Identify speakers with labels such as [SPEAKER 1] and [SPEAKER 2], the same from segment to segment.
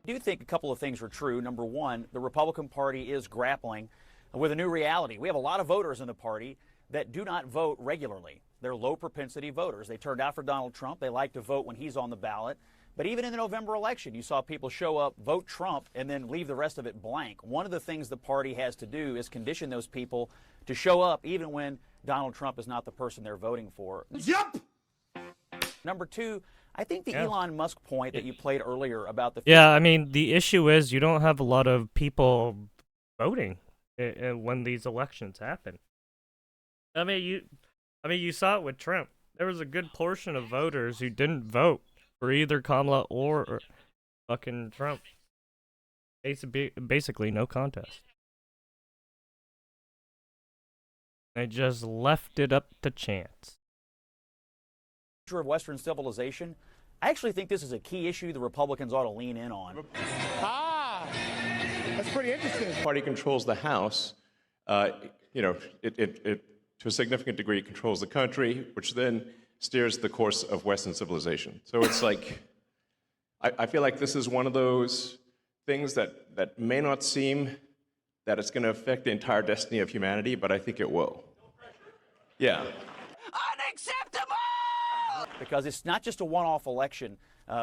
[SPEAKER 1] do think a couple of things are true. Number one, the Republican Party is grappling with a new reality. We have a lot of voters in the party that do not vote regularly. They're low propensity voters. They turned out for Donald Trump. They like to vote when he's on the ballot. But even in the November election, you saw people show up, vote Trump, and then leave the rest of it blank. One of the things the party has to do is condition those people to show up even when Donald Trump is not the person they're voting for.
[SPEAKER 2] Yep.
[SPEAKER 1] Number two, I think the Elon Musk point that you played earlier about the...
[SPEAKER 3] Yeah, I mean, the issue is you don't have a lot of people voting when these elections happen. I mean, you saw it with Trump. There was a good portion of voters who didn't vote for either Kamala or fucking Trump. Basically, no contest. They just left it up to chance.
[SPEAKER 1] Of Western civilization, I actually think this is a key issue the Republicans ought to lean in on.
[SPEAKER 2] That's pretty interesting.
[SPEAKER 4] The party controls the House. You know, it to a significant degree controls the country, which then steers the course of Western civilization. So it's like, I feel like this is one of those things that may not seem that it's going to affect the entire destiny of humanity, but I think it will. Yeah.
[SPEAKER 1] Unacceptable! Because it's not just a one-off election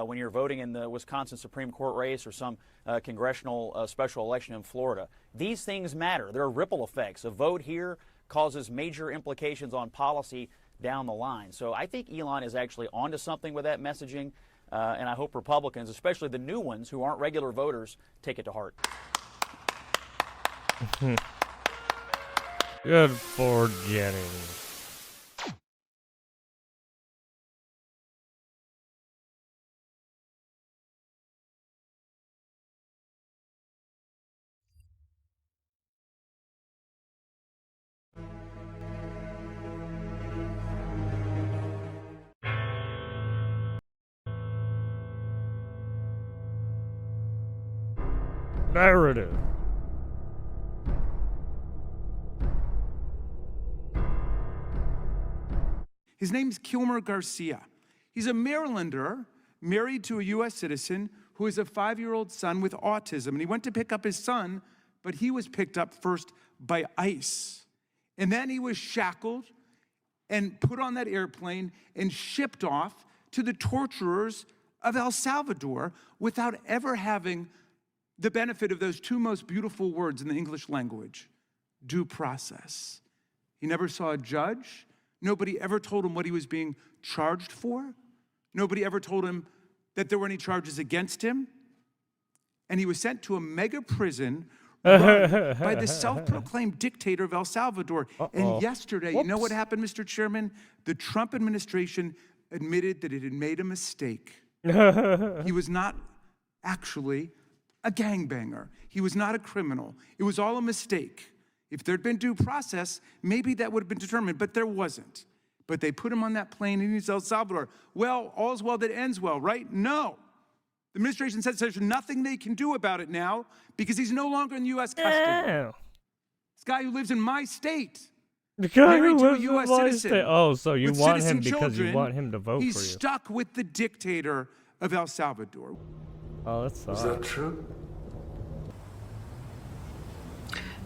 [SPEAKER 1] when you're voting in the Wisconsin Supreme Court race or some congressional special election in Florida. These things matter. There are ripple effects. A vote here causes major implications on policy down the line. So I think Elon is actually onto something with that messaging, and I hope Republicans, especially the new ones who aren't regular voters, take it to heart.
[SPEAKER 3] Good for Jenny. Narrative.
[SPEAKER 2] His name's Kilmer Garcia. He's a Marylander married to a U.S. citizen who has a 5-year-old son with autism. And he went to pick up his son, but he was picked up first by ICE. And then he was shackled and put on that airplane and shipped off to the torturers of El Salvador without ever having the benefit of those two most beautiful words in the English language, due process. He never saw a judge. Nobody ever told him what he was being charged for. Nobody ever told him that there were any charges against him. And he was sent to a mega prison run by the self-proclaimed dictator of El Salvador. And yesterday, you know what happened, Mr. Chairman? The Trump administration admitted that it had made a mistake. He was not actually a gangbanger. He was not a criminal. It was all a mistake. If there'd been due process, maybe that would have been determined, but there wasn't. But they put him on that plane in El Salvador. Well, all's well that ends well, right? No. The administration says there's nothing they can do about it now because he's no longer in U.S. custody.
[SPEAKER 3] Yeah.
[SPEAKER 2] This guy who lives in my state.
[SPEAKER 3] The guy
[SPEAKER 2] married
[SPEAKER 3] who
[SPEAKER 2] to a
[SPEAKER 3] lives in
[SPEAKER 2] U.S.
[SPEAKER 3] my
[SPEAKER 2] citizen
[SPEAKER 3] state. Oh, so you
[SPEAKER 2] with
[SPEAKER 3] want
[SPEAKER 2] citizen
[SPEAKER 3] him because
[SPEAKER 2] children.
[SPEAKER 3] you want him to vote
[SPEAKER 2] He's
[SPEAKER 3] for you.
[SPEAKER 2] stuck with the dictator of El Salvador.
[SPEAKER 3] Oh, that's
[SPEAKER 5] Is that true?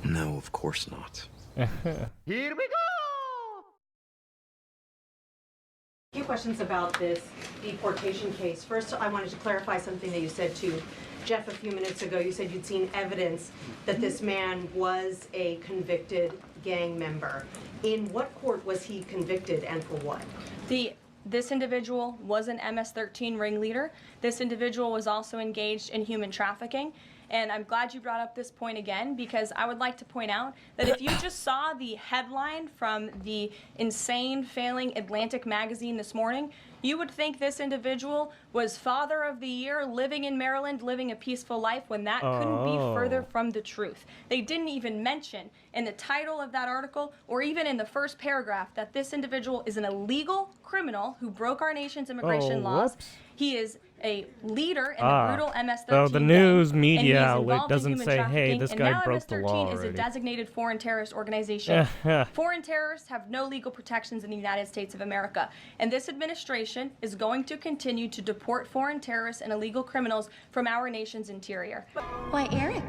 [SPEAKER 5] No, of course not.
[SPEAKER 6] Here we go!
[SPEAKER 7] A few questions about this deportation case. First, I wanted to clarify something that you said to Jeff a few minutes ago. You said you'd seen evidence that this man was a convicted gang member. In what court was he convicted and for what?
[SPEAKER 8] This individual was an MS-13 ringleader. This individual was also engaged in human trafficking. And I'm glad you brought up this point again, because I would like to point out that if you just saw the headline from the insane failing Atlantic magazine this morning, you would think this individual was Father of the Year, living in Maryland, living a peaceful life, when that couldn't be further from the truth. They didn't even mention in the title of that article, or even in the first paragraph, that this individual is an illegal criminal who broke our nation's immigration laws.
[SPEAKER 3] Whoops.
[SPEAKER 8] He is a leader in the brutal MS-13
[SPEAKER 3] so the
[SPEAKER 8] gang,
[SPEAKER 3] news
[SPEAKER 8] and he is
[SPEAKER 3] media outlet
[SPEAKER 8] involved in
[SPEAKER 3] doesn't
[SPEAKER 8] human
[SPEAKER 3] say, hey,
[SPEAKER 8] trafficking,
[SPEAKER 3] this
[SPEAKER 8] and
[SPEAKER 3] guy
[SPEAKER 8] now
[SPEAKER 3] broke the law
[SPEAKER 8] MS-13 is a
[SPEAKER 3] already.
[SPEAKER 8] designated foreign terrorist organization. Foreign terrorists have no legal protections in the United States of America, and this administration is going to continue to deport foreign terrorists and illegal criminals from our nation's interior.
[SPEAKER 9] Why, Eric,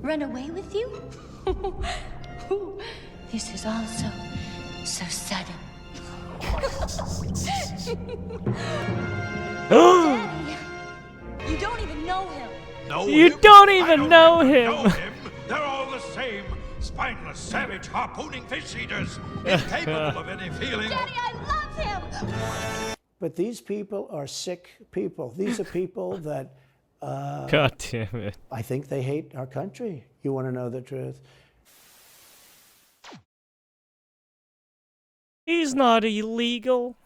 [SPEAKER 9] run away with you? This is all so sudden. Daddy, you don't even know him.
[SPEAKER 3] You don't even know him.
[SPEAKER 10] They're all the same. Spineless, savage, harpooning fish eaters. Incapable of any feeling.
[SPEAKER 9] Daddy, I love him.
[SPEAKER 11] But these people are sick people. These are people that
[SPEAKER 3] God damn it.
[SPEAKER 11] I think they hate our country. You want to know the truth?
[SPEAKER 3] He's not illegal.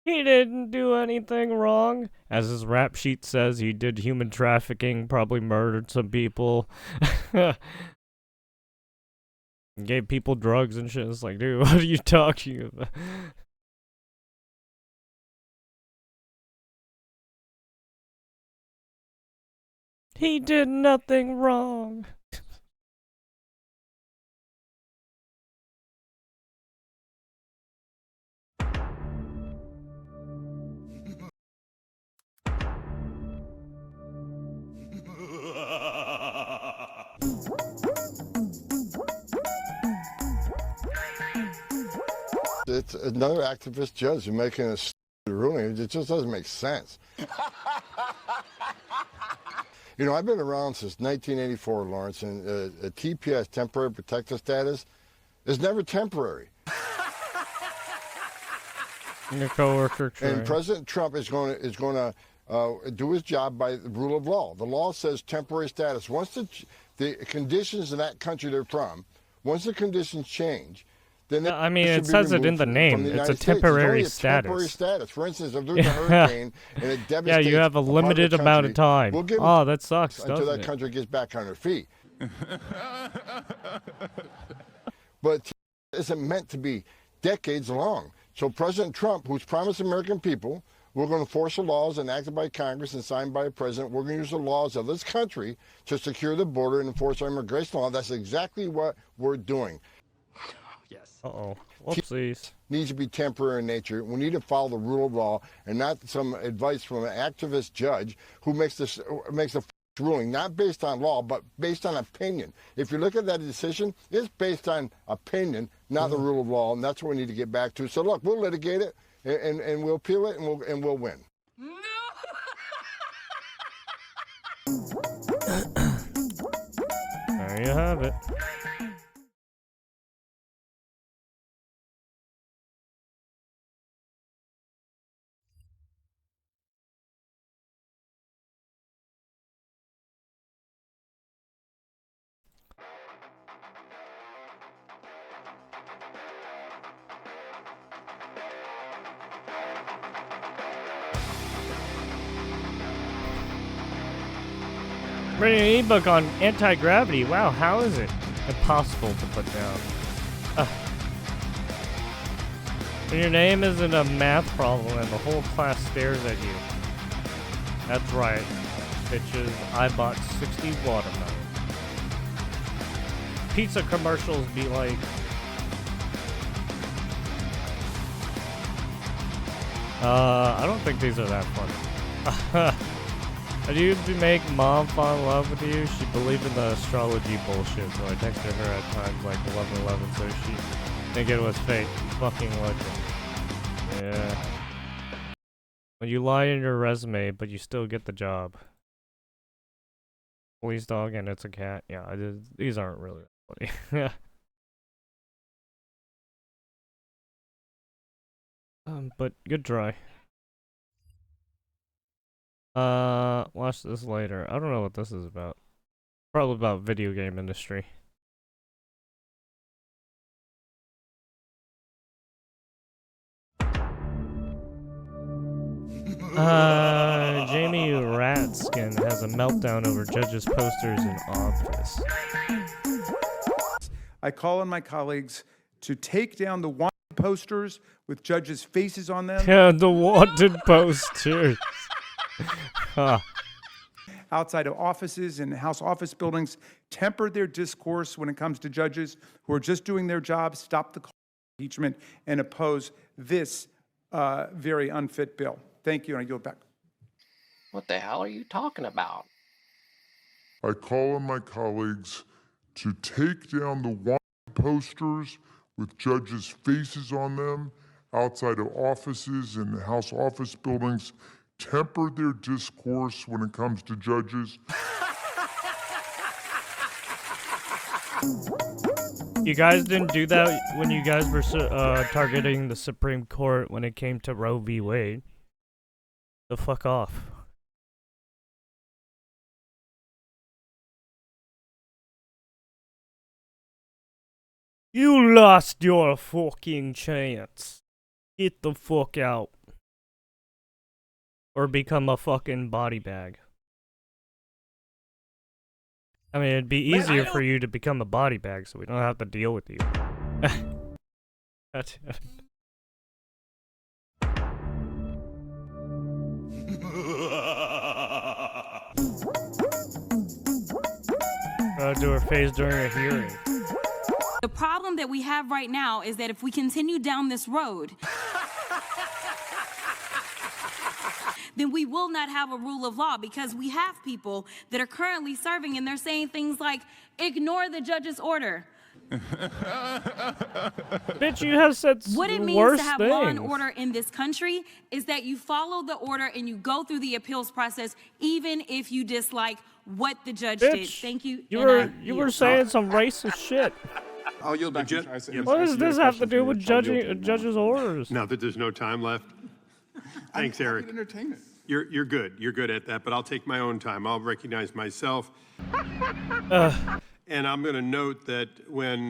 [SPEAKER 3] He didn't do anything wrong. As his rap sheet says, he did human trafficking, probably murdered some people. Gave people drugs and shit. It's like, dude, what are you talking about? He did nothing wrong.
[SPEAKER 12] It's another activist judge who's making a stupid ruling. It just doesn't make sense. You know, I've been around since 1984, Lawrence, and a TPS, temporary protected status, is never temporary.
[SPEAKER 3] Your coworker.
[SPEAKER 12] And President Trump is going to do his job by the rule of law. The law says temporary status. Once the conditions in that country they're from, once the conditions change, then
[SPEAKER 3] I mean, it says it in the name. It's a temporary status.
[SPEAKER 12] Temporary status. For instance, if there's a hurricane and it devastates
[SPEAKER 3] yeah, you have a limited amount of time.
[SPEAKER 12] We'll give
[SPEAKER 3] oh, that sucks.
[SPEAKER 12] Until that country gets back on their feet. But it isn't meant to be decades long. So President Trump, who's promised American people, we're going to force the laws enacted by Congress and signed by a president. We're going to use the laws of this country to secure the border and enforce our immigration law. That's exactly what we're doing.
[SPEAKER 1] Yes.
[SPEAKER 3] Uh-oh. Whoopsies.
[SPEAKER 12] Needs to be temporary in nature. We need to follow the rule of law and not some advice from an activist judge who makes a ruling, not based on law, but based on opinion. If you look at that decision, it's based on opinion, not the rule of law, and that's what we need to get back to. So look, we'll litigate it, and we'll appeal it, and we'll win.
[SPEAKER 3] There you have it. Reading an ebook on anti-gravity. Wow, how is it impossible to put down? When your name isn't a math problem and the whole class stares at you. That's right, bitches. I bought 60 watermelons. Pizza commercials be like... I don't think these are that funny. I do make mom fall in love with you. She believed in the astrology bullshit, so I texted her at times like 11:11, so she think it was fake. Fucking legend. Yeah. When you lie in your resume, but you still get the job. Police dog and it's a cat. Yeah, these aren't really funny. Yeah. But good try. Watch this later. I don't know what this is about. Probably about video game industry. Jamie Ratskin has a meltdown over judges' posters in office.
[SPEAKER 2] I call on my colleagues to take down the wanted posters with judges' faces on them.
[SPEAKER 3] Yeah, the wanted posters. Huh.
[SPEAKER 2] Outside of offices and House office buildings, tempered their discourse when it comes to judges who are just doing their job, stop the impeachment, and oppose this very unfit bill. Thank you, and I yield back.
[SPEAKER 13] What the hell are you talking about?
[SPEAKER 14] I call on my colleagues to take down the wanted posters with judges' faces on them outside of offices and House office buildings, temper their discourse when it comes to judges.
[SPEAKER 3] You guys didn't do that when you guys were targeting the Supreme Court when it came to Roe v. Wade. The fuck off. You lost your fucking chance. Get the fuck out. Or become a fucking body bag. I mean, it'd be easier for you to become a body bag so we don't have to deal with you. That's it. Do her face during a hearing.
[SPEAKER 9] The problem that we have right now is that if we continue down this road, then we will not have a rule of law, because we have people that are currently serving and they're saying things like, ignore the judge's order.
[SPEAKER 3] Bitch, you have said
[SPEAKER 9] What it means to have law and order in this country is that you follow the order and you go through the appeals process, even if you dislike what the judge did. Thank you.
[SPEAKER 3] You were saying some racist shit.
[SPEAKER 15] I'll yield back.
[SPEAKER 3] What does this have to do with judge's orders?
[SPEAKER 15] Now that there's no time left. Thanks, Eric.
[SPEAKER 2] Entertainment.
[SPEAKER 15] You're good. You're good at that, but I'll take my own time. I'll recognize myself. And I'm going to note that when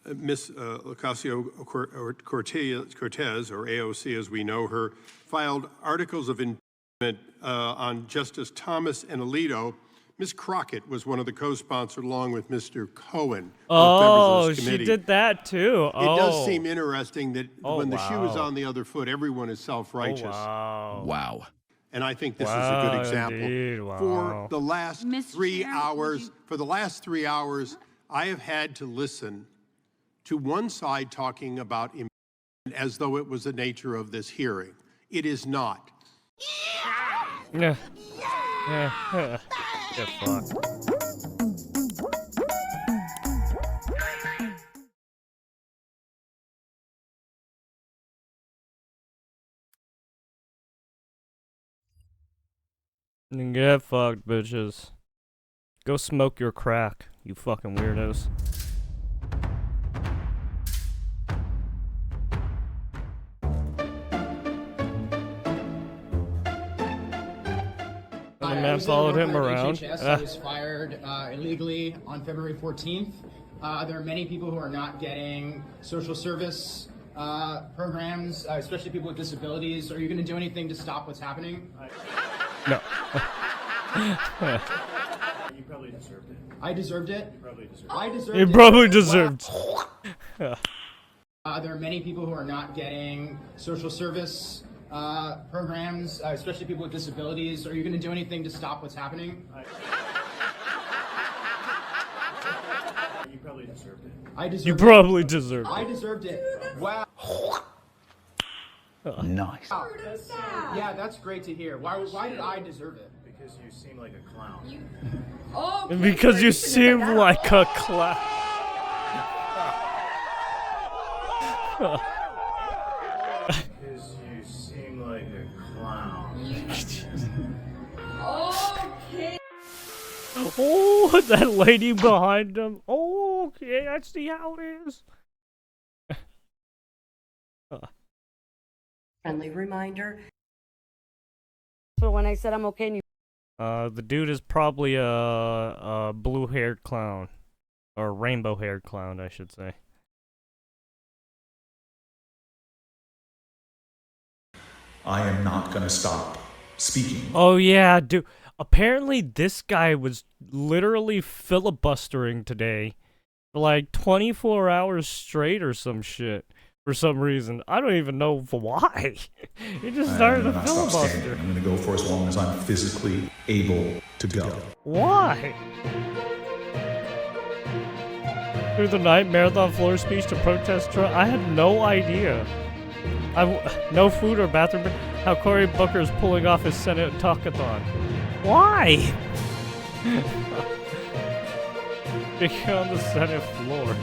[SPEAKER 15] Miss Ocasio-Cortez, or AOC as we know her, filed articles of impeachment on Justice Thomas and Alito, Ms. Crockett was one of the co-sponsors along with Mr. Cohen.
[SPEAKER 3] Oh, she did that too.
[SPEAKER 15] It does seem interesting that when the shoe is on the other foot, everyone is self-righteous.
[SPEAKER 5] Wow.
[SPEAKER 15] And I think this is a good example.
[SPEAKER 3] Indeed, wow.
[SPEAKER 15] For the last 3 hours, I have had to listen to one side talking about impeachment as though it was the nature of this hearing. It is not.
[SPEAKER 3] Yeah. Yeah. Get fucked. Get fucked, bitches. Go smoke your crack, you fucking weirdos. The man followed him around.
[SPEAKER 16] I was fired illegally on February 14th. There are many people who are not getting social service programs, especially people with disabilities. Are you going to do anything to stop what's happening?
[SPEAKER 3] No.
[SPEAKER 16] You probably deserved it. I deserved it? You probably deserved it. I deserved
[SPEAKER 3] You
[SPEAKER 16] it.
[SPEAKER 3] probably deserved
[SPEAKER 16] There are many people who are not getting social service programs, especially people with disabilities. Are you going to do anything to stop what's happening? You probably deserved it. I deserved
[SPEAKER 3] You probably deserved it.
[SPEAKER 16] I deserved it. Wow.
[SPEAKER 5] Nice.
[SPEAKER 16] Wow. Yeah, that's great to hear. Why did I deserve it? Because you seem like a clown.
[SPEAKER 3] Because you seem like a clown.
[SPEAKER 16] Because you seem like a clown.
[SPEAKER 9] Okay.
[SPEAKER 3] Oh, that lady behind him. Oh, okay, I see how it is.
[SPEAKER 17] Friendly reminder.
[SPEAKER 18] For when I said I'm okay and you...
[SPEAKER 3] The dude is probably a blue-haired clown. Or rainbow-haired clown, I should say.
[SPEAKER 19] I am not gonna stop speaking.
[SPEAKER 3] Oh yeah, dude. Apparently this guy was literally filibustering today for like 24 hours straight or some shit. For some reason. I don't even know why. He just started
[SPEAKER 19] I'm
[SPEAKER 3] a
[SPEAKER 19] not stop standing.
[SPEAKER 3] filibuster.
[SPEAKER 19] I'm going to go for as long as I'm physically able to go.
[SPEAKER 3] Why? Through the night marathon floor speech to protest Trump. I had no idea. No food or bathroom. How Cory Booker's pulling off his Senate talkathon. Why? Speaking on the Senate floor.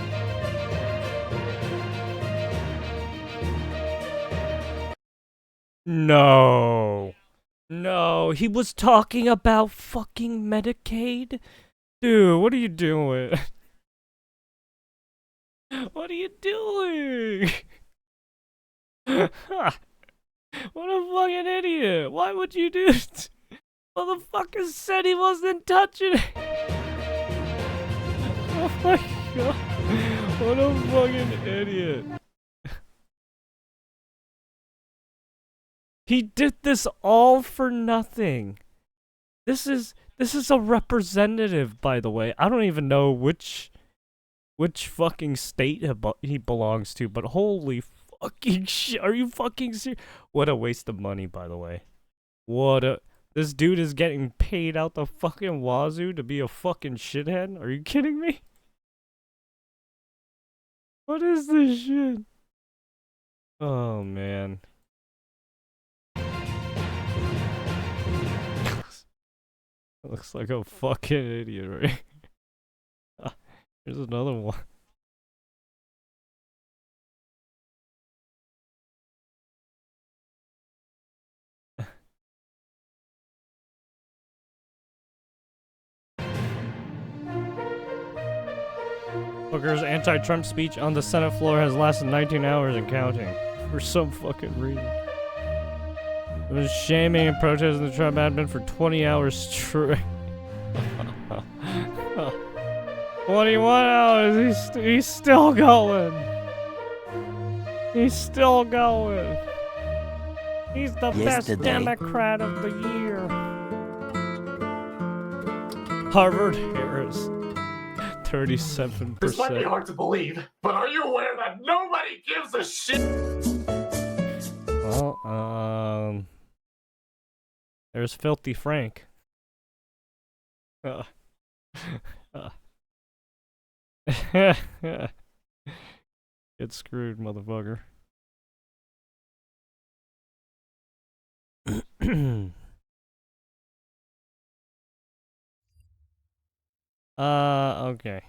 [SPEAKER 3] No. No, he was talking about fucking Medicaid? Dude, what are you doing? What are you doing? What a fucking idiot. Why would you do it? Motherfucker said he wasn't touching it. Oh my god. What a fucking idiot. He did this all for nothing. This is a representative, by the way. I don't even know which fucking state he belongs to, but holy fucking shit. Are you fucking serious? What a waste of money, by the way. This dude is getting paid out the fucking wazoo to be a fucking shithead? Are you kidding me? What is this shit? Oh, man. Looks like a fucking idiot, right? Here's another one. Booker's anti-Trump speech on the Senate floor has lasted 19 hours and counting. For some fucking reason. It was shaming and protesting the Trump admin for 20 hours straight. 21 hours, he's still going. He's still going. He's the best Democrat of the year. Harvard Harris. 37%.
[SPEAKER 17] This might be hard to believe, but are you aware that nobody gives a shit?
[SPEAKER 3] Well, there's Filthy Frank. Get screwed, motherfucker. Okay.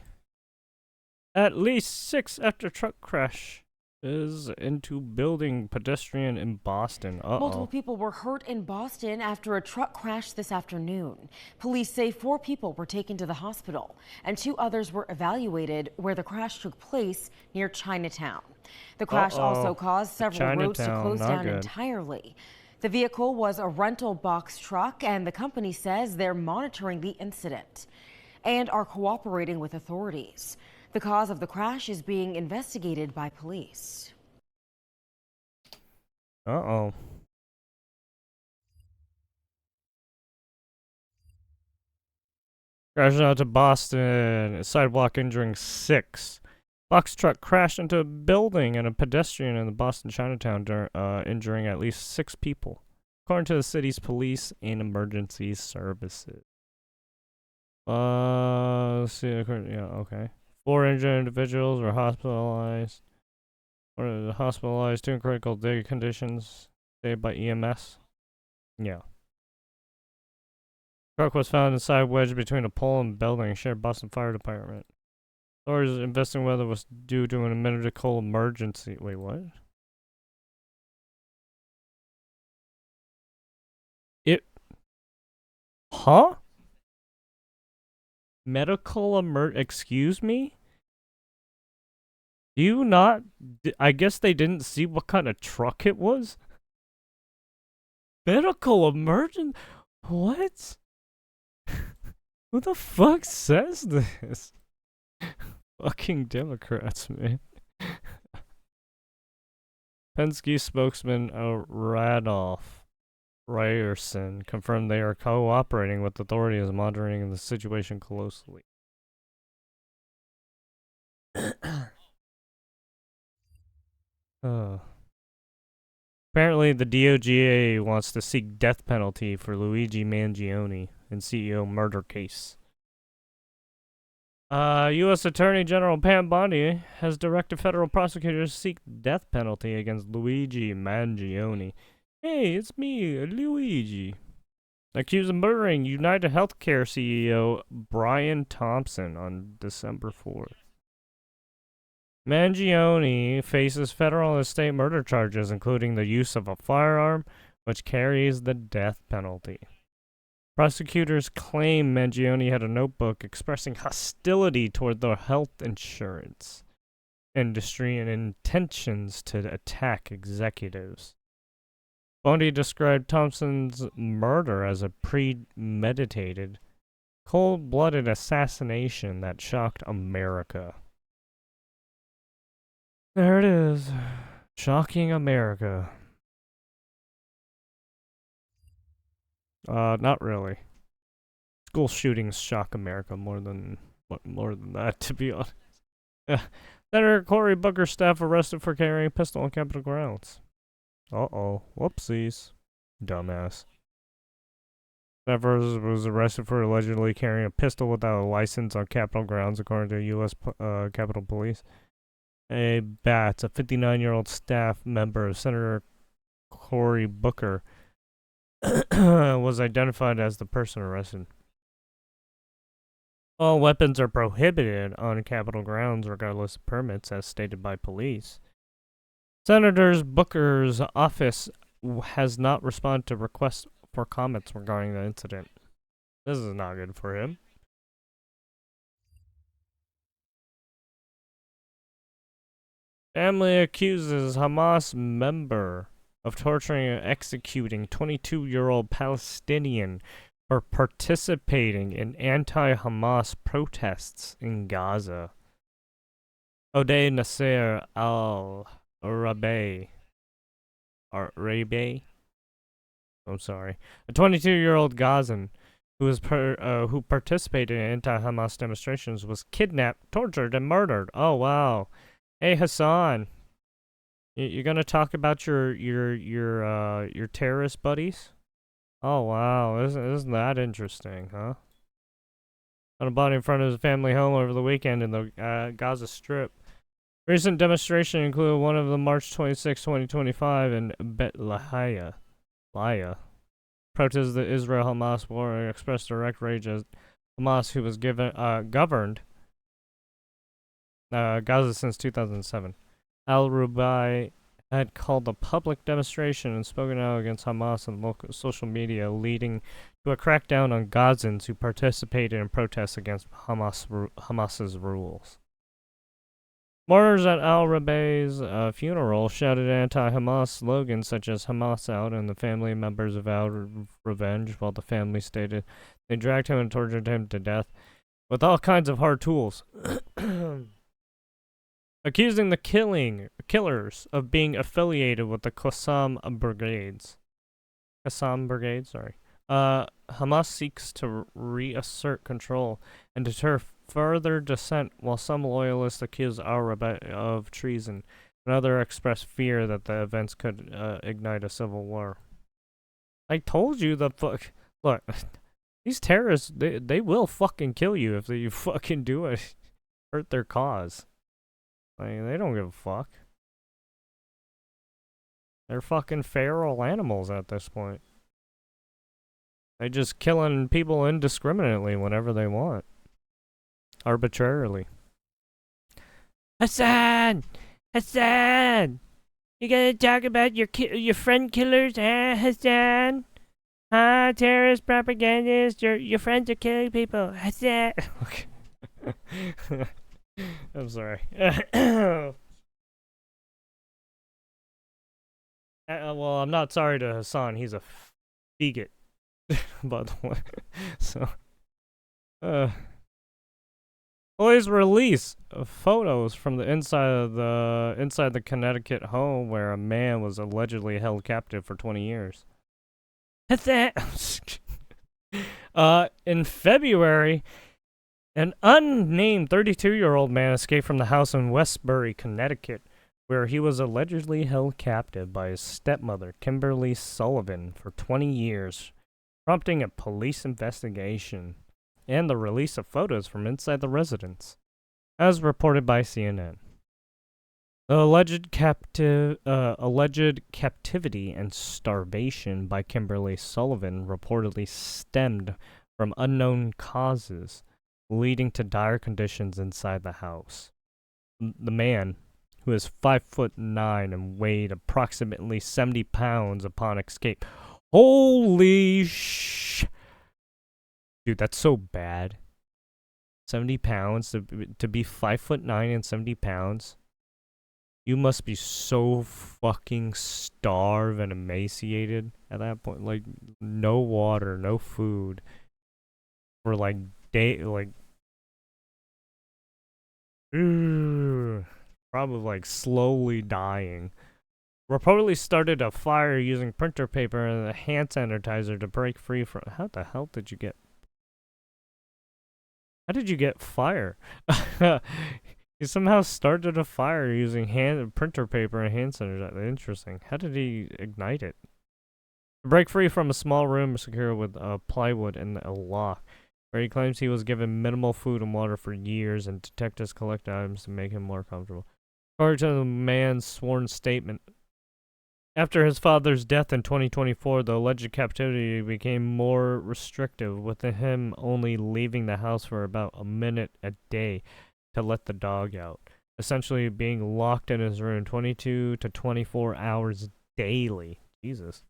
[SPEAKER 3] At least 6 after truck crash is into building pedestrian in Boston.
[SPEAKER 20] Multiple people were hurt in Boston after a truck crashed this afternoon. Police say 4 people were taken to the hospital and 2 others were evaluated where the crash took place near Chinatown. The crash also caused several roads to close down entirely. The vehicle was a rental box truck, and the company says they're monitoring the incident and are cooperating with authorities. The cause of the crash is being investigated by police.
[SPEAKER 3] Uh-oh. Crashing out to Boston. A sidewalk injuring 6. Box truck crashed into a building and a pedestrian in the Boston Chinatown, injuring at least 6 people, according to the city's police and emergency services. Let's see. Yeah, okay. 4 injured individuals were hospitalized. 2 in critical conditions, saved by EMS. Yeah. Truck was found inside wedged between a pole and building, shared Boston Fire Department. Authorities investigating whether it was due to a medical emergency. Wait, what? Huh? Excuse me? Do you not? I guess they didn't see what kind of truck it was? Medical emergency? What? Who the fuck says this? Fucking Democrats, man. Penske spokesman Radolph Ryerson confirmed they are cooperating with authorities monitoring the situation closely. Apparently, the DOJ wants to seek death penalty for Luigi Mangione in CEO murder case. U.S. Attorney General Pam Bondi has directed federal prosecutors to seek death penalty against Luigi Mangione. Hey, it's me, Luigi. Accused of murdering United Healthcare CEO Brian Thompson on December 4th. Mangione faces federal and state murder charges, including the use of a firearm, which carries the death penalty. Prosecutors claim Mangione had a notebook expressing hostility toward the health insurance industry and intentions to attack executives. Bondi described Thompson's murder as a premeditated, cold-blooded assassination that shocked America. There it is. Shocking America. Not really. School shootings shock America more than that, to be honest. Senator Cory Booker's staff arrested for carrying a pistol on Capitol grounds. Uh-oh. Whoopsies. Dumbass. Staffer was arrested for allegedly carrying a pistol without a license on Capitol grounds, according to U.S. Capitol Police. A Batts, a 59-year-old staff member of Senator Cory Booker, was identified as the person arrested. All weapons are prohibited on Capitol grounds regardless of permits, as stated by police. Senator Booker's office has not responded to requests for comments regarding the incident. This is not good for him. Family accuses Hamas member of torturing and executing 22-year-old Palestinian for participating in anti-Hamas protests in Gaza. Odeh Nasser al-Rabi. I'm sorry. A 22-year-old Gazan who participated in anti-Hamas demonstrations was kidnapped, tortured, and murdered. Oh, wow. Hey, Hassan. You're gonna talk about your terrorist buddies? Oh wow, isn't that interesting, huh? On a body in front of his family home over the weekend in the Gaza Strip. Recent demonstration included one of the March 26, 2025 in Bet Lahia. Protests the Israel-Hamas war and expressed direct rage as Hamas, who was governed Gaza since 2007. Al-Rubai had called a public demonstration and spoken out against Hamas on local social media, leading to a crackdown on Gazans who participated in protests against Hamas's rules. Mourners at Al-Rubai's funeral shouted anti-Hamas slogans such as Hamas out and the family members vowed revenge, while the family stated they dragged him and tortured him to death with all kinds of hard tools. Accusing the killers of being affiliated with the Qassam Brigades. Hamas seeks to reassert control and deter further dissent, while some loyalists accuse Al-Rabat of treason, and others express fear that the events could ignite a civil war. I told you the fuck. Look, these terrorists, they will fucking kill you if you fucking do it. Hurt their cause. Like, they don't give a fuck. They're fucking feral animals at this point. They just killing people indiscriminately whenever they want. Arbitrarily. Hassan! Hassan! You gonna talk about your friend killers, huh, Hassan? Huh, terrorist propagandists? Your friends are killing people. Hassan! Okay. I'm sorry. Well, I'm not sorry to Hassan. He's a bigot, by the way. So, police release photos from the inside the Connecticut home where a man was allegedly held captive for 20 years. In February, an unnamed 32-year-old man escaped from the house in Westbury, Connecticut, where he was allegedly held captive by his stepmother, Kimberly Sullivan, for 20 years, prompting a police investigation and the release of photos from inside the residence, as reported by CNN. The alleged captivity and starvation by Kimberly Sullivan reportedly stemmed from unknown causes, leading to dire conditions inside the house. The man, who is 5'9" and weighed approximately 70 pounds upon escape. Holy sh! Dude, that's so bad. 70 pounds to be 5'9" and 70 pounds. You must be so fucking starved and emaciated at that point. Like, no water, no food. For like probably like slowly dying. Reportedly started a fire using printer paper and a hand sanitizer to break free from. How the hell did you get? How did you get fire? He somehow started a fire using printer paper and hand sanitizer. Interesting. How did he ignite it? To break free from a small room secured with plywood and a lock, where he claims he was given minimal food and water for years, and detectives collect items to make him more comfortable. According to the man's sworn statement, after his father's death in 2024, the alleged captivity became more restrictive, with him only leaving the house for about a minute a day to let the dog out, essentially being locked in his room 22 to 24 hours daily. Jesus.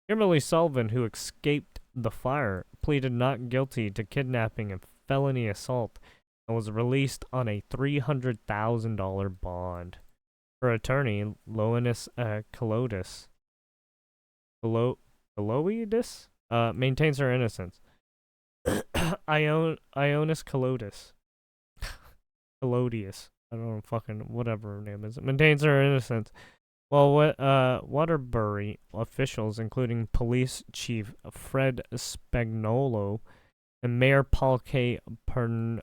[SPEAKER 3] Kimberly Sullivan, who escaped the fire, pleaded not guilty to kidnapping and felony assault and was released on a $300,000 bond. Her attorney, Lois Kaloidis, maintains her innocence. Ionis Kaloidis. Kalodius. I don't know, fucking whatever her name is. Maintains her innocence. While Waterbury officials, including Police Chief Fred Spagnolo and Mayor Paul K. Pernerweski,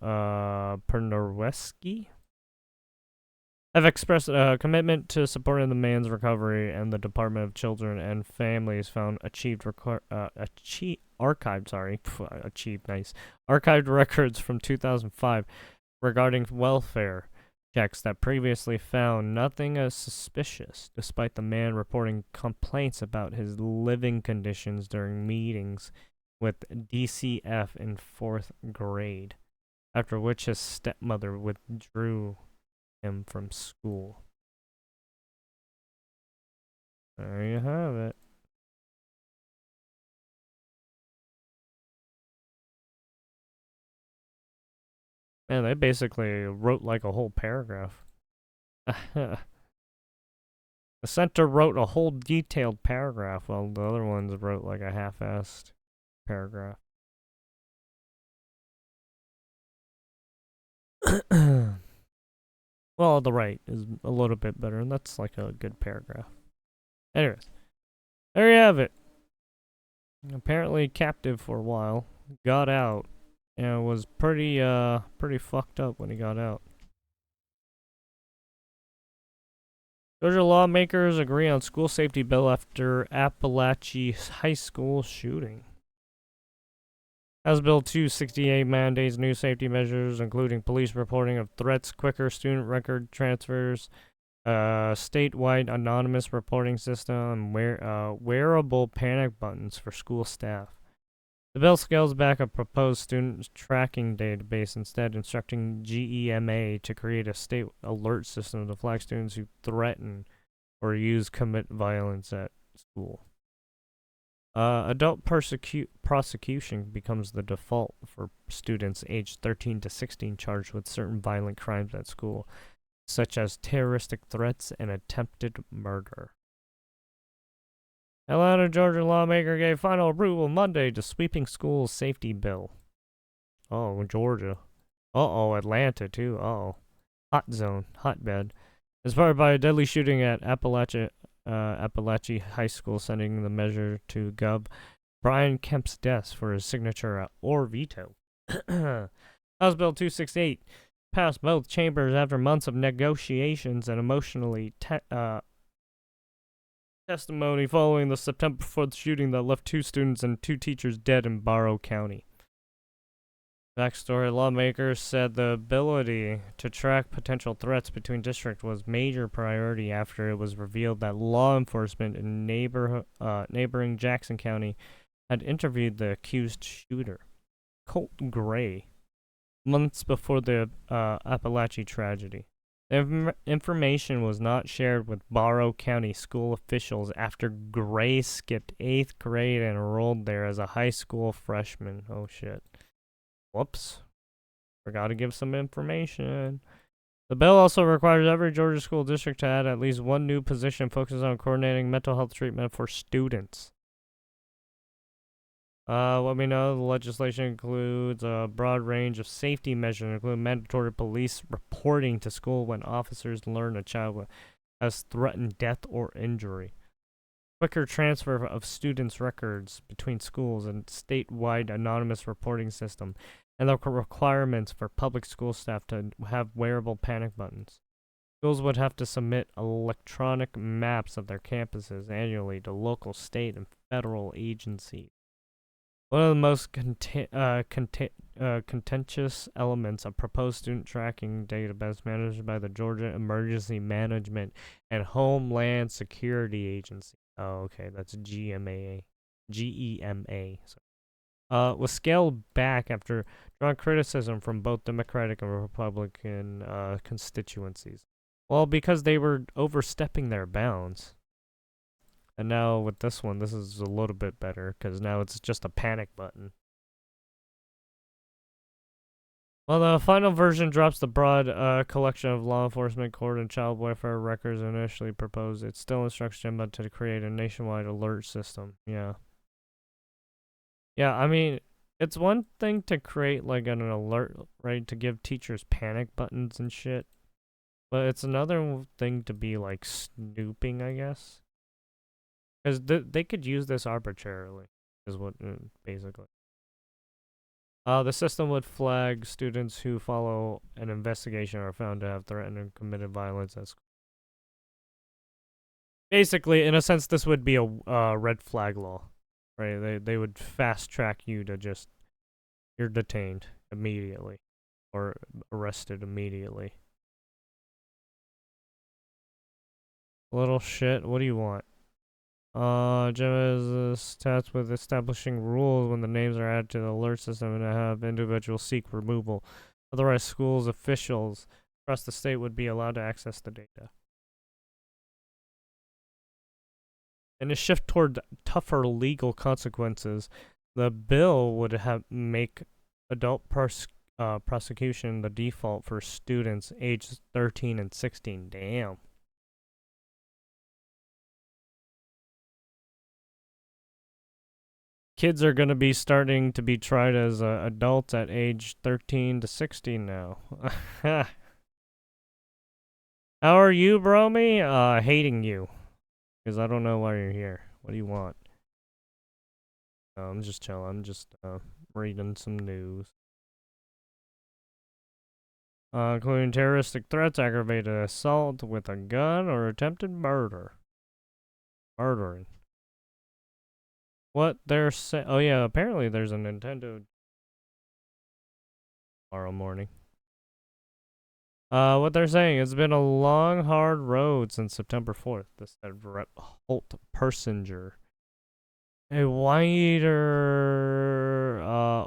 [SPEAKER 3] have expressed a commitment to supporting the man's recovery, and the Department of Children and Families found archived records from 2005 regarding welfare checks that previously found nothing as suspicious, despite the man reporting complaints about his living conditions during meetings with DCF in 4th grade, after which his stepmother withdrew him from school. There you have it. Man, they basically wrote like a whole paragraph. The center wrote a whole detailed paragraph, while the other ones wrote like a half-assed paragraph. Well, the right is a little bit better, and that's like a good paragraph. Anyways, there you have it. Apparently captive for a while, got out, and was pretty fucked up when he got out. Georgia lawmakers agree on school safety bill after Appalachia High School shooting. House Bill 268 mandates new safety measures, including police reporting of threats, quicker student record transfers, statewide anonymous reporting system, and wearable panic buttons for school staff. The bill scales back a proposed student tracking database, instead instructing GEMA to create a state alert system to flag students who threaten or commit violence at school. Adult prosecution becomes the default for students aged 13 to 16 charged with certain violent crimes at school, such as terroristic threats and attempted murder. Atlanta, Georgia lawmaker gave final approval Monday to sweeping school safety bill. Oh, Georgia. Uh-oh, Atlanta too. Uh-oh. Hot zone, hotbed. Inspired by a deadly shooting at Appalachia High School, sending the measure to Gov. Brian Kemp's desk for his signature or veto. House Bill 268 passed both chambers after months of negotiations and testimony following the September 4th shooting that left 2 students and 2 teachers dead in Barrow County. Backstory: lawmakers said the ability to track potential threats between districts was major priority after it was revealed that law enforcement in neighboring Jackson County had interviewed the accused shooter, Colt Gray, months before the Appalachia tragedy. The information was not shared with Barrow County school officials after Gray skipped 8th grade and enrolled there as a high school freshman. Oh shit. Whoops. Forgot to give some information. The bill also requires every Georgia school district to add at least 1 new position focused on coordinating mental health treatment for students. What we know, the legislation includes a broad range of safety measures, including mandatory police reporting to school when officers learn a child has threatened death or injury, quicker transfer of students' records between schools, and statewide anonymous reporting system, and the requirements for public school staff to have wearable panic buttons. Schools would have to submit electronic maps of their campuses annually to local, state, and federal agencies. One of the most contentious elements of proposed student tracking database managed by the Georgia Emergency Management and Homeland Security Agency. Oh, okay, that's GEMA. Was scaled back after strong criticism from both Democratic and Republican constituencies. Well, because they were overstepping their bounds. And now with this one, this is a little bit better, because now it's just a panic button. While the final version drops the broad collection of law enforcement, court, and child welfare records initially proposed, it still instructs GEMA to create a nationwide alert system. Yeah. Yeah, I mean, it's one thing to create like an alert, right, to give teachers panic buttons and shit. But it's another thing to be like snooping, I guess. Because they could use this arbitrarily, is what, basically. The system would flag students who follow an investigation or are found to have threatened and committed violence at school. Basically, in a sense, this would be a red flag law, right? They would fast track you to just, you're detained immediately, or arrested immediately. Little shit, what do you want? GEMA is tasked with establishing rules when the names are added to the alert system and to have individuals seek removal. Otherwise, schools officials across the state would be allowed to access the data. In a shift toward tougher legal consequences, the bill would make adult prosecution the default for students aged 13 and 16. Damn. Kids are going to be starting to be tried as adults at age 13 to 16 now. How are you, Bromy? Hating you. Because I don't know why you're here. What do you want? No, I'm just chilling. I'm just reading some news. Including terroristic threats, aggravated assault with a gun, or attempted murder. Murdering. What they're saying? Oh yeah, apparently there's a Nintendo tomorrow morning. What they're saying, it's been a long, hard road since September 4th. This said Holt Persinger, a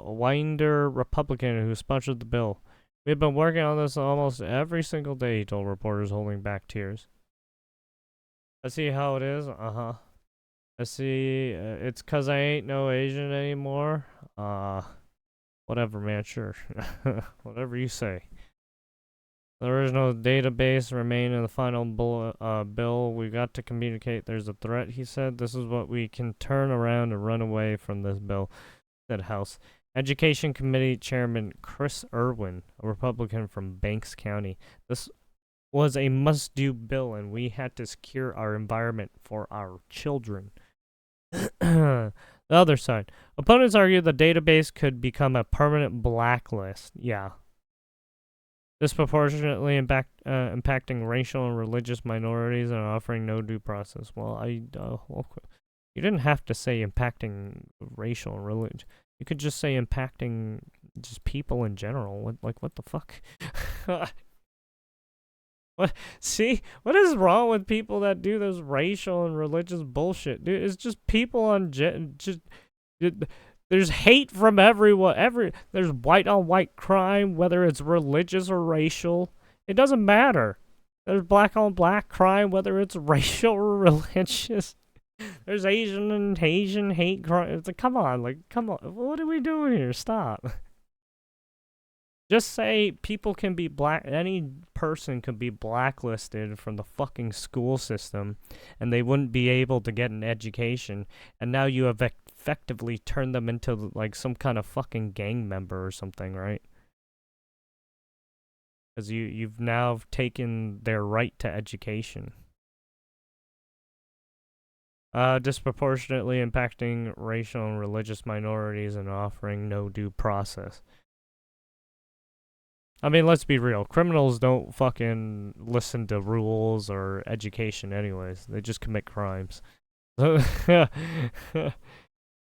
[SPEAKER 3] winder Republican who sponsored the bill. We've been working on this almost every single day, he told reporters, holding back tears. I see how it is. I see, it's 'cause I ain't no Asian anymore. Whatever, man, sure. Whatever you say. The original database remained in the final bill. We got to communicate there's a threat, he said. This is what we can turn around and run away from this bill, said House Education Committee Chairman Chris Irwin, a Republican from Banks County. This was a must-do bill, and we had to secure our environment for our children. The other side. Opponents argue the database could become a permanent blacklist. Yeah. disproportionately impacting racial and religious minorities and offering no due process. Well, you didn't have to say impacting racial and religion. You could just say impacting just people in general. What the fuck? What? See, what is wrong with people that do this racial and religious bullshit, dude? It's just people on there's hate from everyone. There's white on white crime, whether it's religious or racial. It doesn't matter. There's black on black crime, whether it's racial or religious. There's Asian and Asian hate crime. It's like, come on. What are we doing here? Stop. Just say people can be any person can be blacklisted from the fucking school system and they wouldn't be able to get an education, and now you have effectively turned them into like some kind of fucking gang member or something, right? Because you've now taken their right to education. Disproportionately impacting racial and religious minorities and offering no due process. I mean, let's be real. Criminals don't fucking listen to rules or education anyways. They just commit crimes. So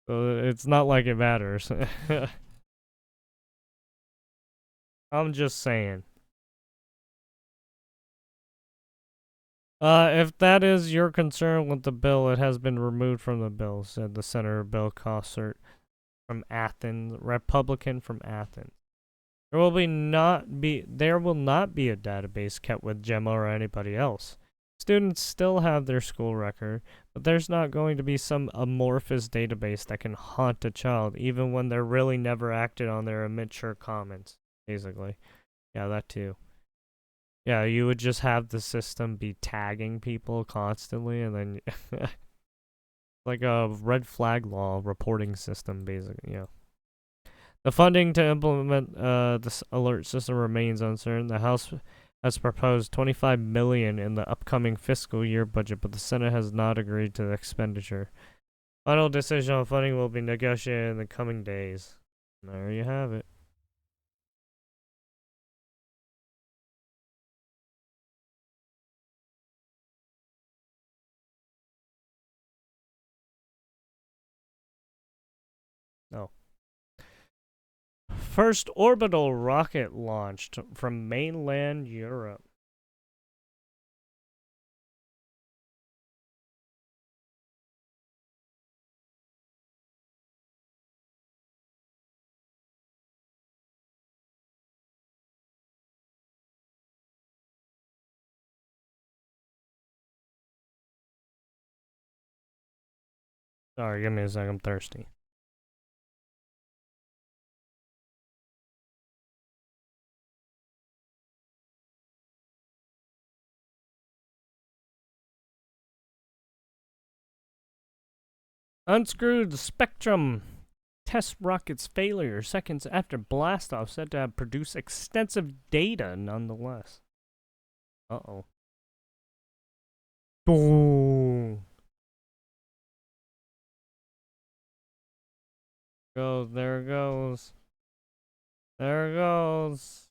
[SPEAKER 3] it's not like it matters. I'm just saying. If that is your concern with the bill, it has been removed from the bill, said the Senator Bill Cossert from Athens, Republican from Athens. There will not be a database kept with Gemma or anybody else. Students still have their school record, but there's not going to be some amorphous database that can haunt a child, even when they're really never acted on their immature comments, basically. Yeah, that too. Yeah, you would just have the system be tagging people constantly, and then like a red flag law reporting system, basically, yeah. The funding to implement this alert system remains uncertain. The House has proposed $25 million in the upcoming fiscal year budget, but the Senate has not agreed to the expenditure. Final decision on funding will be negotiated in the coming days. There you have it. Oh. First orbital rocket launched from mainland Europe. Sorry, give me a sec, I'm thirsty. Unscrewed Spectrum test rocket's failure seconds after blastoff said to have produced extensive data nonetheless. Uh-oh. Boom. There it goes. There it goes.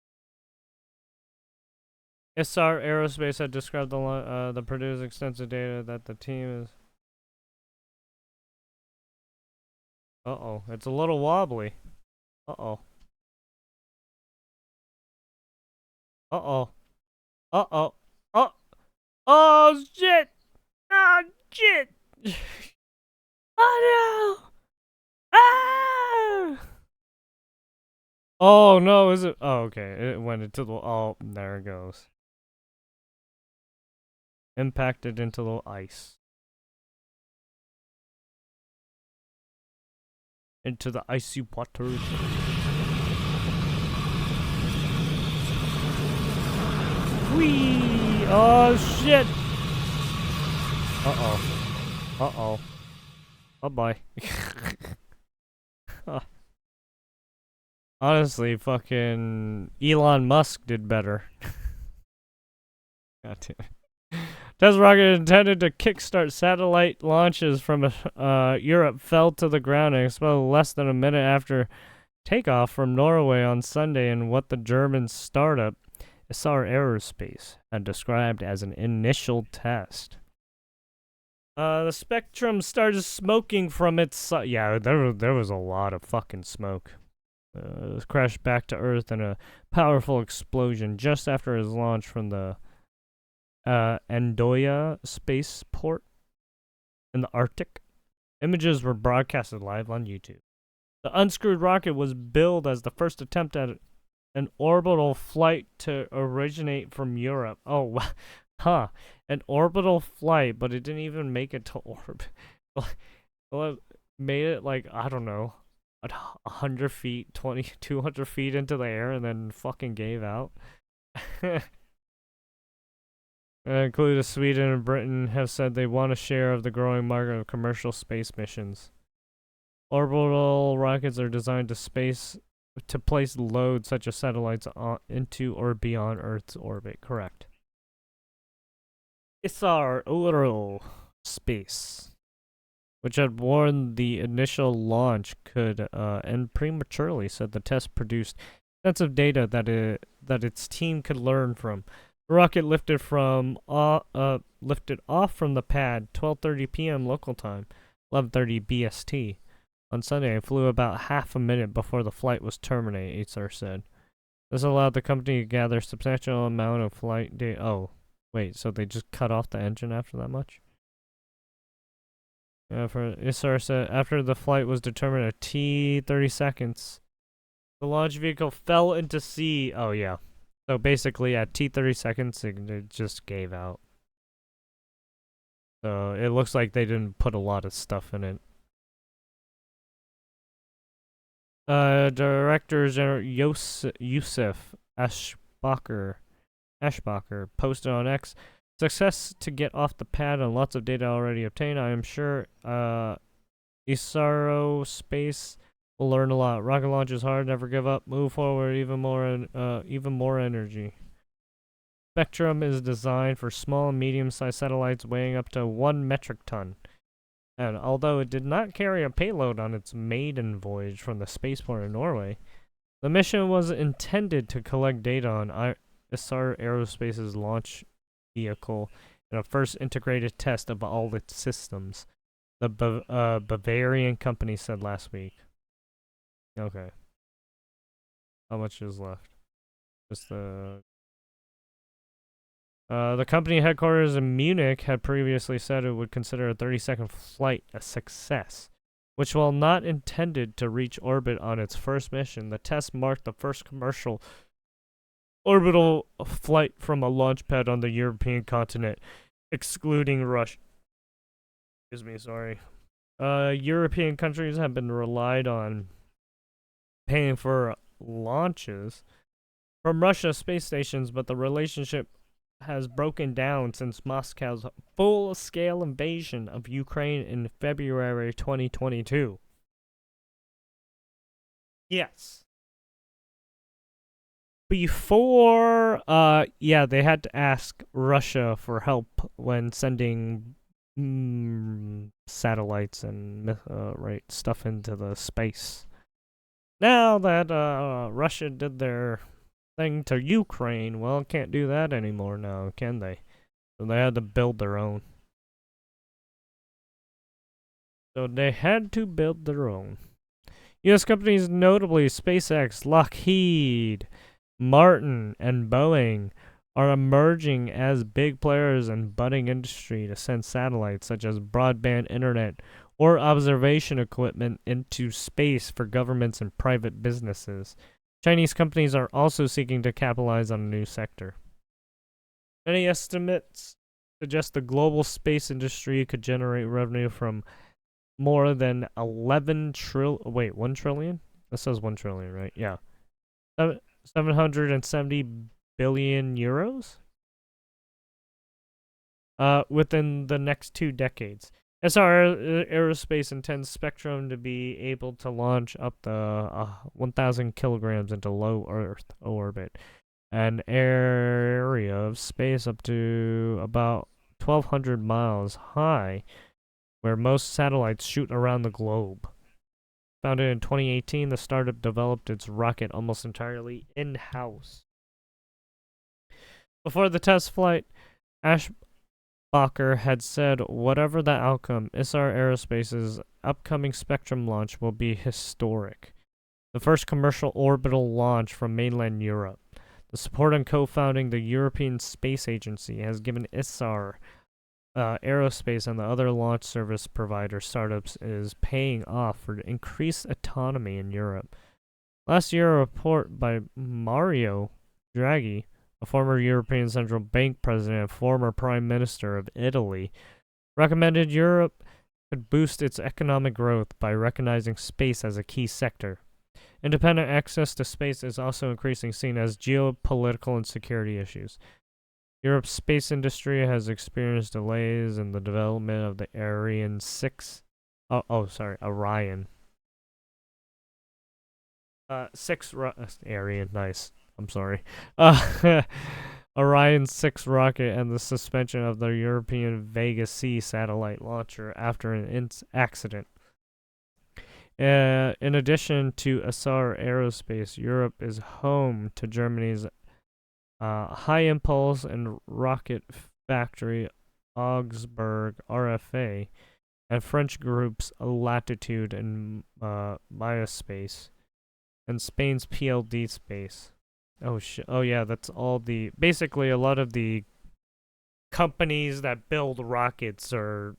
[SPEAKER 3] ISAR Aerospace had described the produced extensive data that the team is... Uh-oh, it's a little wobbly. Uh-oh. Uh-oh. Uh-oh. Oh! Oh, shit! Oh, shit! Oh, no! Ah! Oh, no, is it? Oh, okay. It went into the... Oh, there it goes. Impacted into the ice. Into the icy waters. Whee! Oh, shit! Uh-oh. Uh-oh. Bye-bye. Honestly, fucking Elon Musk did better. God damn it. Test rocket intended to kickstart satellite launches from Europe fell to the ground and exploded less than a minute after takeoff from Norway on Sunday in what the German startup Isar Aerospace had described as an initial test. The Spectrum started smoking from its yeah, there was a lot of fucking smoke. It crashed back to Earth in a powerful explosion just after its launch from the Andoya spaceport in the Arctic. Images were broadcasted live on YouTube. The unscrewed rocket was billed as the first attempt at an orbital flight to originate from Europe. Oh, huh. An orbital flight, but it didn't even make it to orbit. Well, it made it like, I don't know, 100 feet, 200 feet into the air and then fucking gave out. Including Sweden and Britain have said they want a share of the growing market of commercial space missions. Orbital rockets are designed to place loads such as satellites into or beyond Earth's orbit. Correct. Isar Aerospace, which had warned the initial launch could end prematurely, said the test produced extensive data that its team could learn from. The rocket lifted off from the pad 12:30 p.m. local time, 11:30 BST, on Sunday and flew about half a minute before the flight was terminated, Isar said. This allowed the company to gather a substantial amount of flight data. Oh, wait, so they just cut off the engine after that much? Isar said after the flight was determined at T 30 seconds, the launch vehicle fell into sea. Oh, yeah. So basically at T 30 seconds, it just gave out. So it looks like they didn't put a lot of stuff in it. Director General Yusuf Ashbacher posted on X, success to get off the pad and lots of data already obtained. I am sure Aerospace will learn a lot. Rocket launch is hard, never give up, move forward, even more energy. Spectrum is designed for small and medium-sized satellites weighing up to 1 metric ton. And although it did not carry a payload on its maiden voyage from the spaceport in Norway, the mission was intended to collect data on Isar Aerospace's launch vehicle in a first integrated test of all its systems, the Bavarian company said last week. Okay. How much is left? Just the company headquarters in Munich had previously said it would consider a 30-second flight a success, which while not intended to reach orbit on its first mission, the test marked the first commercial orbital flight from a launch pad on the European continent, excluding Russia. Excuse me, sorry. European countries have been relied on paying for launches from Russia's space stations, but the relationship has broken down since Moscow's full-scale invasion of Ukraine in February 2022. Yes. Before, they had to ask Russia for help when sending satellites and stuff into the space. Now that Russia did their thing to Ukraine, well, can't do that anymore now, can they? So they had to build their own. U.S. companies, notably SpaceX, Lockheed Martin, and Boeing, are emerging as big players in budding industry to send satellites such as broadband internet or observation equipment into space for governments and private businesses. Chinese companies are also seeking to capitalize on a new sector. Many estimates suggest the global space industry could generate revenue from more than 1 trillion? That says 1 trillion, right? Yeah. 770 billion euros? Within the next 2 decades. SR Aerospace intends Spectrum to be able to launch up to 1,000 kilograms into low Earth orbit, an area of space up to about 1,200 miles high, where most satellites shoot around the globe. Founded in 2018, the startup developed its rocket almost entirely in-house. Before the test flight, Ashbacher had said whatever the outcome, Isar Aerospace's upcoming Spectrum launch will be historic. The first commercial orbital launch from mainland Europe. The support on co-founding the European Space Agency has given Isar Aerospace and the other launch service provider startups is paying off for increased autonomy in Europe. Last year, a report by Mario Draghi, a former European Central Bank president and former Prime Minister of Italy, recommended Europe could boost its economic growth by recognizing space as a key sector. Independent access to space is also increasingly seen as geopolitical and security issues. Europe's space industry has experienced delays in the development of the Ariane 6. Orion. 6 nice. I'm sorry. Orion 6 rocket and the suspension of the European Vega C satellite launcher after an accident. In addition to Isar Aerospace, Europe is home to Germany's High Impulse and Rocket Factory Augsburg RFA, and French groups Latitude and Maya Space, and Spain's PLD Space. Oh yeah, that's all the basically a lot of the companies that build rockets or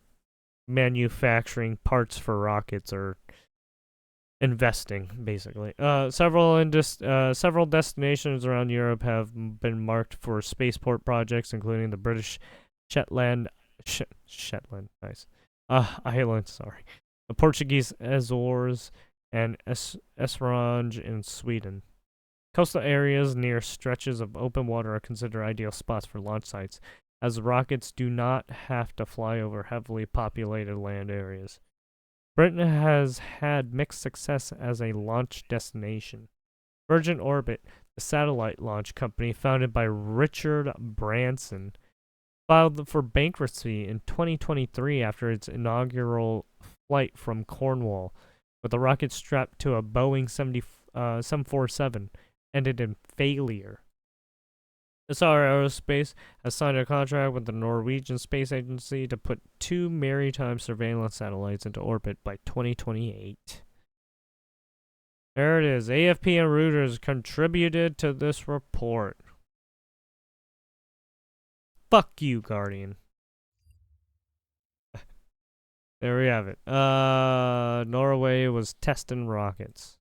[SPEAKER 3] manufacturing parts for rockets or investing, basically. Several destinations around Europe have been marked for spaceport projects, including the British Shetland, nice, islands, sorry, the Portuguese Azores, and Esrange in Sweden. Coastal areas near stretches of open water are considered ideal spots for launch sites, as rockets do not have to fly over heavily populated land areas. Britain has had mixed success as a launch destination. Virgin Orbit, the satellite launch company founded by Richard Branson, filed for bankruptcy in 2023 after its inaugural flight from Cornwall, with a rocket strapped to a Boeing 747, ended in failure. Isar Aerospace has signed a contract with the Norwegian Space Agency to put 2 maritime surveillance satellites into orbit by 2028. There it is. AFP and Reuters contributed to this report. Fuck you, Guardian. There we have it. Norway was testing rockets.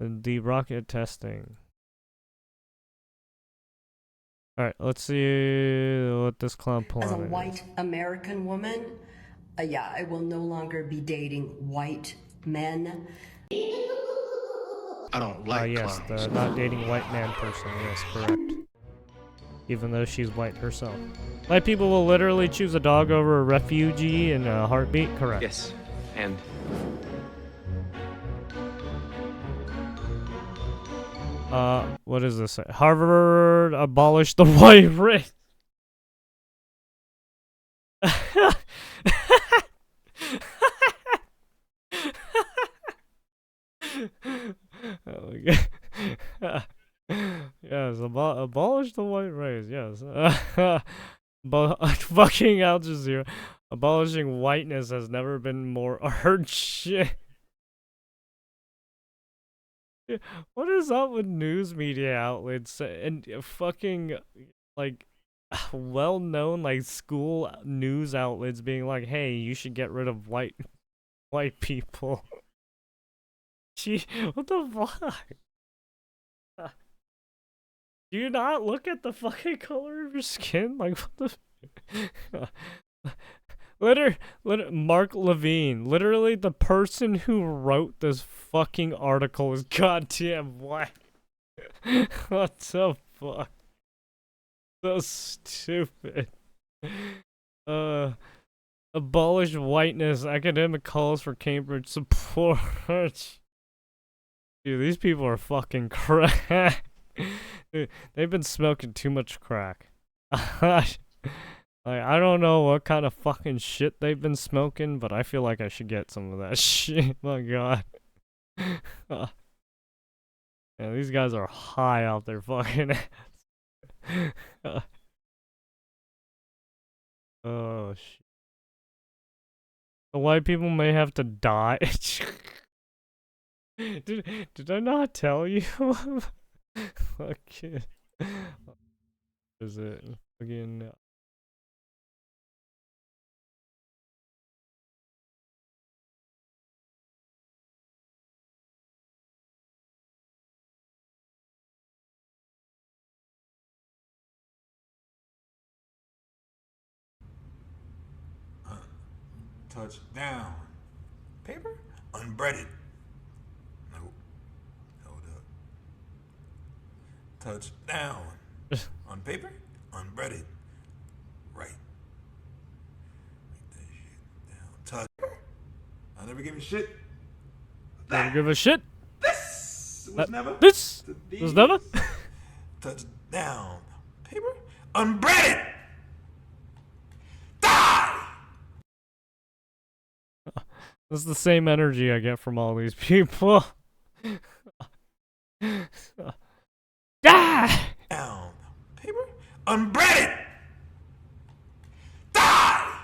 [SPEAKER 3] The rocket testing. Alright, let's see what this clown
[SPEAKER 21] As a
[SPEAKER 3] planet
[SPEAKER 21] white American woman, yeah, I will no longer be dating white men.
[SPEAKER 5] I don't like
[SPEAKER 3] yes,
[SPEAKER 5] clowns.
[SPEAKER 3] the not dating white man person. Yes, correct. Even though she's white herself. White people will literally choose a dog over a refugee in a heartbeat? Correct.
[SPEAKER 5] Yes, and
[SPEAKER 3] what does this say? Harvard abolished the white race. Oh my god. Yes, abolish the white race, yes. Fucking Al Jazeera. Abolishing whiteness has never been more hard shit. What is up with news media outlets and fucking, like, well-known, like, school news outlets being like, hey, you should get rid of white people. Gee, what the fuck? Do you not look at the fucking color of your skin? Like, what the... Mark Levine, literally the person who wrote this fucking article is goddamn white. What the fuck? So stupid. Abolish whiteness. Academic calls for Cambridge support. Dude, these people are fucking crack. Dude, they've been smoking too much crack. Like, I don't know what kind of fucking shit they've been smoking, but I feel like I should get some of that shit. My god. Yeah, these guys are high off their fucking ass. Oh shit. The white people may have to die. did I not tell you? Okay. Is it again?
[SPEAKER 10] Touchdown. Paper? Unbreaded. Nope. Hold up. Touchdown. On paper? Unbreaded. Right. Write that shit down. Touch. I never give a shit.
[SPEAKER 3] Never give a shit.
[SPEAKER 10] This was never.
[SPEAKER 3] This was never.
[SPEAKER 10] Touchdown. Paper? Unbreaded.
[SPEAKER 3] This is the same energy I get from all these people. Die!
[SPEAKER 10] Down. Paper? Unbreaded. Die!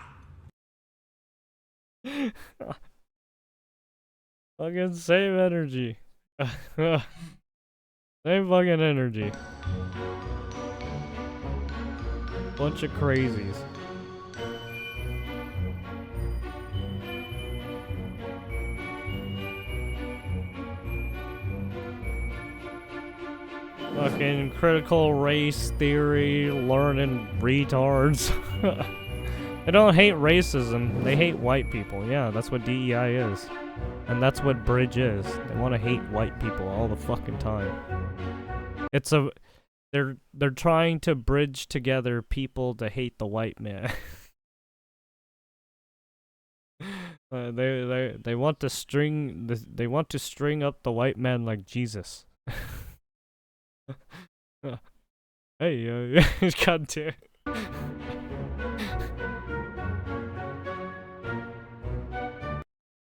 [SPEAKER 3] Fucking same energy. Same fucking energy. Bunch of crazies. Fucking critical race theory learning retards. They don't hate racism, they hate white people. Yeah, that's what DEI is. And that's what Bridge is. They want to hate white people all the fucking time. It's a... They're trying to bridge together people to hate the white man. They want to string... They want to string up the white man like Jesus. Hey, God damn.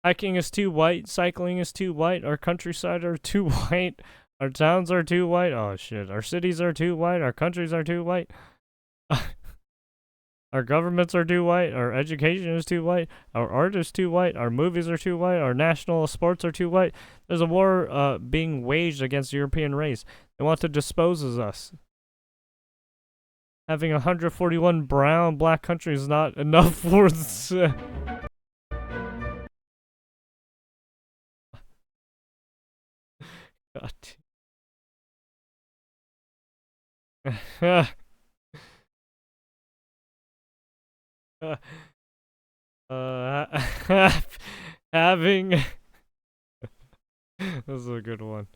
[SPEAKER 3] Hiking is too white, cycling is too white, our countryside are too white, our towns are too white, oh shit, our cities are too white, our countries are too white, our governments are too white, our education is too white, our art is too white, our movies are too white, our national sports are too white. There's a war being waged against the European race. They want to dispose of us. Having 141 brown black countries is not enough for this. Having this is a good one.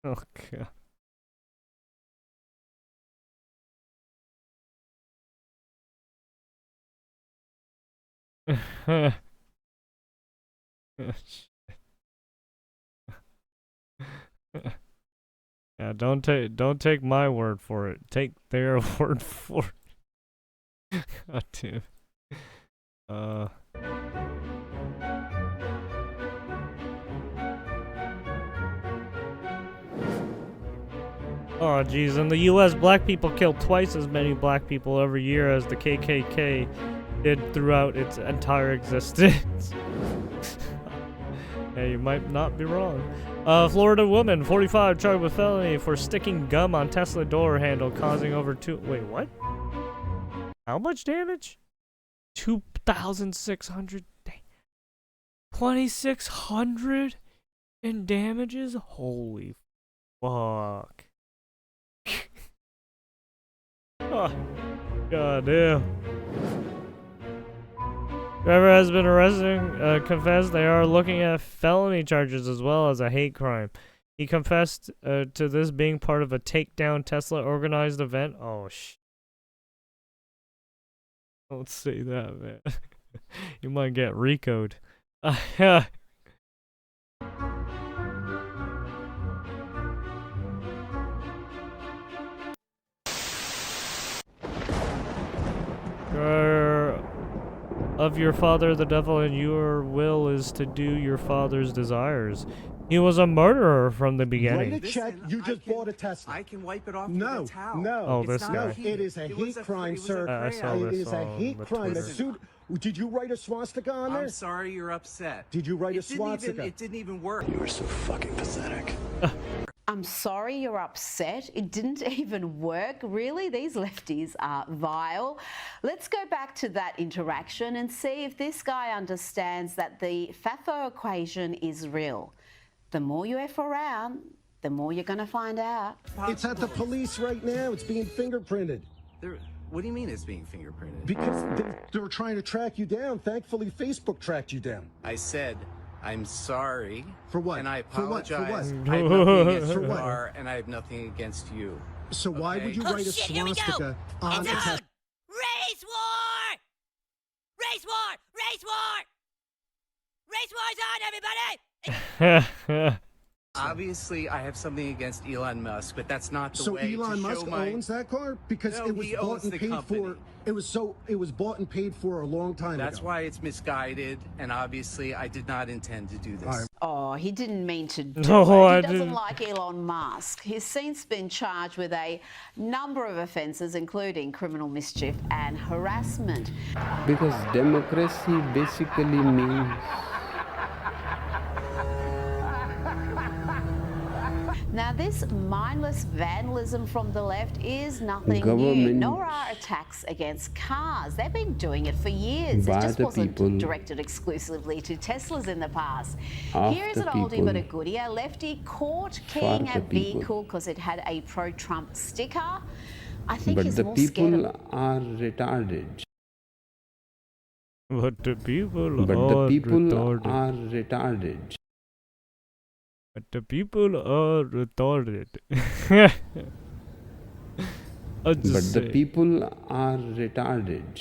[SPEAKER 3] Okay. Yeah, don't take my word for it. Take their word for it. God damn. Oh geez, in the US, black people kill twice as many black people every year as the KKK did throughout its entire existence. Hey, you might not be wrong. Florida woman, 45, charged with felony for sticking gum on Tesla door handle, causing over wait, what? How much damage? 2,600. 2,600 in damages? Holy fuck. Oh, god damn. Whoever has been arrested confessed they are looking at felony charges as well as a hate crime. He confessed to this being part of a takedown Tesla organized event. Oh, don't say that, man. You might get RICO'd. Of your father the devil, and your will is to do your father's desires. He was a murderer from the beginning.
[SPEAKER 4] Write a check. You just bought a Tesla. I can wipe it off with a towel. No.
[SPEAKER 3] Oh, this guy.
[SPEAKER 4] It is a hate crime, sir. It is a hate crime. Did you write a swastika on there?
[SPEAKER 22] I'm sorry you're upset.
[SPEAKER 4] Did you write a swastika?
[SPEAKER 22] It didn't even work.
[SPEAKER 5] You are so fucking pathetic.
[SPEAKER 23] I'm sorry you're upset. It didn't even work. Really? These lefties are vile. Let's go back to that interaction and see if this guy understands that the FAFO equation is real. The more you F around, the more you're going to find out.
[SPEAKER 4] It's at the police right now. It's being fingerprinted.
[SPEAKER 22] What do you mean it's being fingerprinted?
[SPEAKER 4] Because they're trying to track you down. Thankfully, Facebook tracked you down.
[SPEAKER 22] I said, I'm sorry.
[SPEAKER 4] For what?
[SPEAKER 22] And I
[SPEAKER 4] For what?
[SPEAKER 22] apologize.
[SPEAKER 4] For what?
[SPEAKER 22] I have nothing against
[SPEAKER 4] For
[SPEAKER 22] your
[SPEAKER 4] what?
[SPEAKER 22] car, and I have nothing against you.
[SPEAKER 4] So why would you write a swastika on the Tesla?
[SPEAKER 24] Race war! Race war! Race war! Race war's on, everybody!
[SPEAKER 22] Obviously, I have something against Elon Musk, but that's not the way to show
[SPEAKER 4] Elon Musk owns that car because it was bought and paid for. It was bought and paid for a long time ago.
[SPEAKER 22] That's why it's misguided, and obviously, I did not intend to do this.
[SPEAKER 23] Oh, he didn't mean to do
[SPEAKER 3] No,
[SPEAKER 23] it.
[SPEAKER 3] I
[SPEAKER 23] He doesn't
[SPEAKER 3] didn't.
[SPEAKER 23] like Elon Musk. He's since been charged with a number of offences, including criminal mischief and harassment.
[SPEAKER 25] Because democracy basically means
[SPEAKER 23] Now, this mindless vandalism from the left is nothing new,
[SPEAKER 25] Government-
[SPEAKER 23] nor are attacks against cars. They've been doing it for years.
[SPEAKER 25] By
[SPEAKER 23] It just
[SPEAKER 25] the
[SPEAKER 23] wasn't
[SPEAKER 25] people,
[SPEAKER 23] directed exclusively to Teslas in the past.
[SPEAKER 25] of
[SPEAKER 23] Here is
[SPEAKER 25] the
[SPEAKER 23] an oldie but a
[SPEAKER 25] people,
[SPEAKER 23] goodie. A lefty caught
[SPEAKER 25] for
[SPEAKER 23] keying
[SPEAKER 25] the
[SPEAKER 23] a
[SPEAKER 25] people.
[SPEAKER 23] vehicle because it had a pro-Trump sticker. I think
[SPEAKER 25] but
[SPEAKER 23] he's
[SPEAKER 25] the
[SPEAKER 23] more scared
[SPEAKER 25] people
[SPEAKER 23] of...
[SPEAKER 25] are retarded.
[SPEAKER 3] But the people
[SPEAKER 25] But
[SPEAKER 3] are
[SPEAKER 25] the people
[SPEAKER 3] retarded.
[SPEAKER 25] are retarded.
[SPEAKER 3] But the people are retarded. I'll just
[SPEAKER 25] But
[SPEAKER 3] say.
[SPEAKER 25] the people are retarded.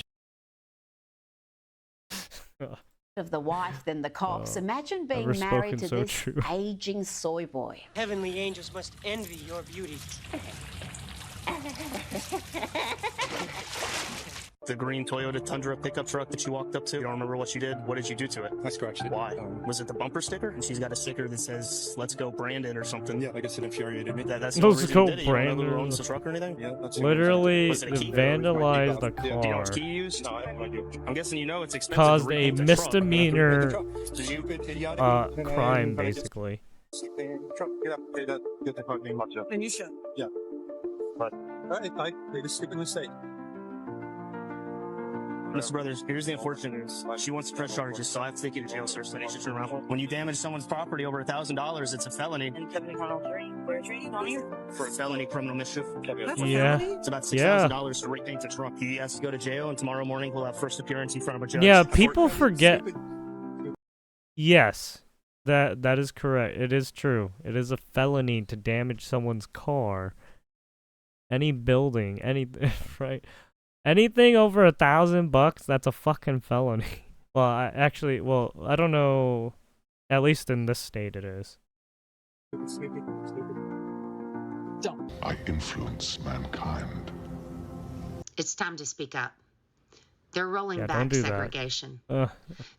[SPEAKER 23] of the wife than the cops. Imagine being
[SPEAKER 3] never
[SPEAKER 23] married to
[SPEAKER 3] spoken so
[SPEAKER 23] this
[SPEAKER 3] true.
[SPEAKER 23] aging soy boy.
[SPEAKER 26] Heavenly angels must envy your beauty.
[SPEAKER 27] The green Toyota Tundra pickup truck that you walked up to, you don't remember what you did? What did you do to it?
[SPEAKER 28] I scratched it.
[SPEAKER 27] Why? Was it the bumper sticker? And she's got a sticker that says, "Let's go Brandon" or something.
[SPEAKER 28] Yeah, I guess it infuriated me.
[SPEAKER 27] That's the only
[SPEAKER 3] Let's
[SPEAKER 27] reason
[SPEAKER 3] go
[SPEAKER 27] you did it. You don't know who
[SPEAKER 3] Brandon.
[SPEAKER 27] owns the truck or anything?
[SPEAKER 28] Yeah, that's
[SPEAKER 3] Literally
[SPEAKER 27] Was it a key?
[SPEAKER 3] vandalized the
[SPEAKER 27] Do you know
[SPEAKER 3] car.
[SPEAKER 27] which key you used? No, I have no idea. I'm guessing you know it's expensive.
[SPEAKER 3] Caused
[SPEAKER 27] to
[SPEAKER 3] a
[SPEAKER 27] repaint the
[SPEAKER 3] misdemeanor
[SPEAKER 27] truck. Did you
[SPEAKER 3] crime, basically.
[SPEAKER 26] And you should.
[SPEAKER 28] Yeah. But I made a stupid mistake.
[SPEAKER 27] Mr. Brothers, here's the unfortunate news. She wants to press charges, so I have to take you to jail, sir, so they should turn around. When you damage someone's property over $1,000, it's a felony.
[SPEAKER 26] And Kevin we're training on you.
[SPEAKER 27] For a felony criminal mischief.
[SPEAKER 26] That's a
[SPEAKER 3] Yeah.
[SPEAKER 26] felony?
[SPEAKER 27] It's about $6,000 to repaint the truck. He has to go to jail, and tomorrow morning we'll have first appearance in front of a judge.
[SPEAKER 3] Yeah, people forget. Yes, that is correct. It is true. It is a felony to damage someone's car. Any building, anything, right? Anything over $1,000, that's a fucking felony. Well, I don't know. At least in this state, it is.
[SPEAKER 14] I influence mankind.
[SPEAKER 29] It's time to speak up. They're rolling
[SPEAKER 3] Yeah,
[SPEAKER 29] back
[SPEAKER 3] don't do that.
[SPEAKER 29] segregation.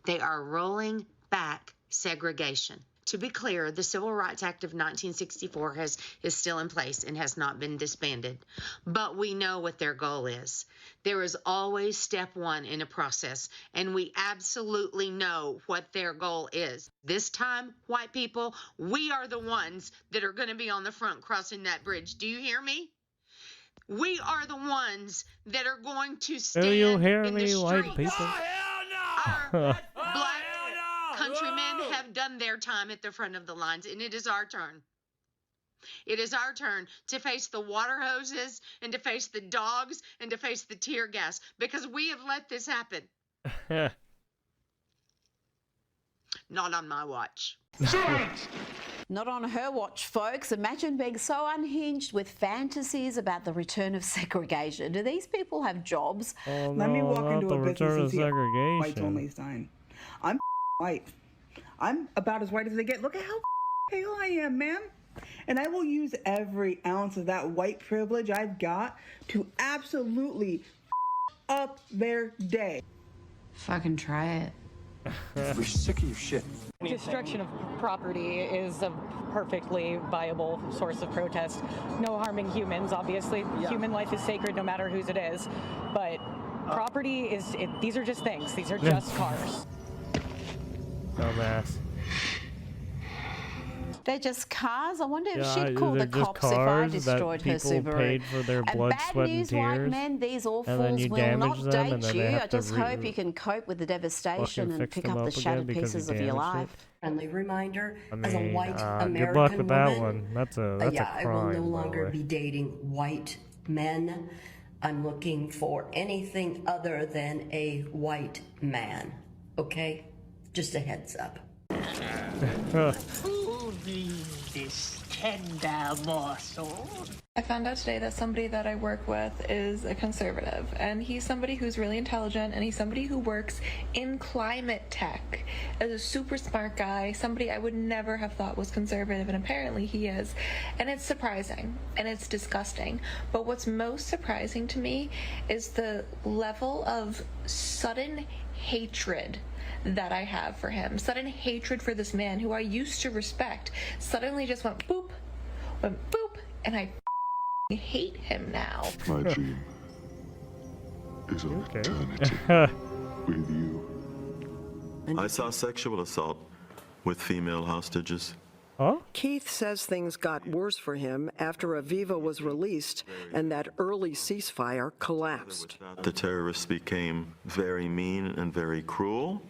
[SPEAKER 29] They are rolling back segregation. To be clear, the Civil Rights Act of 1964 is still in place and has not been disbanded. But we know what their goal is. There is always step one in a process, and we absolutely know what their goal is. This time, white people, we are the ones that are going to be on the front crossing that bridge. Do you hear me? We are the ones that are going to stand
[SPEAKER 3] Do you hear
[SPEAKER 29] in the
[SPEAKER 3] me, white
[SPEAKER 29] streets.
[SPEAKER 3] people?
[SPEAKER 29] Black countrymen have done their time at the front of the lines, and it is our turn. It is our turn to face the water hoses and to face the dogs and to face the tear gas because we have let this happen. Not on my watch.
[SPEAKER 23] Not on her watch, folks. Imagine being so unhinged with fantasies about the return of segregation. Do these people have jobs?
[SPEAKER 3] Oh,
[SPEAKER 1] Let me walk into a business and see a
[SPEAKER 3] segregation.
[SPEAKER 1] whites only sign. I'm white. I'm about as white as they get. Look at how pale I am, ma'am. And I will use every ounce of that white privilege I've got to absolutely up their day.
[SPEAKER 23] Fucking try it.
[SPEAKER 28] We're sick of your shit.
[SPEAKER 2] Destruction of property is a perfectly viable source of protest. No harming humans, obviously.
[SPEAKER 1] Yeah.
[SPEAKER 2] Human life is sacred no matter whose it is. But property is, these are just things. These are just cars.
[SPEAKER 3] Dumbass.
[SPEAKER 23] They're just cars. I wonder if
[SPEAKER 3] Yeah,
[SPEAKER 23] she'd call
[SPEAKER 3] they're
[SPEAKER 23] the
[SPEAKER 3] just
[SPEAKER 23] cops if I
[SPEAKER 3] cars
[SPEAKER 23] destroyed her
[SPEAKER 3] that people
[SPEAKER 23] Subaru.
[SPEAKER 3] paid for their
[SPEAKER 23] And
[SPEAKER 3] blood,
[SPEAKER 23] bad
[SPEAKER 3] sweat,
[SPEAKER 23] news,
[SPEAKER 3] and
[SPEAKER 23] white
[SPEAKER 3] tears,
[SPEAKER 23] men, these
[SPEAKER 3] and then
[SPEAKER 23] awfuls
[SPEAKER 3] you
[SPEAKER 23] will
[SPEAKER 3] damage
[SPEAKER 23] not
[SPEAKER 3] them, and
[SPEAKER 23] date
[SPEAKER 3] then they
[SPEAKER 23] you.
[SPEAKER 3] have
[SPEAKER 23] I
[SPEAKER 3] to
[SPEAKER 23] just hope you can cope with the devastation and
[SPEAKER 3] fix
[SPEAKER 23] pick
[SPEAKER 3] them
[SPEAKER 23] up the
[SPEAKER 3] up again
[SPEAKER 23] shattered
[SPEAKER 3] because
[SPEAKER 23] pieces
[SPEAKER 3] you
[SPEAKER 23] of your
[SPEAKER 3] damaged it.
[SPEAKER 23] life.
[SPEAKER 21] Friendly reminder,
[SPEAKER 3] I
[SPEAKER 21] as a
[SPEAKER 3] mean,
[SPEAKER 21] white American
[SPEAKER 3] good luck with that
[SPEAKER 21] woman,
[SPEAKER 3] one. That's a
[SPEAKER 21] yeah,
[SPEAKER 3] crime.
[SPEAKER 21] I will no
[SPEAKER 3] by the
[SPEAKER 21] longer
[SPEAKER 3] way.
[SPEAKER 21] be dating white men. I'm looking for anything other than a white man. Okay? Just a heads up.
[SPEAKER 24] Who needs this tender morsel?
[SPEAKER 6] I found out today that somebody that I work with is a conservative, and he's somebody who's really intelligent, and he's somebody who works in climate tech as a super smart guy, somebody I would never have thought was conservative, and apparently he is. And it's surprising, and it's disgusting. But what's most surprising to me is the level of sudden hatred that I have for him. Sudden hatred for this man who I used to respect suddenly just went boop, and I hate him now.
[SPEAKER 14] My dream is of eternity with you.
[SPEAKER 7] I saw sexual assault with female hostages.
[SPEAKER 3] Huh?
[SPEAKER 8] Keith says things got worse for him after Aviva was released and that early ceasefire collapsed.
[SPEAKER 7] The terrorists became very mean and very cruel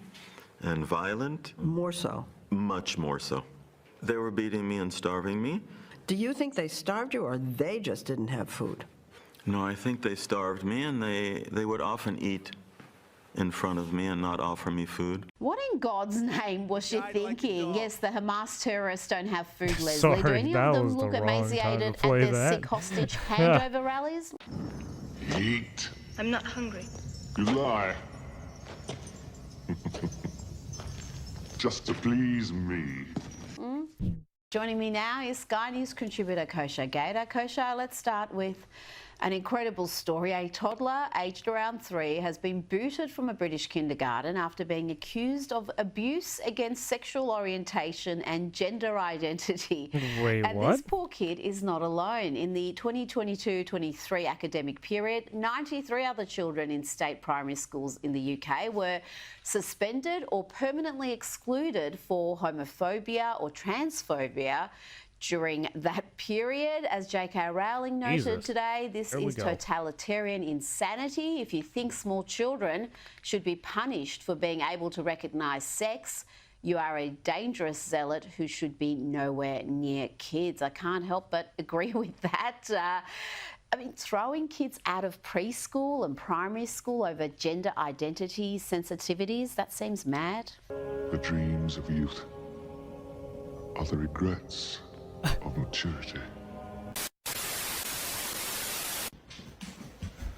[SPEAKER 7] and violent.
[SPEAKER 8] More so.
[SPEAKER 7] Much more so. They were beating me and starving me.
[SPEAKER 8] Do you think they starved you or they just didn't have food?
[SPEAKER 7] No, I think they starved me, and they would often eat in front of me and not offer me food.
[SPEAKER 23] What in God's name was she thinking? Yes, the Hamas terrorists don't have food, Leslie.
[SPEAKER 3] Sorry,
[SPEAKER 23] Do any
[SPEAKER 3] that
[SPEAKER 23] of them
[SPEAKER 3] was the
[SPEAKER 23] look
[SPEAKER 3] wrong time to
[SPEAKER 23] emaciated at
[SPEAKER 3] play
[SPEAKER 23] their
[SPEAKER 3] that.
[SPEAKER 23] sick hostage handover rallies?
[SPEAKER 14] Eat.
[SPEAKER 26] I'm not hungry.
[SPEAKER 14] You lie. Just to please me.
[SPEAKER 23] Joining me now is Sky News contributor Kosha Gator. Kosha, let's start with an incredible story. A toddler aged around 3 has been booted from a British kindergarten after being accused of abuse against sexual orientation and gender identity.
[SPEAKER 3] Wait,
[SPEAKER 23] and
[SPEAKER 3] what?
[SPEAKER 23] this poor kid is not alone. In the 2022-23 academic period, 93 other children in state primary schools in the UK were suspended or permanently excluded for homophobia or transphobia during that period. As J.K. Rowling noted
[SPEAKER 3] Jesus.
[SPEAKER 23] today, this
[SPEAKER 3] Here we
[SPEAKER 23] is
[SPEAKER 3] go.
[SPEAKER 23] totalitarian insanity. If you think small children should be punished for being able to recognise sex, you are a dangerous zealot who should be nowhere near kids. I can't help but agree with that. I mean, throwing kids out of preschool and primary school over gender identity sensitivities, that seems mad.
[SPEAKER 14] The dreams of youth are the regrets of maturity.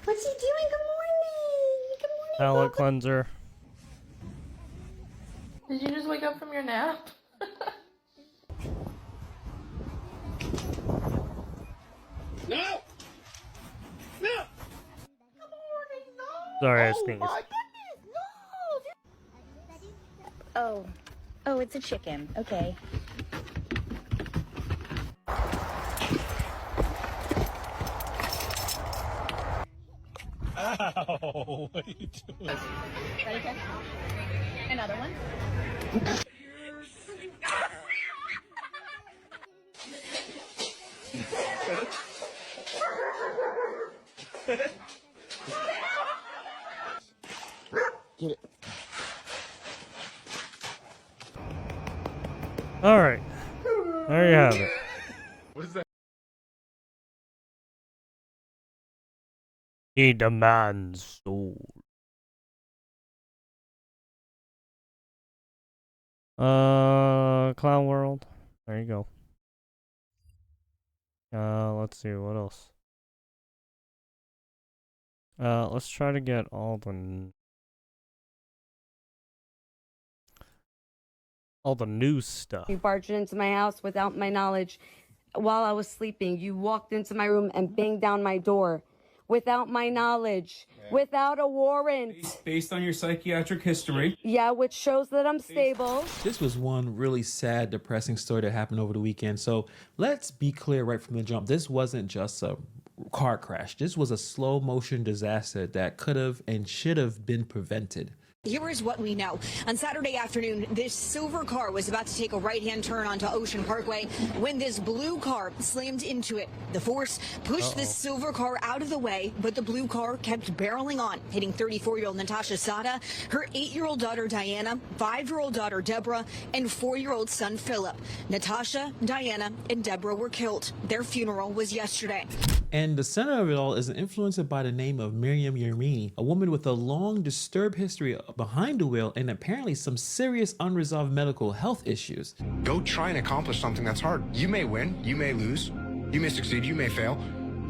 [SPEAKER 23] What's he doing? Good morning. Good morning.
[SPEAKER 3] Palate cleanser.
[SPEAKER 6] Did you just wake up from your nap?
[SPEAKER 17] No! No!
[SPEAKER 3] Sorry, I
[SPEAKER 17] Oh
[SPEAKER 3] sneezed.
[SPEAKER 17] my
[SPEAKER 11] Oh. Oh, it's a chicken. Okay.
[SPEAKER 17] Ow! What are you doing?
[SPEAKER 11] That okay? Another one?
[SPEAKER 17] Get it.
[SPEAKER 3] All right. There you have it.
[SPEAKER 17] What is that?
[SPEAKER 3] He demands soul. Clown World. There you go. Let's see what else. Let's try to get all the news stuff.
[SPEAKER 9] You barged into my house without my knowledge while I was sleeping. You walked into my room and banged down my door without my knowledge, without a warrant.
[SPEAKER 10] Based on your psychiatric history.
[SPEAKER 9] Yeah, which shows that I'm stable.
[SPEAKER 12] This was one really sad, depressing story that happened over the weekend. So let's be clear right from the jump. This wasn't just a car crash. This was a slow motion disaster that could have and should have been prevented.
[SPEAKER 13] Here is what we know. On Saturday afternoon, this silver car was about to take a right-hand turn onto Ocean Parkway when this blue car slammed into it. The force pushed this silver car out of the way, but the blue car kept barreling on, hitting 34-year-old Natasha Sada, her 8-year-old daughter Diana, 5-year-old daughter Deborah, and 4-year-old son Philip. Natasha, Diana, and Deborah were killed. Their funeral was yesterday.
[SPEAKER 12] And the center of it all is an influencer by the name of Miriam Yermini, a woman with a long, disturbed history behind the wheel and apparently some serious unresolved medical health issues.
[SPEAKER 15] Go try and accomplish something that's hard. You may win, you may lose, you may succeed, you may fail.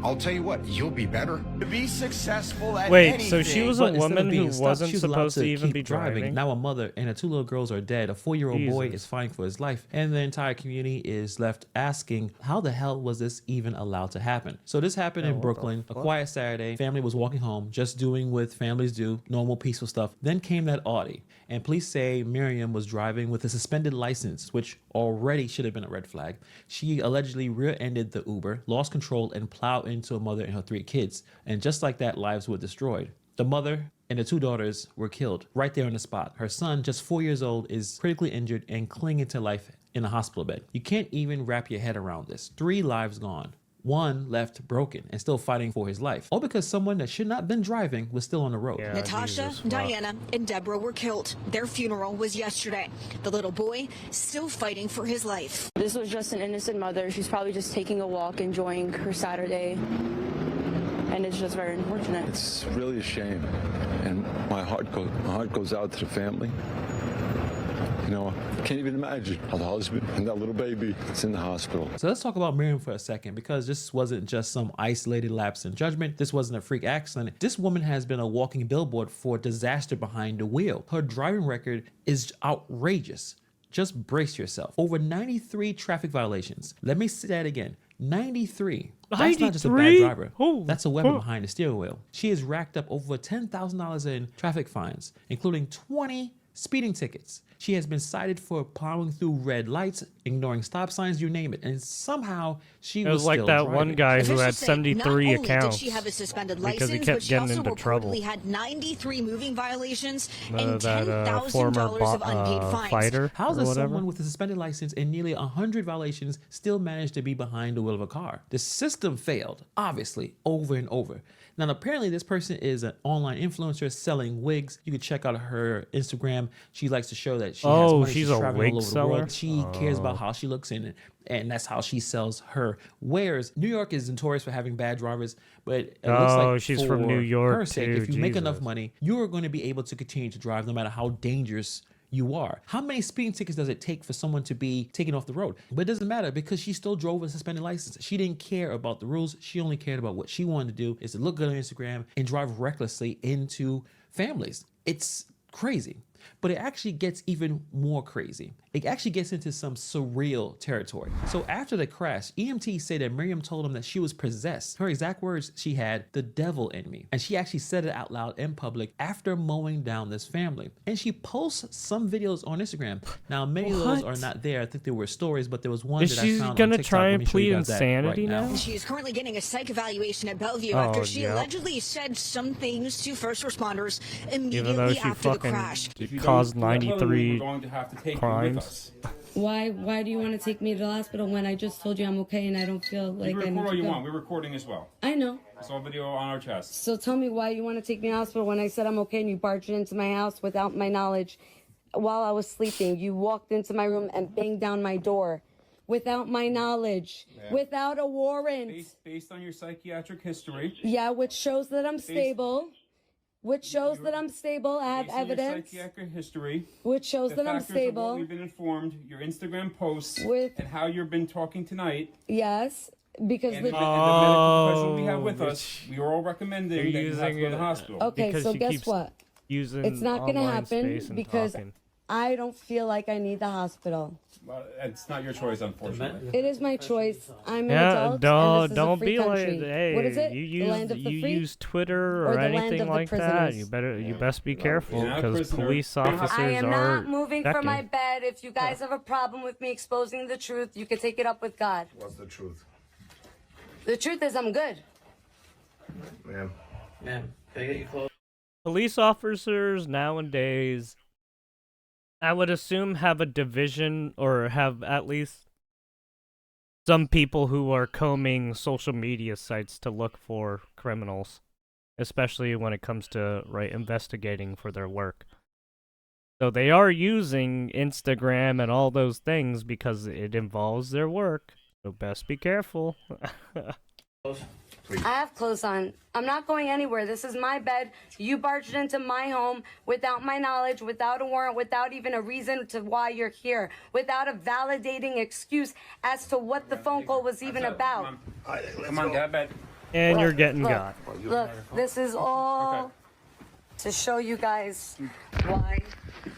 [SPEAKER 15] I'll tell you what, you'll be better. To be successful at
[SPEAKER 3] Wait, so she was a woman who wasn't supposed to even be driving?
[SPEAKER 12] Now a mother and her 2 little girls are dead. A 4-year-old boy is fighting for his life. And the entire community is left asking, how the hell was this even allowed to happen? So this happened in Brooklyn, a quiet Saturday. Family was walking home, just doing what families do, normal peaceful stuff. Then came that Audi. And police say Miriam was driving with a suspended license, which already should have been a red flag. She allegedly rear-ended the Uber, lost control, and plowed into a mother and her 3 kids. And just like that, lives were destroyed. The mother and the 2 daughters were killed right there on the spot. Her son, just 4 years old, is critically injured and clinging to life in a hospital bed. You can't even wrap your head around this. 3 lives gone. 1 left broken and still fighting for his life. All because someone that should not have been driving was still on the road.
[SPEAKER 13] Yeah, Natasha, Diana, and Deborah were killed. Their funeral was yesterday. The little boy still fighting for his life.
[SPEAKER 16] This was just an innocent mother. She's probably just taking a walk, enjoying her Saturday. And it's just very unfortunate.
[SPEAKER 18] It's really a shame. And my heart goes out to the family. You know, I can't even imagine how the husband and that little baby is in the hospital.
[SPEAKER 12] So let's talk about Miriam for a second, because this wasn't just some isolated lapse in judgment. This wasn't a freak accident. This woman has been a walking billboard for disaster behind the wheel. Her driving record is outrageous. Just brace yourself. Over 93 traffic violations. Let me say that again. 93. That's not just a bad driver. That's a weapon behind the steering wheel. She has racked up over $10,000 in traffic fines, including 20 speeding tickets. She has been cited for plowing through red lights, ignoring stop signs, you name it, and somehow she was
[SPEAKER 3] like
[SPEAKER 12] still
[SPEAKER 3] that
[SPEAKER 12] driving.
[SPEAKER 3] one guy who had 73 accounts
[SPEAKER 13] Did she have a suspended
[SPEAKER 3] because he
[SPEAKER 13] license,
[SPEAKER 3] kept
[SPEAKER 13] but she
[SPEAKER 3] getting
[SPEAKER 13] also
[SPEAKER 3] into trouble.
[SPEAKER 13] reportedly had 93 moving violations and
[SPEAKER 3] That
[SPEAKER 13] $10,000 of unpaid fines.
[SPEAKER 3] fighter
[SPEAKER 12] How
[SPEAKER 3] or
[SPEAKER 12] does
[SPEAKER 3] whatever.
[SPEAKER 12] someone with a suspended license and nearly 100 violations still manage to be behind the wheel of a car? The system failed, obviously, over and over. Now, apparently, this person is an online influencer selling wigs. You can check out her Instagram. She likes to show that she has money.
[SPEAKER 3] She's a
[SPEAKER 12] traveling
[SPEAKER 3] wig
[SPEAKER 12] all over
[SPEAKER 3] seller?
[SPEAKER 12] the world. She cares about how she looks in it, and that's how she sells her wares. New York is notorious for having bad drivers, but it looks like
[SPEAKER 3] she's
[SPEAKER 12] for
[SPEAKER 3] from New York,
[SPEAKER 12] her sake,
[SPEAKER 3] too.
[SPEAKER 12] if you make enough
[SPEAKER 3] Jesus.
[SPEAKER 12] money, you are going to be able to continue to drive no matter how dangerous you are. How many speeding tickets does it take for someone to be taken off the road? But it doesn't matter, because she still drove with a suspended license. She didn't care about the rules. She only cared about what she wanted to do, is to look good on Instagram and drive recklessly into families. It's crazy. But it actually gets even more crazy. It actually gets into some surreal territory. So after the crash, EMTs say that Miriam told them that she was possessed. Her exact words, she had the devil in me. And she actually said it out loud in public after mowing down this family. And she posts some videos on Instagram. Now, many of those are not there. I think there were stories, but there was one that I found on TikTok.
[SPEAKER 3] Try
[SPEAKER 12] Let
[SPEAKER 3] and
[SPEAKER 12] me show you
[SPEAKER 3] plead
[SPEAKER 12] guys that
[SPEAKER 3] insanity
[SPEAKER 12] right
[SPEAKER 3] now?
[SPEAKER 13] She is currently getting a psych evaluation at Bellevue
[SPEAKER 3] Oh,
[SPEAKER 13] after she
[SPEAKER 3] yeah.
[SPEAKER 13] allegedly said some things to first responders
[SPEAKER 3] Even though
[SPEAKER 13] immediately
[SPEAKER 3] she
[SPEAKER 13] after the
[SPEAKER 3] fucking
[SPEAKER 13] crash.
[SPEAKER 3] caused 93
[SPEAKER 10] we're going to have to take you with
[SPEAKER 3] crimes.
[SPEAKER 10] us.
[SPEAKER 9] Why do you want to take me to the hospital when I just told you I'm okay and I don't feel like
[SPEAKER 10] You
[SPEAKER 9] I
[SPEAKER 10] record
[SPEAKER 9] need
[SPEAKER 10] all
[SPEAKER 9] to
[SPEAKER 10] you
[SPEAKER 9] go?
[SPEAKER 10] want. We're recording as well.
[SPEAKER 9] I know.
[SPEAKER 10] It's all video on our chest.
[SPEAKER 9] So tell me why you want to take me to the hospital when I said I'm okay and you barged into my house without my knowledge while I was sleeping. You walked into my room and banged down my door without my knowledge, without a warrant.
[SPEAKER 10] Based on your psychiatric history.
[SPEAKER 9] Yeah, which shows that I'm stable. which shows that I'm stable. I have
[SPEAKER 10] Based on your
[SPEAKER 9] evidence.
[SPEAKER 10] psychiatric history,
[SPEAKER 9] Which shows
[SPEAKER 10] the
[SPEAKER 9] that I'm
[SPEAKER 10] factors of
[SPEAKER 9] stable.
[SPEAKER 10] what we've been informed, your Instagram posts,
[SPEAKER 9] With
[SPEAKER 10] and how you've been talking tonight.
[SPEAKER 9] Yes, because
[SPEAKER 10] And the medical professional we have with us, we are all recommending that you have to go to the hospital.
[SPEAKER 9] Okay, so guess what?
[SPEAKER 3] Using
[SPEAKER 9] It's not going to
[SPEAKER 3] online
[SPEAKER 9] happen
[SPEAKER 3] space and
[SPEAKER 9] because
[SPEAKER 3] talking.
[SPEAKER 9] I don't feel like I need the hospital.
[SPEAKER 10] Well, it's not your choice, unfortunately.
[SPEAKER 9] It is my choice. I'm an
[SPEAKER 3] Yeah,
[SPEAKER 9] adult, and this is a
[SPEAKER 3] don't
[SPEAKER 9] free
[SPEAKER 3] be
[SPEAKER 9] country.
[SPEAKER 3] like, hey,
[SPEAKER 9] What is it?
[SPEAKER 3] you
[SPEAKER 9] The land of the free?
[SPEAKER 3] use Twitter
[SPEAKER 9] Or
[SPEAKER 3] or
[SPEAKER 9] the land
[SPEAKER 3] anything
[SPEAKER 9] of the
[SPEAKER 3] like that.
[SPEAKER 9] prisoners?
[SPEAKER 3] You best be careful
[SPEAKER 10] You're not a
[SPEAKER 3] because
[SPEAKER 10] prisoner.
[SPEAKER 3] police officers
[SPEAKER 9] I am
[SPEAKER 3] are
[SPEAKER 9] not moving
[SPEAKER 3] checking.
[SPEAKER 9] from my bed. If you guys have a problem with me exposing the truth, you can take it up with God.
[SPEAKER 15] What's the truth?
[SPEAKER 9] The truth is I'm good.
[SPEAKER 15] Ma'am. Ma'am, can I get you close?
[SPEAKER 3] Police officers nowadays, I would assume, have a division or have at least some people who are combing social media sites to look for criminals, especially when it comes to investigating for their work. So they are using Instagram and all those things because it involves their work. So best be careful.
[SPEAKER 9] I have clothes on. I'm not going anywhere. This is my bed. You barged into my home without my knowledge, without a warrant, without even a reason to why you're here, without a validating excuse as to what the phone call was even about.
[SPEAKER 10] Come on, get out of bed.
[SPEAKER 3] And you're getting got.
[SPEAKER 9] Look, this is all to show you guys why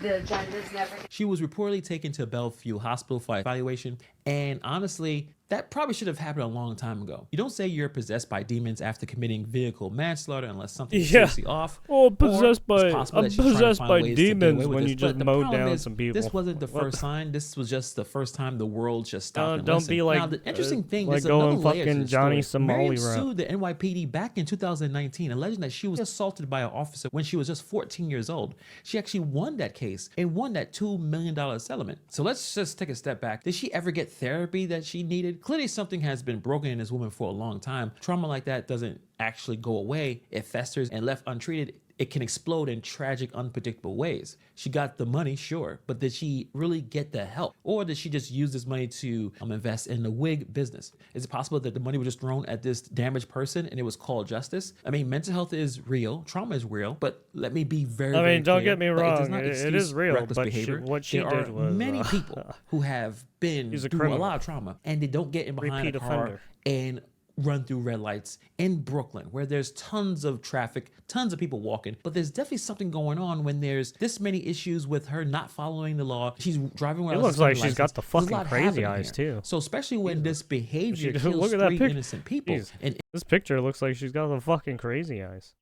[SPEAKER 9] the agenda's never...
[SPEAKER 12] She was reportedly taken to Bellevue Hospital for evaluation, and honestly, that probably should have happened a long time ago. You don't say you're possessed by demons after committing vehicle manslaughter unless something is seriously off.
[SPEAKER 3] Oh, possessed
[SPEAKER 12] or it's
[SPEAKER 3] by
[SPEAKER 12] possible that she's trying to
[SPEAKER 3] possessed
[SPEAKER 12] find
[SPEAKER 3] by
[SPEAKER 12] ways to get away
[SPEAKER 3] demons
[SPEAKER 12] with
[SPEAKER 3] when
[SPEAKER 12] this.
[SPEAKER 3] you
[SPEAKER 12] But
[SPEAKER 3] just
[SPEAKER 12] the
[SPEAKER 3] mowed
[SPEAKER 12] problem
[SPEAKER 3] down
[SPEAKER 12] is,
[SPEAKER 3] some people.
[SPEAKER 12] This wasn't the
[SPEAKER 3] What?
[SPEAKER 12] first sign. This was just the first time the world just stopped and
[SPEAKER 3] don't
[SPEAKER 12] listened.
[SPEAKER 3] be like
[SPEAKER 12] now, the interesting thing
[SPEAKER 3] like
[SPEAKER 12] is
[SPEAKER 3] going
[SPEAKER 12] another layer to
[SPEAKER 3] fucking
[SPEAKER 12] the
[SPEAKER 3] Johnny
[SPEAKER 12] story.
[SPEAKER 3] Somali
[SPEAKER 12] Miriam
[SPEAKER 3] route.
[SPEAKER 12] sued the NYPD back in 2019, alleging that she was assaulted by an officer when she was just 14 years old. She actually won that case and won that $2 million settlement. So let's just take a step back. Did she ever get therapy that she needed? Clearly something has been broken in this woman for a long time. Trauma like that doesn't actually go away. It festers, and left untreated, it can explode in tragic, unpredictable ways. She got the money, sure, but did she really get the help? Or did she just use this money to invest in the wig business? Is it possible that the money was just thrown at this damaged person and it was called justice? I mean, mental health is real, trauma is real, but let me be very, very
[SPEAKER 3] don't
[SPEAKER 12] clear,
[SPEAKER 3] get me
[SPEAKER 12] like,
[SPEAKER 3] wrong,
[SPEAKER 12] it does not
[SPEAKER 3] it
[SPEAKER 12] excuse
[SPEAKER 3] is real,
[SPEAKER 12] reckless
[SPEAKER 3] but
[SPEAKER 12] behavior.
[SPEAKER 3] what she
[SPEAKER 12] there
[SPEAKER 3] did
[SPEAKER 12] are
[SPEAKER 3] was,
[SPEAKER 12] many people who have been
[SPEAKER 3] She's a
[SPEAKER 12] through a
[SPEAKER 3] criminal.
[SPEAKER 12] lot of trauma and they don't get in behind
[SPEAKER 3] Repeat
[SPEAKER 12] a car
[SPEAKER 3] offender.
[SPEAKER 12] and run through red lights in Brooklyn, where there's tons of traffic, tons of people walking, but there's definitely something going on when there's this many issues with her not following the law. She's driving without
[SPEAKER 3] It
[SPEAKER 12] a
[SPEAKER 3] looks like
[SPEAKER 12] suspended
[SPEAKER 3] she's got
[SPEAKER 12] license.
[SPEAKER 3] the
[SPEAKER 12] There's a
[SPEAKER 3] fucking
[SPEAKER 12] lot
[SPEAKER 3] crazy
[SPEAKER 12] happening
[SPEAKER 3] eyes
[SPEAKER 12] here.
[SPEAKER 3] too.
[SPEAKER 12] So especially when this behavior kills
[SPEAKER 3] Look at that
[SPEAKER 12] 3
[SPEAKER 3] pic-
[SPEAKER 12] innocent people.
[SPEAKER 3] Jeez.
[SPEAKER 12] And
[SPEAKER 3] This picture looks like she's got the fucking crazy eyes.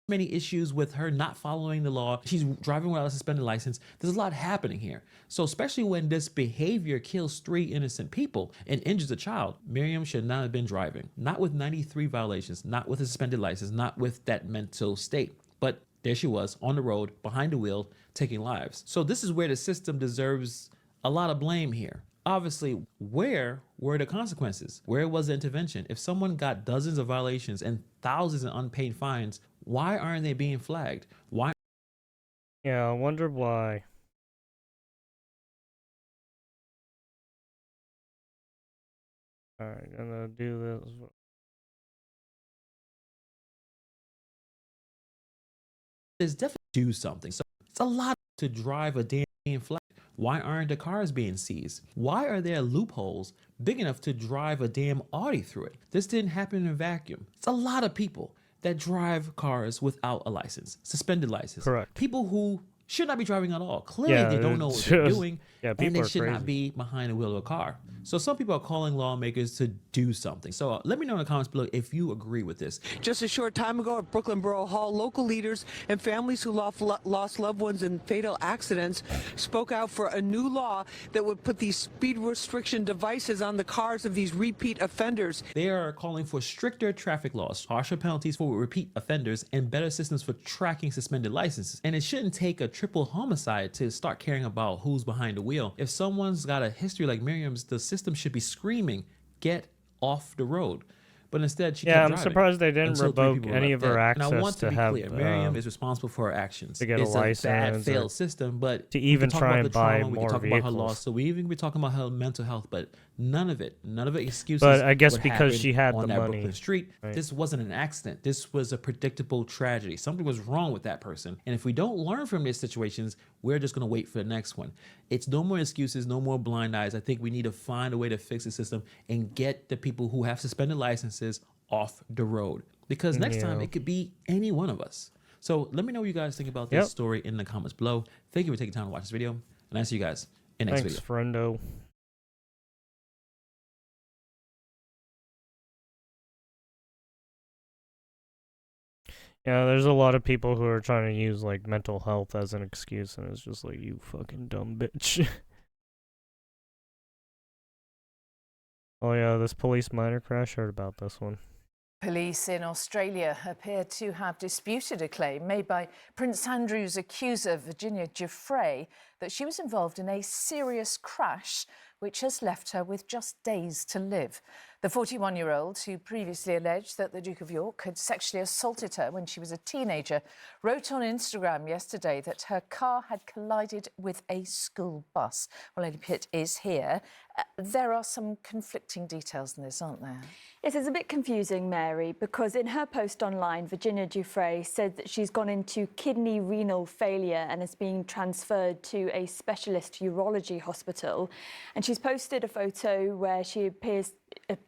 [SPEAKER 12] many issues with her not following the law. She's driving without a suspended license. There's a lot happening here. So especially when this behavior kills 3 innocent people and injures a child, Miriam should not have been driving. Not with 93 violations, not with a suspended license, not with that mental state. But there she was on the road, behind the wheel, taking lives. So this is where the system deserves a lot of blame here. Obviously, where were the consequences? Where was the intervention? If someone got dozens of violations and thousands of unpaid fines, why aren't they being flagged? Why?
[SPEAKER 3] Yeah, I wonder why. Alright, gonna do this.
[SPEAKER 12] There's definitely do something. So it's a lot to drive a damn flag. Why aren't the cars being seized? Why are there loopholes big enough to drive a damn Audi through it? This didn't happen in a vacuum. It's a lot of people that drive cars without a license, suspended license.
[SPEAKER 3] Correct.
[SPEAKER 12] People who should not be driving at all. Clearly, they don't know what they're doing, and they should not be behind the wheel of a car. So some people are calling lawmakers to do something. So let me know in the comments below if you agree with this.
[SPEAKER 4] Just a short time ago at Brooklyn Borough Hall, local leaders and families who lost loved ones in fatal accidents spoke out for a new law that would put these speed restriction devices on the cars of these repeat offenders.
[SPEAKER 12] They are calling for stricter traffic laws, harsher penalties for repeat offenders, and better systems for tracking suspended licenses. And it shouldn't take a triple homicide to start caring about who's behind the wheel. If someone's got a history like Miriam's, the system should be screaming, get off the road. But instead, she
[SPEAKER 3] Yeah,
[SPEAKER 12] kept
[SPEAKER 3] I'm
[SPEAKER 12] driving
[SPEAKER 3] surprised they didn't
[SPEAKER 12] until 3
[SPEAKER 3] revoke
[SPEAKER 12] people were
[SPEAKER 3] any
[SPEAKER 12] left
[SPEAKER 3] of her
[SPEAKER 12] dead.
[SPEAKER 3] access
[SPEAKER 12] And I want to
[SPEAKER 3] to
[SPEAKER 12] be
[SPEAKER 3] have,
[SPEAKER 12] clear, Miriam is responsible for her actions.
[SPEAKER 3] to get a
[SPEAKER 12] It's a bad,
[SPEAKER 3] license or
[SPEAKER 12] failed system, but
[SPEAKER 3] to
[SPEAKER 12] we
[SPEAKER 3] even
[SPEAKER 12] can talk
[SPEAKER 3] try
[SPEAKER 12] about
[SPEAKER 3] and
[SPEAKER 12] the
[SPEAKER 3] buy
[SPEAKER 12] trauma, we can
[SPEAKER 3] more
[SPEAKER 12] talk about her
[SPEAKER 3] vehicles.
[SPEAKER 12] loss, so we even be talking about her mental health, but none of it excuses.
[SPEAKER 3] But I guess
[SPEAKER 12] what
[SPEAKER 3] because
[SPEAKER 12] happened
[SPEAKER 3] she had
[SPEAKER 12] on
[SPEAKER 3] the
[SPEAKER 12] that
[SPEAKER 3] money.
[SPEAKER 12] Brooklyn street,
[SPEAKER 3] Right.
[SPEAKER 12] this wasn't an accident. This was a predictable tragedy. Something was wrong with that person. And if we don't learn from these situations, we're just going to wait for the next one. It's no more excuses, no more blind eyes. I think we need to find a way to fix the system and get the people who have suspended licenses off the road. Because next time it could be any one of us. So let me know what you guys think about this story in the comments below. Thank you for taking time to watch this video, and I'll see you guys in the next
[SPEAKER 3] Thanks,
[SPEAKER 12] video.
[SPEAKER 3] friendo. Yeah, there's a lot of people who are trying to use like mental health as an excuse, and it's just like, you fucking dumb bitch. Oh yeah, this police minor crash, heard about this one.
[SPEAKER 1] Police in Australia appear to have disputed a claim made by Prince Andrew's accuser, Virginia Giuffre, that she was involved in a serious crash which has left her with just days to live. The 41-year-old, who previously alleged that the Duke of York had sexually assaulted her when she was a teenager, wrote on Instagram yesterday that her car had collided with a school bus. Well, Ellie Pitt is here. There are some conflicting details in this, aren't there?
[SPEAKER 5] Yes, it's a bit confusing, Mary, because in her post online, Virginia Giuffre said that she's gone into kidney renal failure and is being transferred to a specialist urology hospital. And she's posted a photo where she appears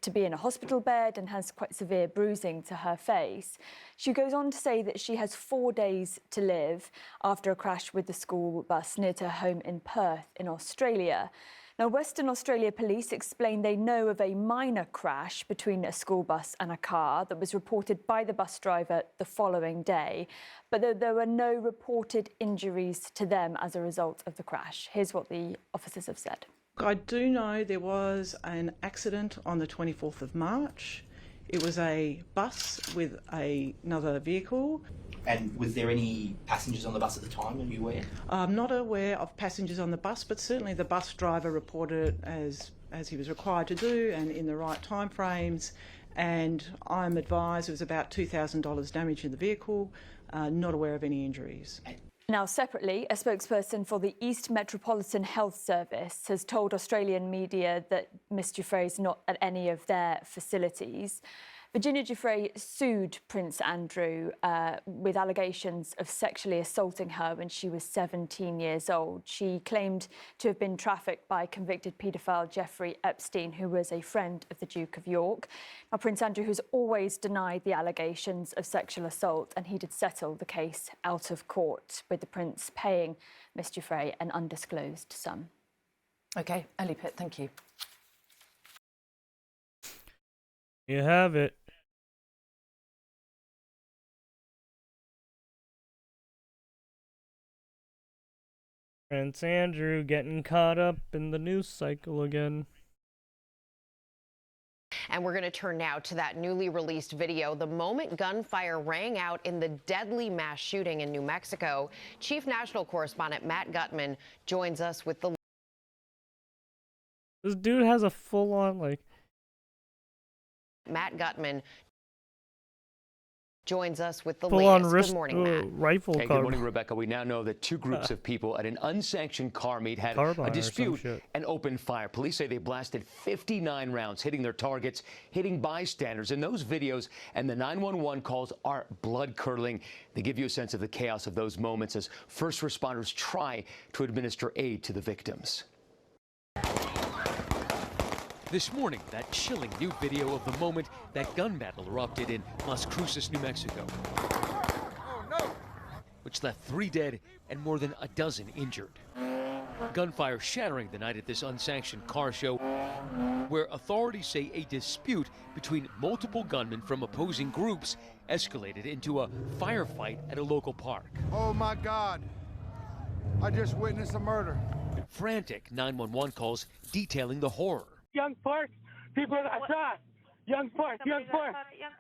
[SPEAKER 5] to be in a hospital bed and has quite severe bruising to her face. She goes on to say that she has 4 days to live after a crash with the school bus near to her home in Perth in Australia. Now, Western Australia police explain they know of a minor crash between a school bus and a car that was reported by the bus driver the following day, but there were no reported injuries to them as a result of the crash. Here's what the officers have said.
[SPEAKER 19] I do know there was an accident on the 24th of March. It was a bus with another vehicle.
[SPEAKER 20] And was there any passengers on the bus at the time? Are you aware?
[SPEAKER 19] I'm not aware of passengers on the bus, but certainly the bus driver reported it as he was required to do and in the right time frames. And I'm advised there was about $2,000 damage in the vehicle, not aware of any injuries.
[SPEAKER 5] Now, separately, a spokesperson for the East Metropolitan Health Service has told Australian media that Miss Giuffre is not at any of their facilities. Virginia Giuffre sued Prince Andrew with allegations of sexually assaulting her when she was 17 years old. She claimed to have been trafficked by convicted paedophile Jeffrey Epstein, who was a friend of the Duke of York. Now, Prince Andrew has always denied the allegations of sexual assault, and he did settle the case out of court, with the Prince paying Miss Giuffre an undisclosed sum.
[SPEAKER 1] OK, Ellie Pitt, thank you.
[SPEAKER 3] You have it. Prince Andrew getting caught up in the news cycle again.
[SPEAKER 22] And we're going to turn now to that newly released video, the moment gunfire rang out in the deadly mass shooting in New Mexico. Chief National Correspondent Matt Gutman joins us with the...
[SPEAKER 3] This dude has a full-on, like...
[SPEAKER 22] Matt Gutman joins us with the
[SPEAKER 3] full-on
[SPEAKER 22] latest.
[SPEAKER 3] wrist,
[SPEAKER 22] Good morning, Matt.
[SPEAKER 3] rifle
[SPEAKER 25] Hey, good morning, Rebecca. We now know that two groups of people at an unsanctioned car meet had a dispute and opened fire. Police say they blasted 59 rounds, hitting their targets, hitting bystanders. And those videos and the 911 calls are blood-curdling. They give you a sense of the chaos of those moments as first responders try to administer aid to the victims.
[SPEAKER 27] This morning, that chilling new video of the moment that gun battle erupted in Las Cruces, New Mexico, which left 3 dead and more than a dozen injured. Gunfire shattering the night at this unsanctioned car show, where authorities say a dispute between multiple gunmen from opposing groups escalated into a firefight at a local park.
[SPEAKER 28] Oh my God, I just witnessed a murder.
[SPEAKER 27] Frantic 911 calls detailing the horror.
[SPEAKER 28] Young Park, people are shot. Young Park.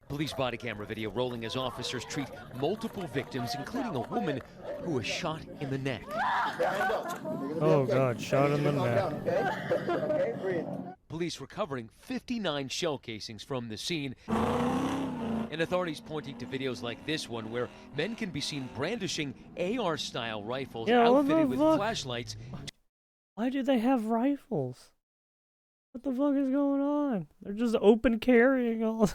[SPEAKER 27] Police body camera video rolling as officers treat multiple victims, including a woman who was shot in the neck.
[SPEAKER 3] Oh God, shot in the neck.
[SPEAKER 27] Police recovering 59 shell casings from the scene. And authorities pointing to videos like this one where men can be seen brandishing AR-style rifles outfitted with flashlights.
[SPEAKER 3] Why do they have rifles? What the fuck is going on? They're just open carrying all.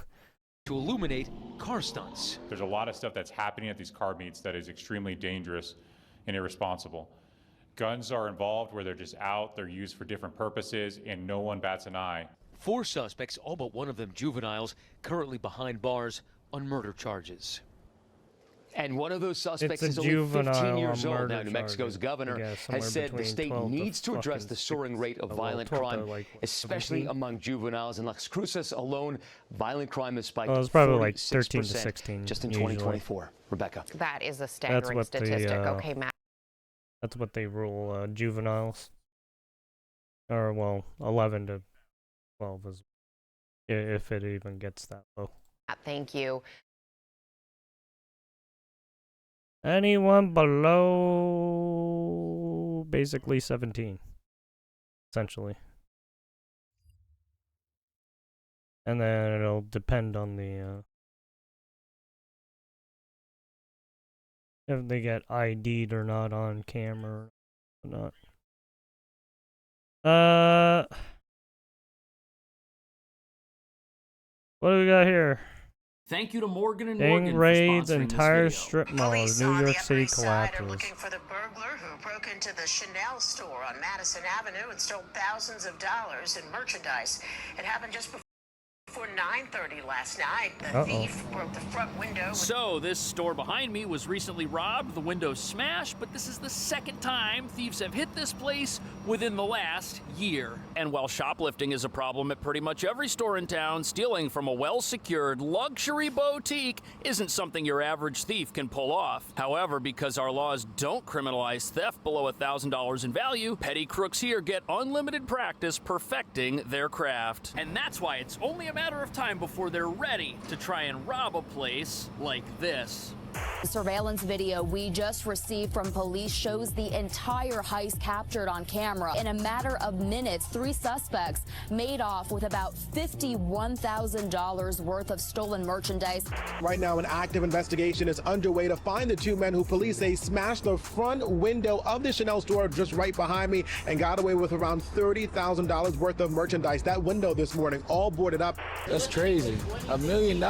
[SPEAKER 27] To illuminate car stunts.
[SPEAKER 2] There's a lot of stuff that's happening at these car meets that is extremely dangerous and irresponsible. Guns are involved where they're just out, they're used for different purposes, and no one bats an eye.
[SPEAKER 27] 4 suspects, all but one of them juveniles, currently behind bars on murder charges.
[SPEAKER 25] And one of those suspects
[SPEAKER 3] It's a
[SPEAKER 25] is only 15
[SPEAKER 3] juvenile
[SPEAKER 25] years old.
[SPEAKER 3] murder
[SPEAKER 25] Now, New Mexico's
[SPEAKER 3] charges.
[SPEAKER 25] governor
[SPEAKER 3] Yeah,
[SPEAKER 25] has
[SPEAKER 3] somewhere
[SPEAKER 25] said the
[SPEAKER 3] between
[SPEAKER 25] state
[SPEAKER 3] 12 to
[SPEAKER 25] needs to address the
[SPEAKER 3] fucking
[SPEAKER 25] soaring rate of
[SPEAKER 3] well,
[SPEAKER 25] violent
[SPEAKER 3] 12 to
[SPEAKER 25] crime,
[SPEAKER 3] like,
[SPEAKER 25] especially
[SPEAKER 3] 17?
[SPEAKER 25] among juveniles. In Las Cruces alone, violent crime has spiked
[SPEAKER 3] Well, it's probably like
[SPEAKER 25] 46%
[SPEAKER 3] 13 to 16
[SPEAKER 25] just in
[SPEAKER 3] usually.
[SPEAKER 25] 2024. Rebecca.
[SPEAKER 22] That is a staggering statistic. Okay, Matt.
[SPEAKER 3] That's what they rule juveniles. Or, well, 11 to 12 is, if it even gets that low.
[SPEAKER 22] Thank you.
[SPEAKER 3] Anyone below basically 17, essentially. And then it'll depend on the if they get ID'd or not on camera or not. What do we got here?
[SPEAKER 7] Thank you to Morgan & Morgan
[SPEAKER 3] Gang
[SPEAKER 7] for
[SPEAKER 3] raids,
[SPEAKER 7] sponsoring
[SPEAKER 3] entire
[SPEAKER 7] this video.
[SPEAKER 3] strip mall of New York City collapses.
[SPEAKER 8] Looking for the burglar who broke into the Chanel store on Madison Avenue and stole thousands of dollars in merchandise. It happened just before 9:30 last night. The thief broke the front window.
[SPEAKER 7] So, this store behind me was recently robbed, the windows smashed, but this is the second time thieves have hit this place within the last year. And while shoplifting is a problem at pretty much every store in town, stealing from a well-secured luxury boutique isn't something your average thief can pull off. However, because our laws don't criminalize theft below $1,000 in value, petty crooks here get unlimited practice perfecting their craft. And that's why it's only a matter of time before they're ready to try and rob a place like this.
[SPEAKER 14] The surveillance video we just received from police shows the entire heist captured on camera. In a matter of minutes, 3 suspects made off with about $51,000 worth of stolen merchandise.
[SPEAKER 21] Right now, an active investigation is underway to find the 2 men who police say smashed the front window of the Chanel store just right behind me and got away with around $30,000 worth of merchandise. That window this morning all boarded up.
[SPEAKER 23] That's crazy. $1 million?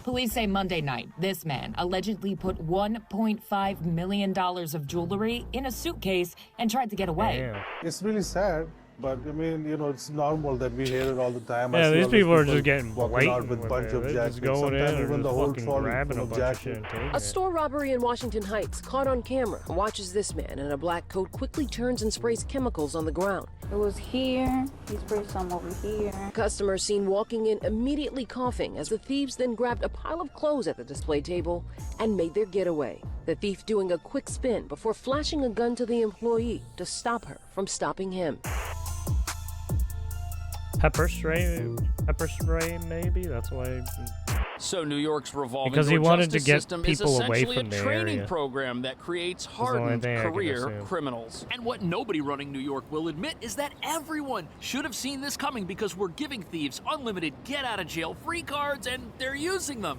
[SPEAKER 24] Police say Monday night, this man allegedly put $1.5 million of jewelry in a suitcase and tried to get away.
[SPEAKER 23] Damn. It's really sad, but I mean, you know, it's normal that we hear it all the time.
[SPEAKER 3] Yeah, these people are just getting
[SPEAKER 23] walking out
[SPEAKER 3] blatant
[SPEAKER 23] with a bunch of
[SPEAKER 3] They're
[SPEAKER 23] jackets.
[SPEAKER 3] just going in
[SPEAKER 23] Sometimes even
[SPEAKER 3] and
[SPEAKER 23] the
[SPEAKER 3] just
[SPEAKER 23] whole
[SPEAKER 3] fucking
[SPEAKER 23] trolley
[SPEAKER 3] grabbing
[SPEAKER 23] full
[SPEAKER 3] a
[SPEAKER 23] of
[SPEAKER 3] bunch of shit
[SPEAKER 23] jackets.
[SPEAKER 3] and taking
[SPEAKER 26] A
[SPEAKER 3] it.
[SPEAKER 26] store robbery in Washington Heights caught on camera watches this man in a black coat quickly turns and sprays chemicals on the ground.
[SPEAKER 16] It was here. He sprayed some over here.
[SPEAKER 26] Customers seen walking in immediately coughing as the thieves then grabbed a pile of clothes at the display table and made their getaway. The thief doing a quick spin before flashing a gun to the employee to stop her from stopping him.
[SPEAKER 3] Pepper spray, maybe? That's why.
[SPEAKER 7] So New York's revolving
[SPEAKER 3] Because he
[SPEAKER 7] door
[SPEAKER 3] wanted to
[SPEAKER 7] justice
[SPEAKER 3] get
[SPEAKER 7] system is
[SPEAKER 3] people away
[SPEAKER 7] essentially
[SPEAKER 3] from
[SPEAKER 7] a
[SPEAKER 3] the
[SPEAKER 7] training
[SPEAKER 3] area.
[SPEAKER 7] program that creates
[SPEAKER 3] the only
[SPEAKER 7] hardened
[SPEAKER 3] thing I can
[SPEAKER 7] career
[SPEAKER 3] assume.
[SPEAKER 7] criminals. And what nobody running New York will admit is that everyone should have seen this coming because we're giving thieves unlimited get-out-of-jail-free cards and they're using them.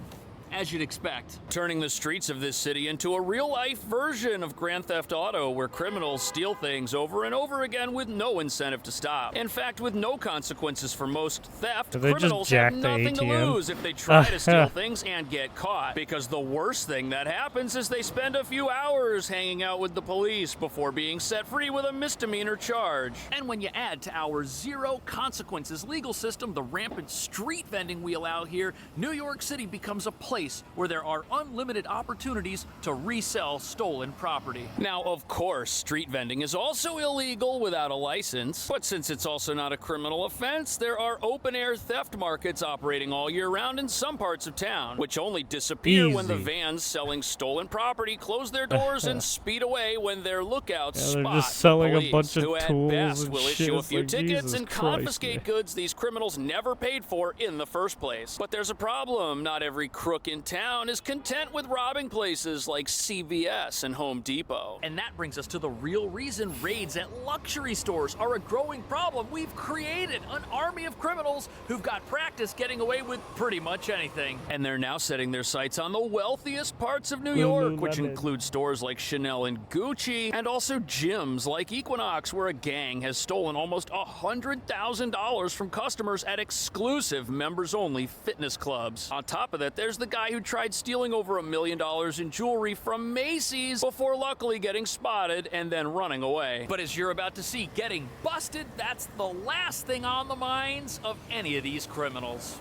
[SPEAKER 7] As you'd expect, turning the streets of this city into a real-life version of Grand Theft Auto where criminals steal things over and over again with no incentive to stop. In fact, with no consequences for most theft,
[SPEAKER 3] Do they just
[SPEAKER 7] criminals
[SPEAKER 3] jack
[SPEAKER 7] have
[SPEAKER 3] the
[SPEAKER 7] nothing to
[SPEAKER 3] ATM?
[SPEAKER 7] lose if they try to steal things and get caught. Because the worst thing that happens is they spend a few hours hanging out with the police before being set free with a misdemeanor charge. And when you add to our zero consequences legal system the rampant street vending we allow here, New York City becomes a place where there are unlimited opportunities to resell stolen property. Now, of course, street vending is also illegal without a license, but since it's also not a criminal offense, there are open-air theft markets operating all year round in some parts of town, which only disappear when the
[SPEAKER 3] Easy.
[SPEAKER 7] vans selling stolen property close their doors and speed away when their lookouts
[SPEAKER 3] Yeah, they're
[SPEAKER 7] spot
[SPEAKER 3] just selling
[SPEAKER 7] the
[SPEAKER 3] a
[SPEAKER 7] police,
[SPEAKER 3] bunch of
[SPEAKER 7] who at
[SPEAKER 3] tools
[SPEAKER 7] best
[SPEAKER 3] and
[SPEAKER 7] will
[SPEAKER 3] shit.
[SPEAKER 7] issue a
[SPEAKER 3] It's
[SPEAKER 7] few
[SPEAKER 3] like,
[SPEAKER 7] tickets
[SPEAKER 3] Jesus
[SPEAKER 7] and
[SPEAKER 3] Christ,
[SPEAKER 7] confiscate
[SPEAKER 3] man.
[SPEAKER 7] goods these criminals never paid for in the first place. But there's a problem. Not every crook in town is content with robbing places like CVS and Home Depot. And that brings us to the real reason raids at luxury stores are a growing problem. We've created an army of criminals who've got practice getting away with pretty much anything. And they're now setting their sights on the wealthiest parts of New York, which include stores like Chanel and Gucci, and also gyms like Equinox, where a gang has stolen almost $100,000 from customers at exclusive members-only fitness clubs. On top of that, there's the guy who tried stealing over $1 million in jewelry from Macy's before luckily getting spotted and then running away. But as you're about to see, getting busted, that's the last thing on the minds of any of these criminals.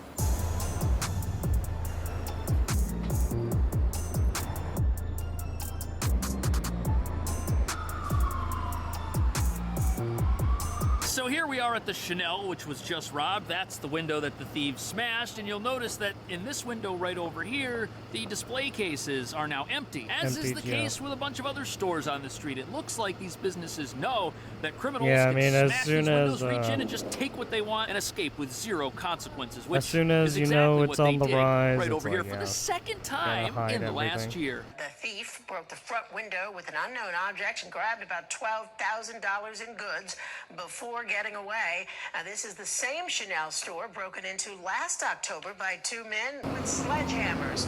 [SPEAKER 7] So here we are at the Chanel, which was just robbed. That's the window that the thieves smashed, and you'll notice that in this window right over here, the display cases are now empty, as is the case with a bunch of other stores on the street. It looks like these businesses know that criminals can smash these windows, reach in and just take what they want and escape with zero consequences, which
[SPEAKER 3] as soon as
[SPEAKER 7] is
[SPEAKER 3] you
[SPEAKER 7] exactly
[SPEAKER 3] know
[SPEAKER 7] what
[SPEAKER 3] it's
[SPEAKER 7] they
[SPEAKER 3] on the
[SPEAKER 7] did
[SPEAKER 3] rise,
[SPEAKER 7] right
[SPEAKER 3] it's
[SPEAKER 7] over here
[SPEAKER 3] like,
[SPEAKER 7] for the second
[SPEAKER 3] gotta
[SPEAKER 7] time in the
[SPEAKER 3] hide
[SPEAKER 7] last
[SPEAKER 3] everything.
[SPEAKER 7] year.
[SPEAKER 8] The thief broke the front window with an unknown object and grabbed about $12,000 in goods before getting away. This is the same Chanel store broken into last October by two men with sledgehammers.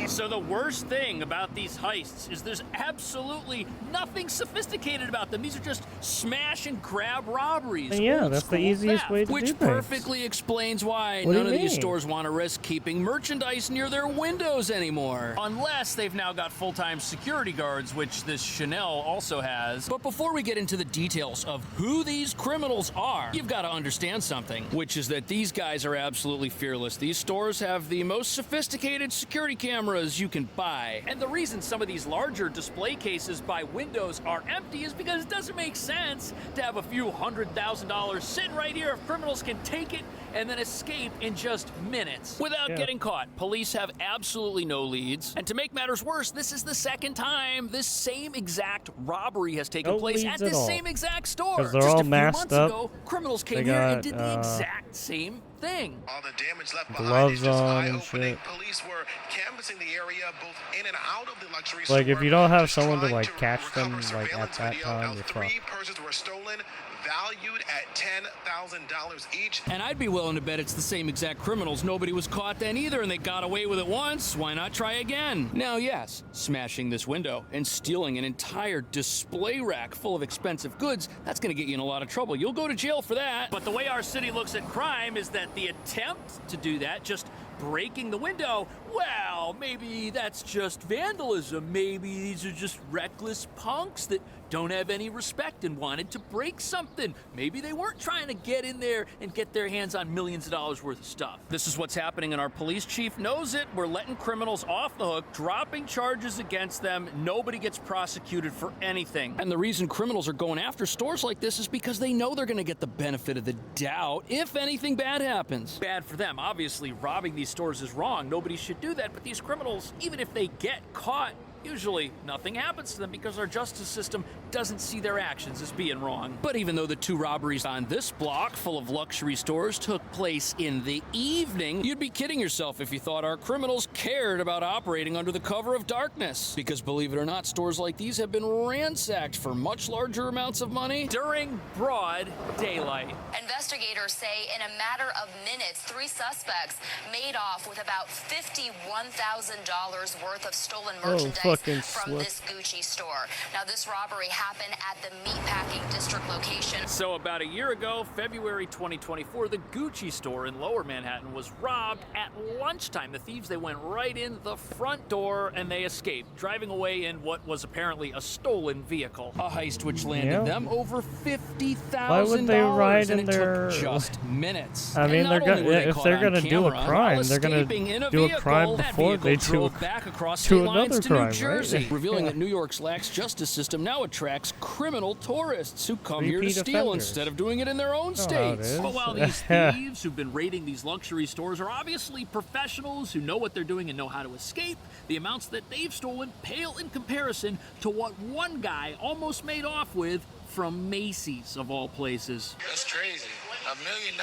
[SPEAKER 7] So the worst thing about these heists is there's absolutely nothing sophisticated about them. These are just smash and grab robberies.
[SPEAKER 3] And yeah, that's the easiest way to do
[SPEAKER 7] which
[SPEAKER 3] things.
[SPEAKER 7] perfectly explains why
[SPEAKER 3] What do
[SPEAKER 7] none
[SPEAKER 3] you
[SPEAKER 7] of these
[SPEAKER 3] mean?
[SPEAKER 7] stores want to risk keeping merchandise near their windows anymore. Unless they've now got full-time security guards, which this Chanel also has. But before we get into the details of who these criminals are, you've got to understand something, which is that these guys are absolutely fearless. These stores have the most sophisticated security cameras you can buy. And the reason some of these larger display cases by windows are empty is because it doesn't make sense to have a few $100,000 sitting right here if criminals can take it and then escape in just minutes without getting caught. Police have absolutely no leads. And to make matters worse, this is the second time this same exact robbery has taken place at this same exact store.
[SPEAKER 3] 'Cause they're
[SPEAKER 7] Just
[SPEAKER 3] all
[SPEAKER 7] a few
[SPEAKER 3] masked
[SPEAKER 7] months
[SPEAKER 3] up.
[SPEAKER 7] ago, criminals
[SPEAKER 3] They
[SPEAKER 7] came here and
[SPEAKER 3] got,
[SPEAKER 7] did the exact same thing.
[SPEAKER 21] All the damage left
[SPEAKER 3] gloves
[SPEAKER 21] behind is just
[SPEAKER 3] on and
[SPEAKER 21] eye-opening.
[SPEAKER 3] shit.
[SPEAKER 21] Police were canvassing the area both in and out of the luxury
[SPEAKER 3] Like
[SPEAKER 21] store.
[SPEAKER 3] if you don't have
[SPEAKER 21] just
[SPEAKER 3] someone to
[SPEAKER 21] trying
[SPEAKER 3] like catch them like at
[SPEAKER 21] surveillance
[SPEAKER 3] that
[SPEAKER 21] video.
[SPEAKER 3] time,
[SPEAKER 21] Now,
[SPEAKER 3] you're
[SPEAKER 21] 3
[SPEAKER 3] fucked.
[SPEAKER 21] purses were stolen, valued at $10,000 each.
[SPEAKER 7] And I'd be willing to bet it's the same exact criminals. Nobody was caught then either, and they got away with it once. Why not try again? Now, yes, smashing this window and stealing an entire display rack full of expensive goods, that's going to get you in a lot of trouble. You'll go to jail for that. But the way our city looks at crime is that the attempt to do that, just breaking the window, well, maybe that's just vandalism. Maybe these are just reckless punks that don't have any respect and wanted to break something. Maybe they weren't trying to get in there and get their hands on millions of dollars worth of stuff. This is what's happening, and our police chief knows it. We're letting criminals off the hook, dropping charges against them. Nobody gets prosecuted for anything. And the reason criminals are going after stores like this is because they know they're going to get the benefit of the doubt if anything bad happens. Bad for them. Obviously, robbing these stores is wrong. Nobody should do that. But these criminals, even if they get caught, usually nothing happens to them because our justice system doesn't see their actions as being wrong. But even though the 2 robberies on this block full of luxury stores took place in the evening, you'd be kidding yourself if you thought our criminals cared about operating under the cover of darkness. Because believe it or not, stores like these have been ransacked for much larger amounts of money during broad daylight.
[SPEAKER 14] Investigators say in a matter of minutes, 3 suspects made off with about $51,000 worth of stolen merchandise from this Gucci store. Now, this robbery happened at the meatpacking district location.
[SPEAKER 7] So about a year ago, February 2024, the Gucci store in Lower Manhattan was robbed at lunchtime. The thieves, they went right in the front door and they escaped, driving away in what was apparently a stolen vehicle. A heist which landed them over $50,000.
[SPEAKER 3] Why would they ride in
[SPEAKER 7] and
[SPEAKER 3] their?
[SPEAKER 7] It took just minutes.
[SPEAKER 3] I mean,
[SPEAKER 7] And
[SPEAKER 3] they're gonna if they're gonna do a crime, they're gonna do a crime before they do
[SPEAKER 7] back across
[SPEAKER 3] do
[SPEAKER 7] state lines
[SPEAKER 3] another
[SPEAKER 7] to
[SPEAKER 3] crime,
[SPEAKER 7] New Jersey,
[SPEAKER 3] right?
[SPEAKER 7] revealing that New York's lax justice system now attracts criminal tourists who come here to
[SPEAKER 3] Repeat
[SPEAKER 7] steal
[SPEAKER 3] offenders.
[SPEAKER 7] instead of doing it in their own
[SPEAKER 3] That's how it
[SPEAKER 7] states.
[SPEAKER 3] is.
[SPEAKER 7] But while these thieves who've been raiding these luxury stores are obviously professionals who know what they're doing and know how to escape, the amounts that they've stolen pale in comparison to what one guy almost made off with from Macy's, of all places.
[SPEAKER 6] That's crazy. $1 million?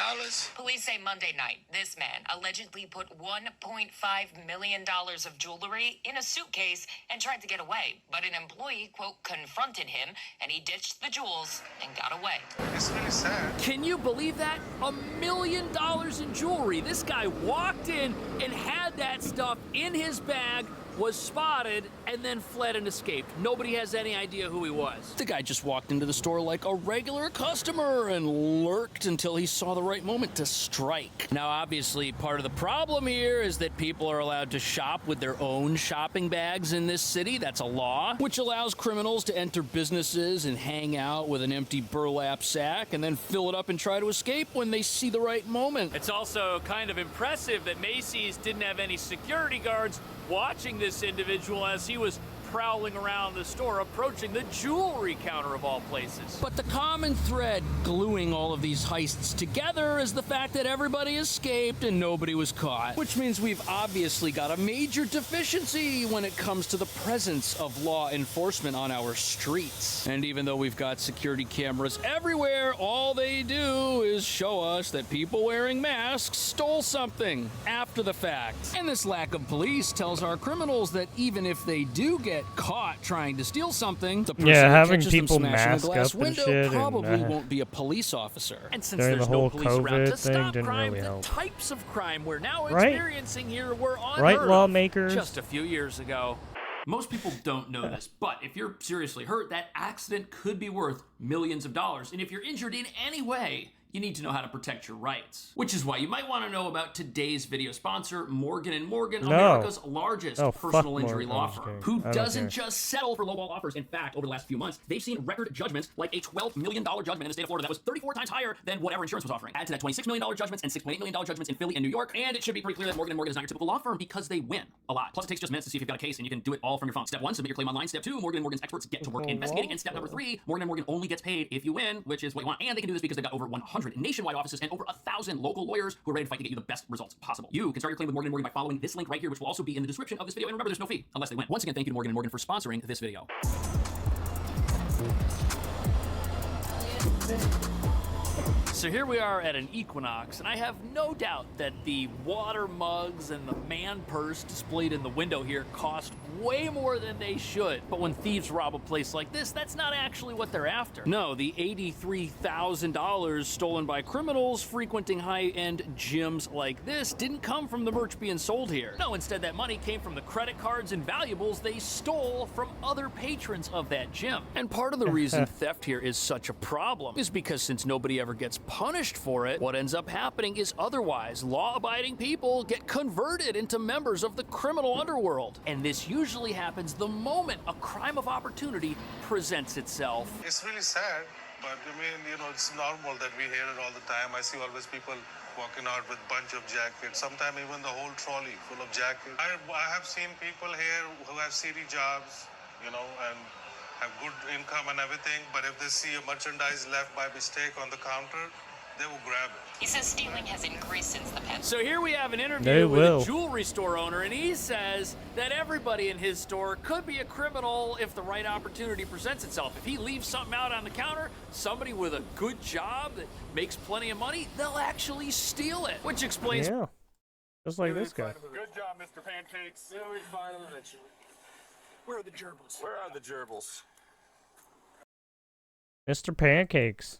[SPEAKER 24] Police say Monday night, this man allegedly put $1.5 million of jewelry in a suitcase and tried to get away. But an employee, quote, confronted him, and he ditched the jewels and got away.
[SPEAKER 6] It's really sad.
[SPEAKER 7] Can you believe that? $1 million in jewelry. This guy walked in and had that stuff in his bag, was spotted, and then fled and escaped. Nobody has any idea who he was. The guy just walked into the store like a regular customer and lurked until he saw the right moment to strike. Now, obviously, part of the problem here is that people are allowed to shop with their own shopping bags in this city. That's a law, which allows criminals to enter businesses and hang out with an empty burlap sack and then fill it up and try to escape when they see the right moment. It's also kind of impressive that Macy's didn't have any security guards watching this individual as he was prowling around the store, approaching the jewelry counter of all places. But the common thread gluing all of these heists together is the fact that everybody escaped and nobody was caught, which means we've obviously got a major deficiency when it comes to the presence of law enforcement on our streets. And even though we've got security cameras everywhere, all they do is show us that people wearing masks stole something after the fact. And this lack of police tells our criminals that even if they do get caught trying to steal something, the person who
[SPEAKER 3] having
[SPEAKER 7] catches them
[SPEAKER 3] people
[SPEAKER 7] smashing
[SPEAKER 3] mask
[SPEAKER 7] the glass
[SPEAKER 3] up and
[SPEAKER 7] window
[SPEAKER 3] shit
[SPEAKER 7] probably
[SPEAKER 3] and,
[SPEAKER 7] won't be a police officer. And since
[SPEAKER 3] during
[SPEAKER 7] there's
[SPEAKER 3] the
[SPEAKER 7] no
[SPEAKER 3] whole
[SPEAKER 7] police around
[SPEAKER 3] COVID
[SPEAKER 7] to
[SPEAKER 3] thing
[SPEAKER 7] stop
[SPEAKER 3] didn't
[SPEAKER 7] crime,
[SPEAKER 3] really
[SPEAKER 7] the
[SPEAKER 3] help.
[SPEAKER 7] types of crime we're now
[SPEAKER 3] Right?
[SPEAKER 7] experiencing here were unheard
[SPEAKER 3] Right,
[SPEAKER 7] of
[SPEAKER 3] lawmakers?
[SPEAKER 7] just a few years ago. Most people don't know this, but if you're seriously hurt, that accident could be worth millions of dollars. And if you're injured in any way, you need to know how to protect your rights. Which is why you might want to know about today's video sponsor, Morgan & Morgan, America's largest personal injury law firm, who doesn't just settle for lowball offers. In fact, over the last few months, they've seen record judgments like a $12 million judgment in the state of Florida that was 34 times higher than whatever insurance was offering. Add to that $26 million judgments and $6.8 million judgments in Philly and New York, and it should be pretty clear that Morgan & Morgan is not your typical law firm because they win a lot. Plus, it takes just minutes to see if you've got a case, and you can do it all from your phone. Step 1, submit your claim online. Step 2, Morgan & Morgan's experts get to work investigating. And step number 3, Morgan & Morgan only gets paid if you win, which is what you want. And they can do this because they've got over 100 nationwide offices and over 1,000 local lawyers who are ready to fight to get you the best results possible. You can start your claim with Morgan & Morgan by following this link right here, which will also be in the description of this video. And remember, there's no fee unless they win. Once again, thank you to Morgan & Morgan for sponsoring this video. So here we are at an Equinox, and I have no doubt that the water mugs and the man purse displayed in the window here cost way more than they should. But when thieves rob a place like this, that's not actually what they're after. No, the $83,000 stolen by criminals frequenting high-end gyms like this didn't come from the merch being sold here. No, instead that money came from the credit cards and valuables they stole from other patrons of that gym. And part of the reason theft here is such a problem is because since nobody ever gets punished for it, what ends up happening is otherwise law-abiding people get converted into members of the criminal underworld. And this usually happens the moment a crime of opportunity presents itself.
[SPEAKER 28] It's really sad, but I mean, you know, it's normal that we hear it all the time. I see always people walking out with a bunch of jackets, sometimes even the whole trolley full of jackets. I have seen people here who have city jobs, you know, and have good income and everything, but if they see a merchandise left by mistake on the counter, they will grab it.
[SPEAKER 24] He says stealing has increased since the pandemic.
[SPEAKER 7] So here we have an interview with a jewelry store owner, and he says that everybody in his store could be a criminal if the right opportunity presents itself. If he leaves something out on the counter, somebody with a good job that makes plenty of money, they'll actually steal it, which explains...
[SPEAKER 3] Yeah, just like this guy.
[SPEAKER 28] Good job, Mr. Pancakes. Yeah, we find them eventually. Where are the gerbils? Where are the gerbils?
[SPEAKER 3] Mr. Pancakes.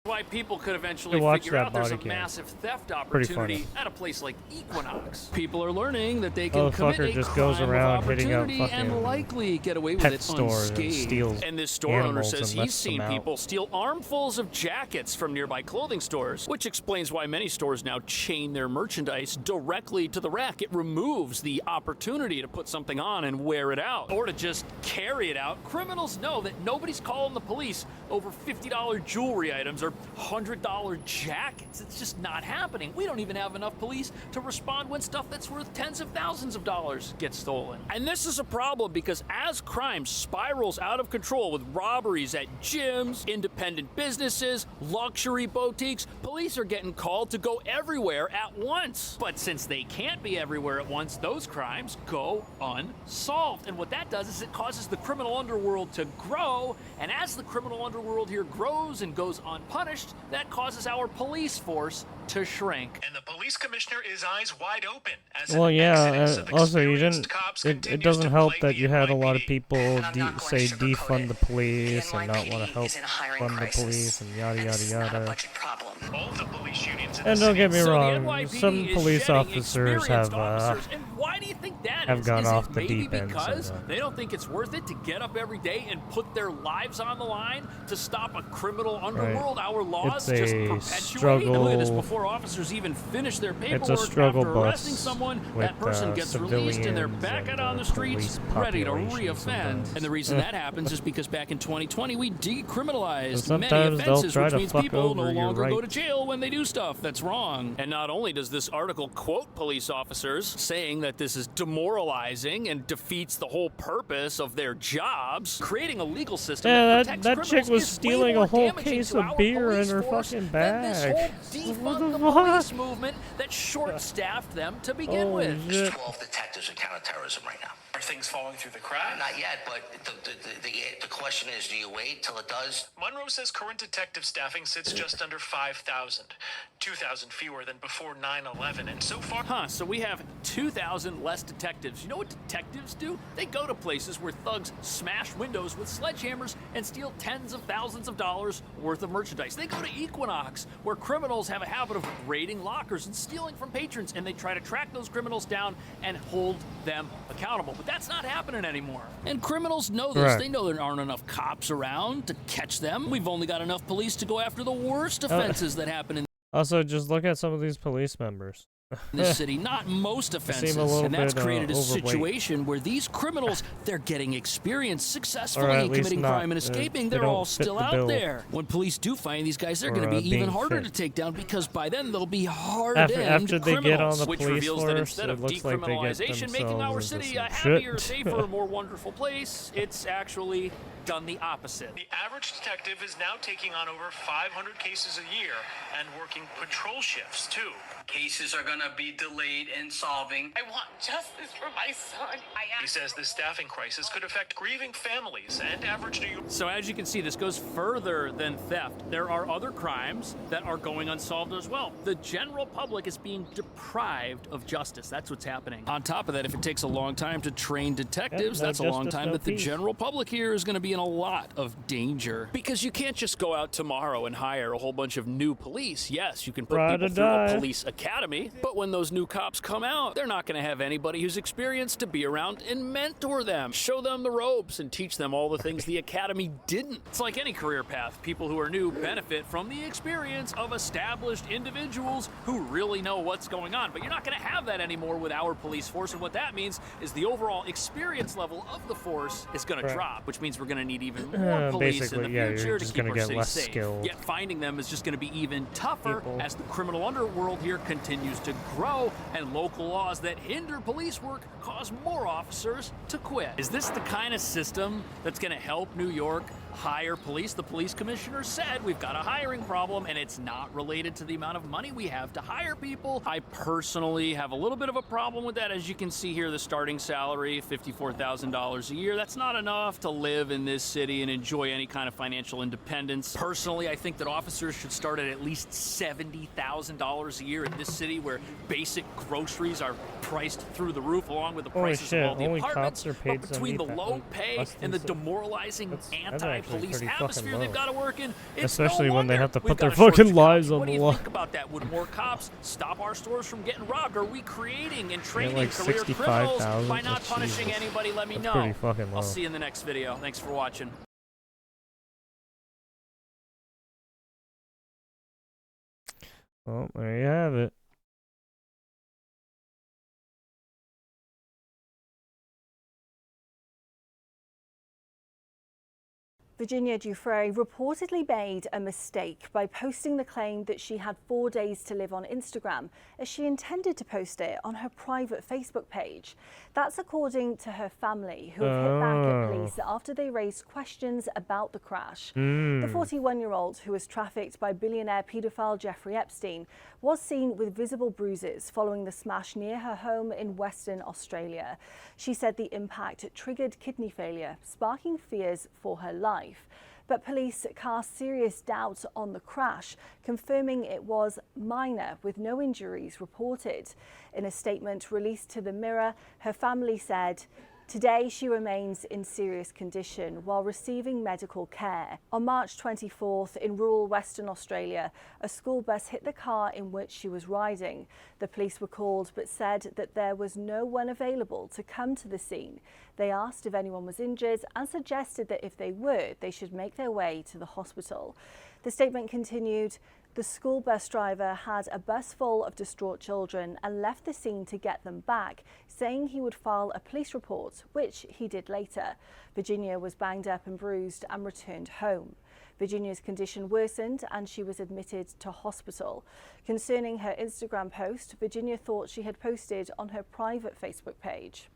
[SPEAKER 7] Why people could eventually figure out there's a massive theft opportunity at a place like Equinox. People are learning that they can commit a
[SPEAKER 3] just
[SPEAKER 7] crime
[SPEAKER 3] goes around
[SPEAKER 7] of
[SPEAKER 3] hitting up
[SPEAKER 7] opportunity and likely get away with
[SPEAKER 3] pet
[SPEAKER 7] it
[SPEAKER 3] stores and
[SPEAKER 7] unscathed.
[SPEAKER 3] steals
[SPEAKER 7] And this store owner
[SPEAKER 3] animals
[SPEAKER 7] says
[SPEAKER 3] and
[SPEAKER 7] he's
[SPEAKER 3] lets
[SPEAKER 7] seen
[SPEAKER 3] them out.
[SPEAKER 7] people steal armfuls of jackets from nearby clothing stores, which explains why many stores now chain their merchandise directly to the rack. It removes the opportunity to put something on and wear it out, or to just carry it out. Criminals know that nobody's calling the police over $50 jewelry items or $100 jackets. It's just not happening. We don't even have enough police to respond when stuff that's worth tens of thousands of dollars gets stolen. And this is a problem because as crime spirals out of control with robberies at gyms, independent businesses, luxury boutiques, police are getting called to go everywhere at once. But since they can't be everywhere at once, those crimes go unsolved. And what that does is it causes the criminal underworld to grow, and as the criminal underworld here grows and goes unpunished, punished, that causes our police force to shrink.
[SPEAKER 6] And the police commissioner is eyes wide open as
[SPEAKER 3] Well, yeah. Also, you didn't. It doesn't help that you had a lot of people say defund the police and not want to help fund the police and yada yada yada. And don't get me wrong, some police officers have
[SPEAKER 7] Why do you think that
[SPEAKER 3] have
[SPEAKER 7] is?
[SPEAKER 3] gone
[SPEAKER 7] Is
[SPEAKER 3] off
[SPEAKER 7] it
[SPEAKER 3] the
[SPEAKER 7] maybe
[SPEAKER 3] deep end.
[SPEAKER 7] because they don't think it's worth it to get up every day and put their lives on the line to stop a criminal underworld? Our laws
[SPEAKER 3] It's
[SPEAKER 7] just
[SPEAKER 3] a
[SPEAKER 7] perpetuate.
[SPEAKER 3] struggle.
[SPEAKER 7] And look at this, before officers even finish their paperwork
[SPEAKER 3] It's a struggle
[SPEAKER 7] after arresting
[SPEAKER 3] bus
[SPEAKER 7] someone,
[SPEAKER 3] with,
[SPEAKER 7] that person gets released and they're back out on the streets ready to reoffend. And the reason that happens is because back in 2020 we decriminalized many offenses, which means people no longer go to jail when they do stuff that's wrong. And not only does this article quote police officers saying that this is demoralizing and defeats the whole purpose of their jobs, creating a legal system
[SPEAKER 3] that chick was stealing a whole case of beer in her fucking bag.
[SPEAKER 7] This whole defund the police movement that short-staffed them to begin with.
[SPEAKER 9] There's 12 detectives in counterterrorism right now.
[SPEAKER 6] Are things falling through the cracks?
[SPEAKER 9] Not yet, but the question is, do you wait till it does?
[SPEAKER 6] Monroe says current detective staffing sits just under 5,000, 2,000 fewer than before 9/11, and so far...
[SPEAKER 7] So we have 2,000 less detectives. You know what detectives do? They go to places where thugs smash windows with sledgehammers and steal tens of thousands of dollars worth of merchandise. They go to Equinox, where criminals have a habit of raiding lockers and stealing from patrons, and they try to track those criminals down and hold them accountable. But that's not happening anymore. And criminals know this.
[SPEAKER 3] Right.
[SPEAKER 7] They know there aren't enough cops around to catch them. We've only got enough police to go after the worst offenses that happen in
[SPEAKER 3] Also, just look at some of these police members.
[SPEAKER 7] this city, not most offenses, and that's created a situation where these criminals, they're getting experience successfully committing crime and escaping. They're all still out there. When police do find these guys, they're going to be even harder to take down because by then they'll be hardened
[SPEAKER 3] after they
[SPEAKER 7] criminals,
[SPEAKER 3] get on the
[SPEAKER 7] which
[SPEAKER 3] police
[SPEAKER 7] reveals
[SPEAKER 3] force,
[SPEAKER 7] that instead of
[SPEAKER 3] looks like they get
[SPEAKER 7] decriminalization making our
[SPEAKER 3] themselves
[SPEAKER 7] city
[SPEAKER 3] into
[SPEAKER 7] a
[SPEAKER 3] some
[SPEAKER 7] happier,
[SPEAKER 3] shit.
[SPEAKER 7] safer, more wonderful place, it's actually done the opposite.
[SPEAKER 6] The average detective is now taking on over 500 cases a year and working patrol shifts, too.
[SPEAKER 9] Cases are going to be delayed in solving.
[SPEAKER 8] I want justice for my son.
[SPEAKER 6] He says the staffing crisis could affect grieving families and average New York.
[SPEAKER 7] So as you can see, this goes further than theft. There are other crimes that are going unsolved as well. The general public is being deprived of justice. That's what's happening. On top of that, if it takes a long time to train detectives, that's a long time that the general public here is going to be in a lot of danger. Because you can't just go out tomorrow and hire a whole bunch of new police. Yes, you can put people through a police academy, but when those new cops come out, they're not going to have anybody who's experienced to be around and mentor them, show them the ropes, and teach them all the things the academy didn't. It's like any career path. People who are new benefit from the experience of established individuals who really know what's going on, but you're not going to have that anymore with our police force, and what that means is the overall experience level of the force is going to drop, which means we're going to need even more police in the future to keep our city safe. Yet finding them is just going to be even tougher as the criminal underworld here continues to grow and local laws that hinder police work cause more officers to quit. Is this the kind of system that's going to help New York hire police? The police commissioner said we've got a hiring problem and it's not related to the amount of money we have to hire people. I personally have a little bit of a problem with that. As you can see here, the starting salary, $54,000 a year. That's not enough to live in this city and enjoy any kind of financial independence. Personally, I think that officers should start at least $70,000 a year in this city where basic groceries are priced through the roof along with the prices of all the apartments. But between the low pay and the demoralizing anti-police atmosphere they've got to work in,
[SPEAKER 3] especially when they have to put their fucking lives on the line.
[SPEAKER 7] What do you think about that? Would more cops stop our stores from getting robbed? Are we creating and training
[SPEAKER 3] like
[SPEAKER 7] career criminals by not
[SPEAKER 3] Jesus.
[SPEAKER 7] punishing anybody? Let me know.
[SPEAKER 3] Pretty fucking low.
[SPEAKER 7] I'll see you in the next video. Thanks for watching.
[SPEAKER 3] Well, there you have it.
[SPEAKER 5] Virginia Giuffre reportedly made a mistake by posting the claim that she had 4 days to live on Instagram, as she intended to post it on her private Facebook page. That's according to her family, who have hit back at police after they raised questions about the crash. The 41-year-old, who was trafficked by billionaire paedophile Jeffrey Epstein, was seen with visible bruises following the smash near her home in Western Australia. She said the impact triggered kidney failure, sparking fears for her life. But police cast serious doubt on the crash, confirming it was minor with no injuries reported. In a statement released to the Mirror, her family said, "Today she remains in serious condition while receiving medical care. On March 24th in rural Western Australia, a school bus hit the car in which she was riding. The police were called but said that there was no one available to come to the scene. They asked if anyone was injured and suggested that if they were, they should make their way to the hospital." The statement continued, "The school bus driver had a bus full of distraught children and left the scene to get them back, saying he would file a police report, which he did later. Virginia was banged up and bruised and returned home. Virginia's condition worsened and she was admitted to hospital. Concerning her Instagram post, Virginia thought she had posted on her private Facebook page.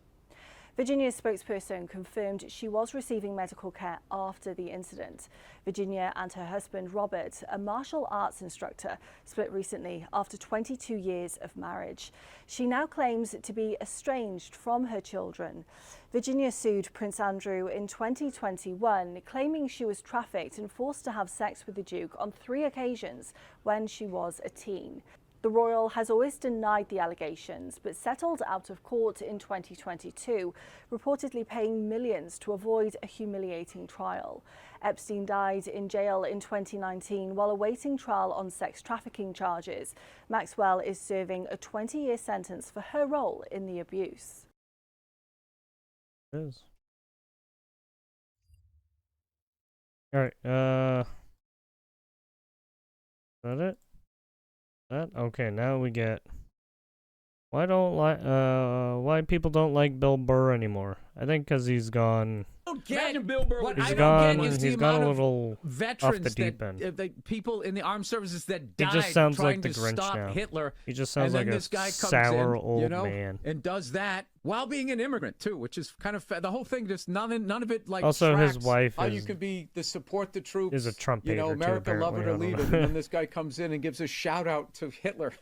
[SPEAKER 5] Virginia's spokesperson confirmed she was receiving medical care after the incident. Virginia and her husband, Robert, a martial arts instructor, split recently after 22 years of marriage. She now claims to be estranged from her children. Virginia sued Prince Andrew in 2021, claiming she was trafficked and forced to have sex with the Duke on 3 occasions when she was a teen. The royal has always denied the allegations, but settled out of court in 2022, reportedly paying millions to avoid a humiliating trial. Epstein died in jail in 2019 while awaiting trial on sex trafficking charges. Maxwell is serving a 20-year sentence for her role in the abuse.
[SPEAKER 3] It is. All right. Is that it? Okay, now we get why people don't like Bill Burr anymore. I think because he's gone.
[SPEAKER 4] Imagine Bill Burr. What
[SPEAKER 3] He's
[SPEAKER 4] I
[SPEAKER 3] gone.
[SPEAKER 4] don't get is
[SPEAKER 3] He's
[SPEAKER 4] the
[SPEAKER 3] gone
[SPEAKER 4] amount
[SPEAKER 3] a
[SPEAKER 4] of
[SPEAKER 3] little
[SPEAKER 4] veterans
[SPEAKER 3] off the deep end.
[SPEAKER 4] the people in the armed services that
[SPEAKER 3] He
[SPEAKER 4] died
[SPEAKER 3] just sounds
[SPEAKER 4] trying
[SPEAKER 3] like the
[SPEAKER 4] to
[SPEAKER 3] Grinch
[SPEAKER 4] stop
[SPEAKER 3] now.
[SPEAKER 4] Hitler.
[SPEAKER 3] He just sounds
[SPEAKER 4] and then
[SPEAKER 3] like a
[SPEAKER 4] this guy comes
[SPEAKER 3] sour
[SPEAKER 4] in,
[SPEAKER 3] old
[SPEAKER 4] you know,
[SPEAKER 3] man.
[SPEAKER 4] and does that while being an immigrant too, which is kind of the whole thing. Just none of it like.
[SPEAKER 3] Also, his
[SPEAKER 4] tracks
[SPEAKER 3] wife
[SPEAKER 4] how
[SPEAKER 3] is-
[SPEAKER 4] you can be the support the troops.
[SPEAKER 3] is a Trump
[SPEAKER 4] You know,
[SPEAKER 3] hater, too,
[SPEAKER 4] America love it or
[SPEAKER 3] apparently. I
[SPEAKER 4] leave
[SPEAKER 3] don't
[SPEAKER 4] it.
[SPEAKER 3] know.
[SPEAKER 4] And then this guy comes in and gives a shout out to Hitler.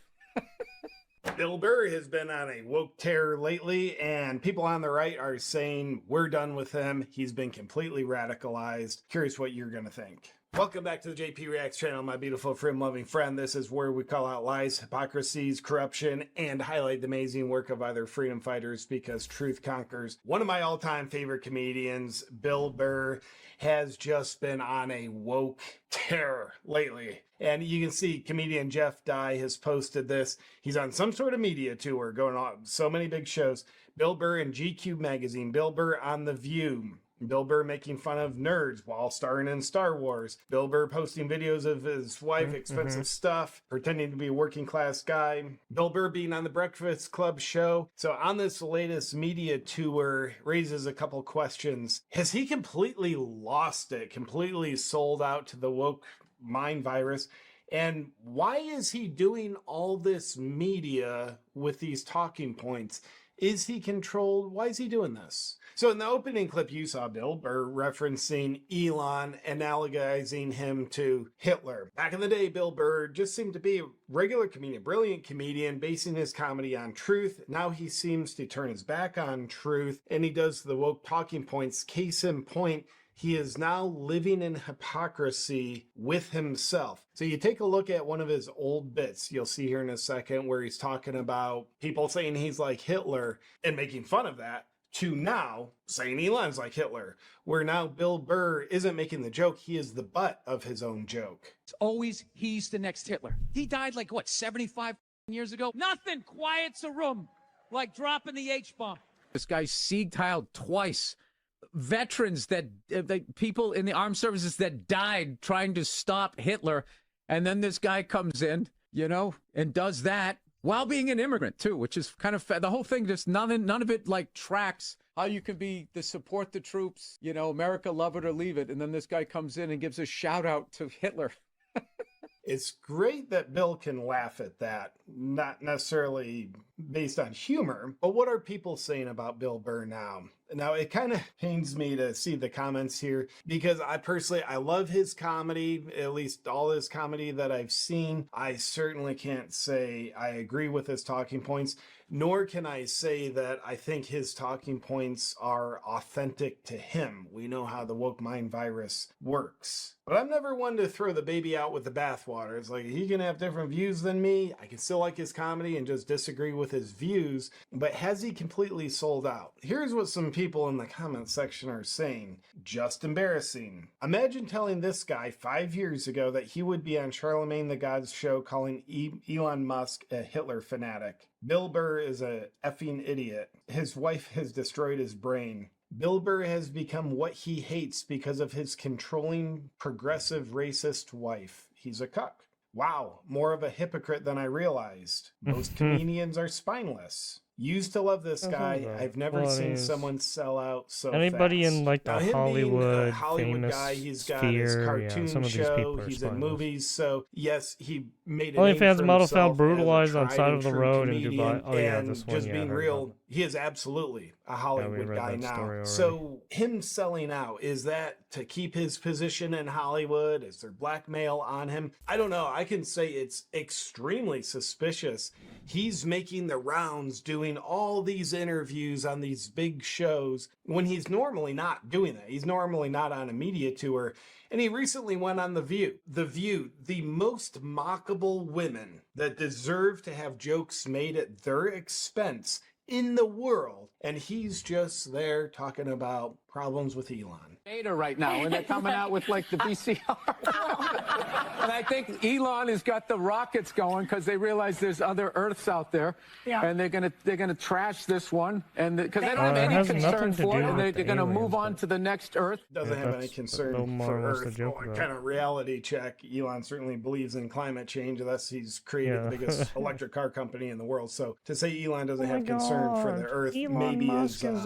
[SPEAKER 10] Bill Burr has been on a woke tear lately, and people on the right are saying we're done with him. He's been completely radicalized. Curious what you're going to think. Welcome back to the JP Reacts channel, my beautiful freedom-loving friend. This is where we call out lies, hypocrisies, corruption, and highlight the amazing work of other freedom fighters because truth conquers. One of my all-time favorite comedians, Bill Burr, has just been on a woke tear lately. And you can see comedian Jeff Dye has posted this. He's on some sort of media tour going on so many big shows. Bill Burr in GQ magazine, Bill Burr on The View, Bill Burr making fun of nerds while starring in Star Wars, Bill Burr posting videos of his wife, expensive stuff, pretending to be a working class guy, Bill Burr being on the Breakfast Club show. So on this latest media tour raises a couple questions. Has he completely lost it, completely sold out to the woke mind virus? And why is he doing all this media with these talking points? Is he controlled? Why is he doing this? So in the opening clip, you saw Bill Burr referencing Elon, analogizing him to Hitler. Back in the day, Bill Burr just seemed to be a regular comedian, brilliant comedian, basing his comedy on truth. Now he seems to turn his back on truth, and he does the woke talking points. Case in point, he is now living in hypocrisy with himself. So you take a look at one of his old bits, you'll see here in a second, where he's talking about people saying he's like Hitler and making fun of that, to now saying Elon's like Hitler, where now Bill Burr isn't making the joke, he is the butt of his own joke.
[SPEAKER 4] It's always he's the next Hitler. He died like, what, 75 years ago? Nothing quiets a room like dropping the H-bomb. This guy sieg-heiled twice. Veterans that, people in the armed services that died trying to stop Hitler. And then this guy comes in, you know, and does that while being an immigrant too, which is kind of the whole thing. Just none of it like tracks how you can be the support the troops, you know, America love it or leave it. And then this guy comes in and gives a shout out to Hitler.
[SPEAKER 10] It's great that Bill can laugh at that, not necessarily based on humor. But what are people saying about Bill Burr now? Now, it kind of pains me to see the comments here because I love his comedy, at least all his comedy that I've seen. I certainly can't say I agree with his talking points, nor can I say that I think his talking points are authentic to him. We know how the woke mind virus works. But I'm never one to throw the baby out with the bathwater. It's like, he can have different views than me. I can still like his comedy and just disagree with his views. But has he completely sold out? Here's what some people in the comment section are saying. Just embarrassing. Imagine telling this guy 5 years ago that he would be on Charlemagne the God's show calling Elon Musk a Hitler fanatic. Bill Burr is a effing idiot. His wife has destroyed his brain. Bill Burr has become what he hates because of his controlling, progressive, racist wife. He's a cuck. Wow, more of a hypocrite than I realized. Most comedians are spineless. Used to love this guy. I've never seen someone sell out so
[SPEAKER 3] anybody
[SPEAKER 10] fast.
[SPEAKER 3] in like the
[SPEAKER 10] Now, him
[SPEAKER 3] Hollywood,
[SPEAKER 10] being a Hollywood
[SPEAKER 3] famous
[SPEAKER 10] guy, he's got
[SPEAKER 3] sphere,
[SPEAKER 10] his cartoon
[SPEAKER 3] some of these
[SPEAKER 10] show,
[SPEAKER 3] people are
[SPEAKER 10] he's in
[SPEAKER 3] spineless.
[SPEAKER 10] movies, so yes, he made a
[SPEAKER 3] OnlyFans
[SPEAKER 10] name for
[SPEAKER 3] model
[SPEAKER 10] himself
[SPEAKER 3] found
[SPEAKER 10] as
[SPEAKER 3] brutalized
[SPEAKER 10] a
[SPEAKER 3] on
[SPEAKER 10] tried
[SPEAKER 3] side
[SPEAKER 10] and
[SPEAKER 3] of the
[SPEAKER 10] true
[SPEAKER 3] road in
[SPEAKER 10] comedian,
[SPEAKER 3] Dubai. Oh yeah,
[SPEAKER 10] and
[SPEAKER 3] this one.
[SPEAKER 10] just
[SPEAKER 3] Yeah,
[SPEAKER 10] being
[SPEAKER 3] I heard
[SPEAKER 10] real,
[SPEAKER 3] about
[SPEAKER 10] he is absolutely a
[SPEAKER 3] we
[SPEAKER 10] Hollywood
[SPEAKER 3] read
[SPEAKER 10] guy
[SPEAKER 3] that
[SPEAKER 10] now.
[SPEAKER 3] story already.
[SPEAKER 10] So him selling out, is that to keep his position in Hollywood? Is there blackmail on him? I don't know. I can say it's extremely suspicious. He's making the rounds, doing all these interviews on these big shows when he's normally not doing that. He's normally not on a media tour. And he recently went on The View. The View, the most mockable women that deserve to have jokes made at their expense in the world. And he's just there talking about problems with Elon.
[SPEAKER 4] Data right now, and they're coming out with like the VCR. And I think Elon has got the rockets going because they realize there's other Earths out there, and they're gonna trash this one, and because they don't have any concern for it, and they're gonna move on to the next Earth.
[SPEAKER 10] Doesn't have any concern for Earth. Kind of reality check. Elon certainly believes in climate change. Thus, he's created the biggest electric car company in the world. So to say Elon doesn't have concern for the Earth maybe is a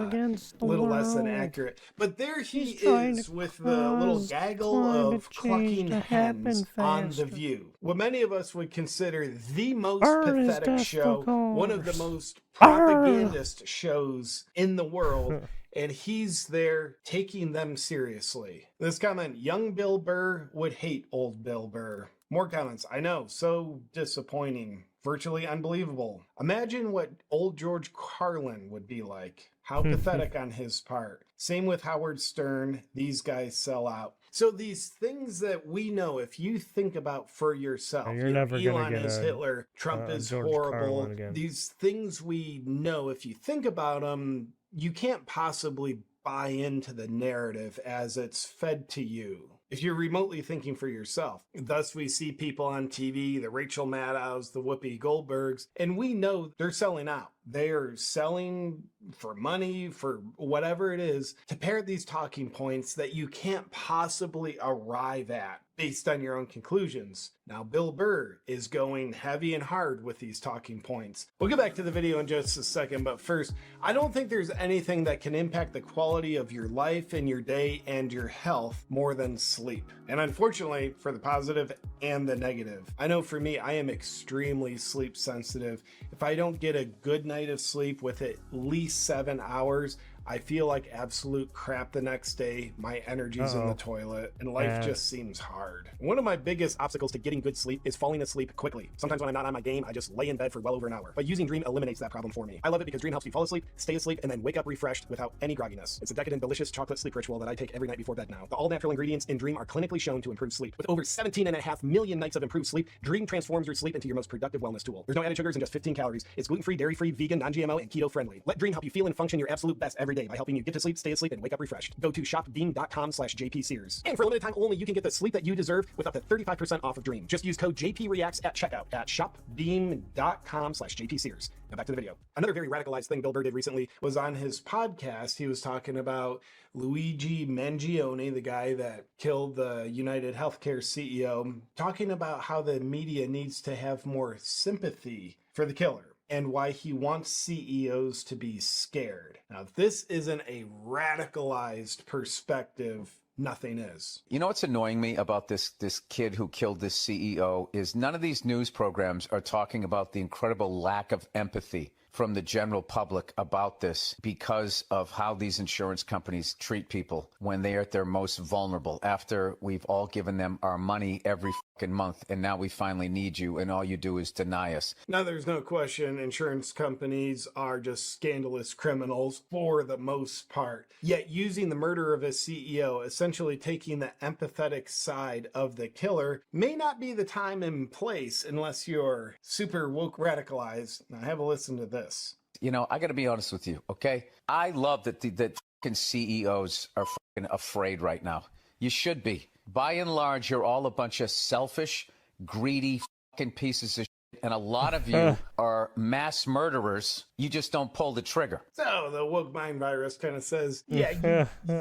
[SPEAKER 10] little less than accurate. But there he is with the little gaggle of clucking hens on The View. What many of us would consider the most pathetic show, one of the most propagandist shows in the world, and he's there taking them seriously. This comment, young Bill Burr would hate old Bill Burr. More comments, I know, so disappointing. Virtually unbelievable. Imagine what old George Carlin would be like. How pathetic on his part. Same with Howard Stern. These guys sell out. So these things that we know, if you think about for yourself,
[SPEAKER 3] You're never gonna
[SPEAKER 10] Elon
[SPEAKER 3] get
[SPEAKER 10] is
[SPEAKER 3] a,
[SPEAKER 10] Hitler, Trump is
[SPEAKER 3] George
[SPEAKER 10] horrible.
[SPEAKER 3] Carlin again.
[SPEAKER 10] These things we know, if you think about them, you can't possibly buy into the narrative as it's fed to you if you're remotely thinking for yourself. Thus, we see people on TV, the Rachel Maddows, the Whoopi Goldbergs, and we know they're selling out. They are selling for money, for whatever it is, to parrot these talking points that you can't possibly arrive at based on your own conclusions. Now, Bill Burr is going heavy and hard with these talking points. We'll get back to the video in just a second, but first, I don't think there's anything that can impact the quality of your life and your day and your health more than sleep. And unfortunately, for the positive and the negative. I know for me, I am extremely sleep sensitive. If I don't get a good night of sleep with at least 7 hours, I feel like absolute crap the next day. My energy's in the toilet, and life just seems hard. One of my biggest obstacles to getting good sleep is falling asleep quickly. Sometimes when I'm not on my game, I just lay in bed for well over an hour. But using Dream eliminates that problem for me. I love it because Dream helps me fall asleep, stay asleep, and then wake up refreshed without any grogginess. It's a decadent, delicious chocolate sleep ritual that I take every night before bed now. The all-natural ingredients in Dream are clinically shown to improve sleep. With over 17.5 million nights of improved sleep, Dream transforms your sleep into your most productive wellness tool. There's no added sugars and just 15 calories. It's gluten-free, dairy-free, vegan, non-GMO, and keto-friendly. Let Dream help you feel and function your absolute best every day by helping you get to sleep, stay asleep, and wake up refreshed. Go to shopbeam.com/JPSears. And for a limited time only, you can get the sleep that you deserve with up to 35% off of Dream. Just use code JPREACTS at checkout at shopbeam.com/JPSears. Now back to the video. Another very radicalized thing Bill Burr did recently was on his podcast. He was talking about Luigi Mangione, the guy that killed the United Healthcare CEO, talking about how the media needs to have more sympathy for the killer and why he wants CEOs to be scared. Now, if this isn't a radicalized perspective, nothing is.
[SPEAKER 11] You know what's annoying me about this kid who killed this CEO is none of these news programs are talking about the incredible lack of empathy from the general public about this because of how these insurance companies treat people when they are at their most vulnerable, after we've all given them our money every fucking month, and now we finally need you, and all you do is deny us.
[SPEAKER 10] Now, there's no question insurance companies are just scandalous criminals for the most part. Yet using the murder of a CEO, essentially taking the empathetic side of the killer, may not be the time and place unless you're super woke radicalized. Now, have a listen to this.
[SPEAKER 11] You know, I got to be honest with you, okay? I love that that fucking CEOs are fucking afraid right now. You should be. By and large, you're all a bunch of selfish, greedy fucking pieces of shit, and a lot of you are mass murderers. You just don't pull the trigger.
[SPEAKER 10] So the woke mind virus kind of says,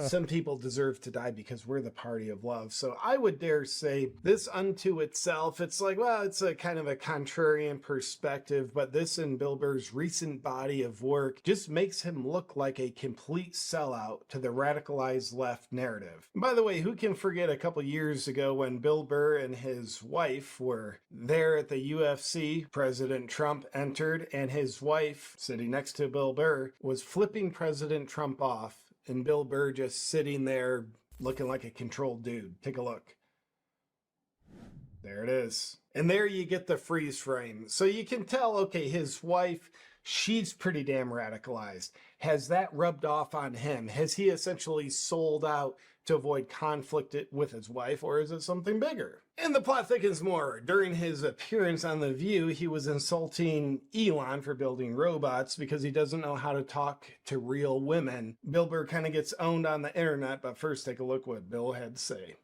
[SPEAKER 10] some people deserve to die because we're the party of love. So I would dare say this unto itself, it's like, well, it's a kind of a contrarian perspective, but this in Bill Burr's recent body of work just makes him look like a complete sellout to the radicalized left narrative. And by the way, who can forget a couple years ago when Bill Burr and his wife were there at the UFC, President Trump entered, and his wife, sitting next to Bill Burr, was flipping President Trump off, and Bill Burr just sitting there looking like a controlled dude. Take a look. There it is. And there you get the freeze frame. So you can tell, okay, his wife, she's pretty damn radicalized. Has that rubbed off on him? Has he essentially sold out to avoid conflict with his wife, or is it something bigger? And the plot thickens more. During his appearance on The View, he was insulting Elon for building robots because he doesn't know how to talk to real women. Bill Burr kind of gets owned on the internet, but first take a look what Bill had to say.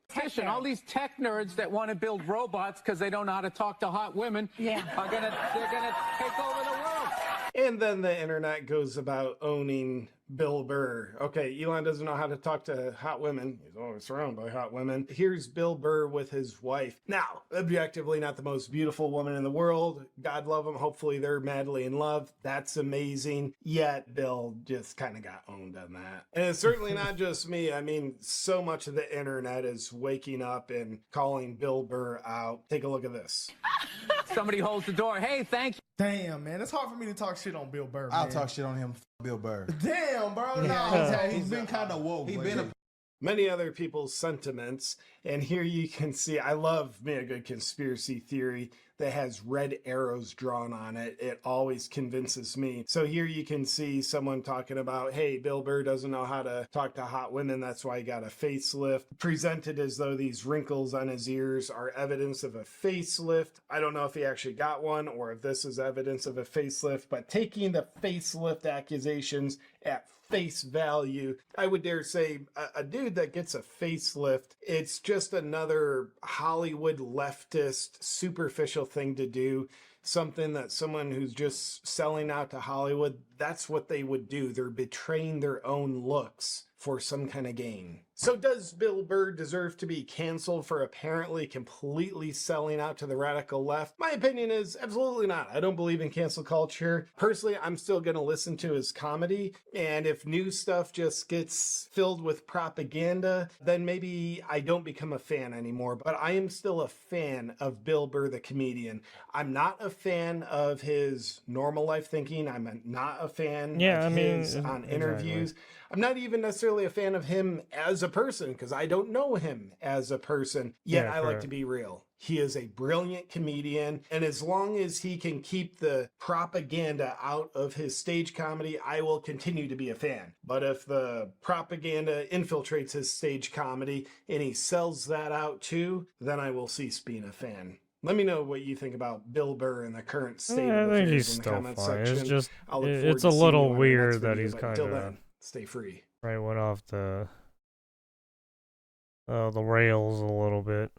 [SPEAKER 4] All these tech nerds that want to build robots because they don't know how to talk to hot women they're gonna take over the world.
[SPEAKER 10] And then the internet goes about owning Bill Burr. Okay, Elon doesn't know how to talk to hot women. He's always surrounded by hot women. Here's Bill Burr with his wife. Now, objectively not the most beautiful woman in the world. God love them. Hopefully they're madly in love. That's amazing. Yet Bill just kind of got owned on that. And it's certainly not just me. I mean, so much of the internet is waking up and calling Bill Burr out. Take a look at this.
[SPEAKER 4] Somebody holds the door. Hey, thank you.
[SPEAKER 1] Damn, man, it's hard for me to talk shit on Bill Burr.
[SPEAKER 12] I'll talk shit on him, Bill Burr.
[SPEAKER 1] Damn, bro. No, he's been kind of woke.
[SPEAKER 12] He's been
[SPEAKER 10] many other people's sentiments. And here you can see, I love me a good conspiracy theory that has red arrows drawn on it. It always convinces me. So here you can see someone talking about, hey, Bill Burr doesn't know how to talk to hot women. That's why he got a facelift. Presented as though these wrinkles on his ears are evidence of a facelift. I don't know if he actually got one or if this is evidence of a facelift, but taking the facelift accusations at face value, I would dare say a dude that gets a facelift, it's just another Hollywood leftist superficial thing to do. Something that someone who's just selling out to Hollywood, that's what they would do. They're betraying their own looks for some kind of gain. So does Bill Burr deserve to be canceled for apparently completely selling out to the radical left? My opinion is absolutely not. I don't believe in cancel culture. Personally, I'm still going to listen to his comedy. And if new stuff just gets filled with propaganda, then maybe I don't become a fan anymore. But I am still a fan of Bill Burr, the comedian. I'm not a fan of his normal life thinking. I'm not a fan of his on interviews. Exactly. I'm not even necessarily a fan of him as a person because I don't know him as a person. Yet I like to be real. He is a brilliant comedian. And as long as he can keep the propaganda out of his stage comedy, I will continue to be a fan. But if the propaganda infiltrates his stage comedy and he sells that out too, then I will cease being a fan. Let me know what you think about Bill Burr and the current state of affairs in the comments section.
[SPEAKER 3] It's just, it's a little weird that he's kind of
[SPEAKER 10] stay free.
[SPEAKER 3] Right, went off the rails a little bit.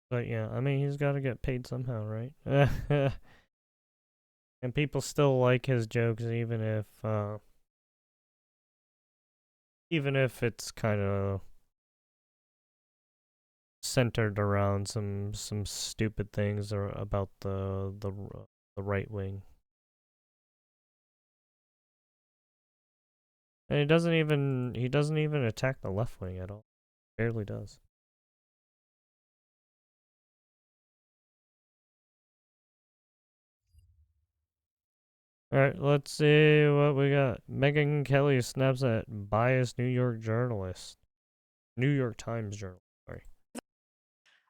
[SPEAKER 3] But yeah, I mean, he's got to get paid somehow, right? And people still like his jokes, even if it's kind of centered around some stupid things or about the right wing. And he doesn't even attack the left wing at all. Barely does. Alright, let's see what we got. Megyn Kelly snaps at biased New York journalist. New York Times journalist, sorry.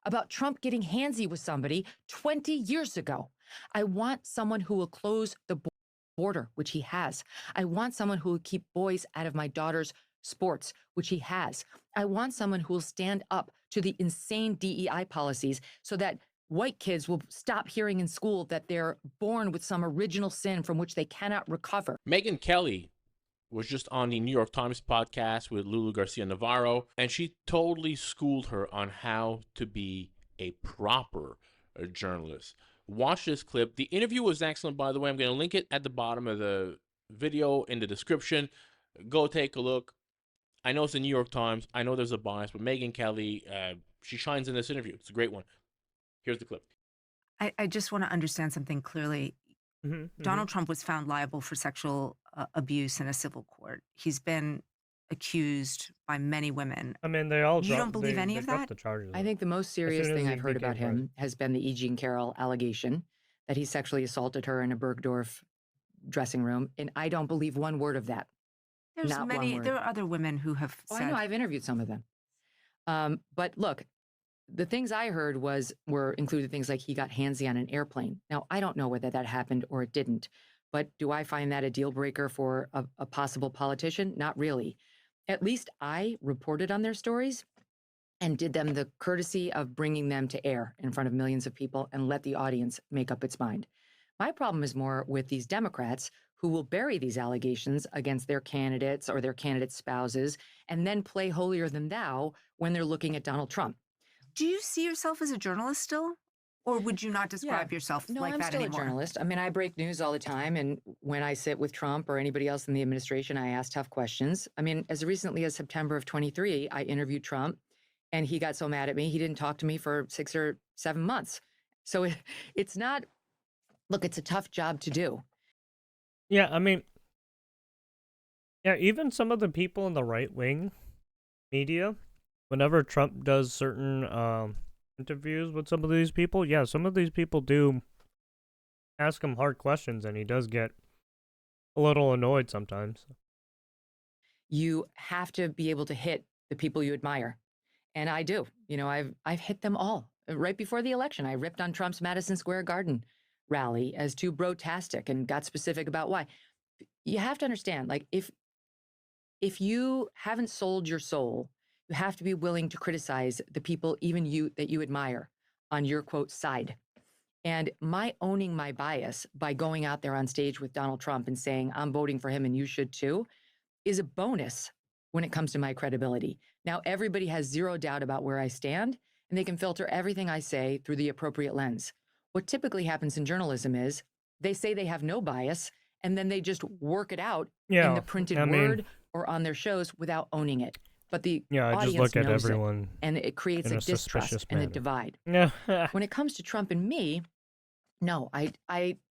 [SPEAKER 2] About Trump getting handsy with somebody 20 years ago. I want someone who will close the border, which he has. I want someone who will keep boys out of my daughter's sports, which he has. I want someone who will stand up to the insane DEI policies so that white kids will stop hearing in school that they're born with some original sin from which they cannot recover.
[SPEAKER 13] Megyn Kelly was just on the New York Times podcast with Lulu Garcia Navarro, and she totally schooled her on how to be a proper journalist. Watch this clip. The interview was excellent, by the way. I'm going to link it at the bottom of the video in the description. Go take a look. I know it's the New York Times. I know there's a bias, but Megyn Kelly, she shines in this interview. It's a great one. Here's the clip.
[SPEAKER 15] I just want to understand something clearly. Donald Trump was found liable for sexual abuse in a civil court. He's been accused by many women.
[SPEAKER 3] I mean, they all
[SPEAKER 15] You don't believe any of that?
[SPEAKER 3] the charges.
[SPEAKER 2] I think the most serious
[SPEAKER 3] soon as
[SPEAKER 2] thing
[SPEAKER 3] he
[SPEAKER 2] I've heard about
[SPEAKER 3] became
[SPEAKER 2] him has been the E. Jean Carroll allegation that he sexually assaulted her in a Bergdorf dressing room. And I don't believe one word of that.
[SPEAKER 15] There's
[SPEAKER 2] Not one
[SPEAKER 15] many.
[SPEAKER 2] word.
[SPEAKER 15] There are other women who have
[SPEAKER 2] Oh,
[SPEAKER 15] said.
[SPEAKER 2] I know. I've interviewed some of them. But look, the things I heard were included things like he got handsy on an airplane. Now, I don't know whether that happened or it didn't, but do I find that a deal breaker for a possible politician? Not really. At least I reported on their stories and did them the courtesy of bringing them to air in front of millions of people and let the audience make up its mind. My problem is more with these Democrats who will bury these allegations against their candidates or their candidates' spouses and then play holier than thou when they're looking at Donald Trump.
[SPEAKER 15] Do you see yourself as a journalist still? Or would you not describe yourself
[SPEAKER 2] No,
[SPEAKER 15] like
[SPEAKER 2] I'm
[SPEAKER 15] that
[SPEAKER 2] still
[SPEAKER 15] anymore?
[SPEAKER 2] a journalist. I mean, I break news all the time. And when I sit with Trump or anybody else in the administration, I ask tough questions. I mean, as recently as September of 23, I interviewed Trump and he got so mad at me, he didn't talk to me for 6 or 7 months. So it's not, look, it's a tough job to do.
[SPEAKER 3] Yeah, I mean, yeah, even some of the people in the right-wing media, whenever Trump does certain interviews with some of these people, yeah, some of these people do ask him hard questions, and he does get a little annoyed sometimes.
[SPEAKER 2] You have to be able to hit the people you admire. And I do. You know, I've hit them all. Right before the election, I ripped on Trump's Madison Square Garden rally as too brotastic and got specific about why. You have to understand, like, if you haven't sold your soul, you have to be willing to criticize the people, even you, that you admire on your, quote, side. And my owning my bias by going out there on stage with Donald Trump and saying, I'm voting for him and you should too, is a bonus when it comes to my credibility. Now, everybody has zero doubt about where I stand, and they can filter everything I say through the appropriate lens. What typically happens in journalism is they say they have no bias, and then they just work it out in the printed word or on their shows without owning it. But the
[SPEAKER 3] I
[SPEAKER 2] audience
[SPEAKER 3] just look at
[SPEAKER 2] knows
[SPEAKER 3] everyone
[SPEAKER 2] it, and it creates
[SPEAKER 3] in
[SPEAKER 2] a
[SPEAKER 3] a
[SPEAKER 2] distrust
[SPEAKER 3] suspicious
[SPEAKER 2] and a
[SPEAKER 3] manner.
[SPEAKER 2] divide.
[SPEAKER 3] Yeah.
[SPEAKER 2] When it comes to Trump and me, no,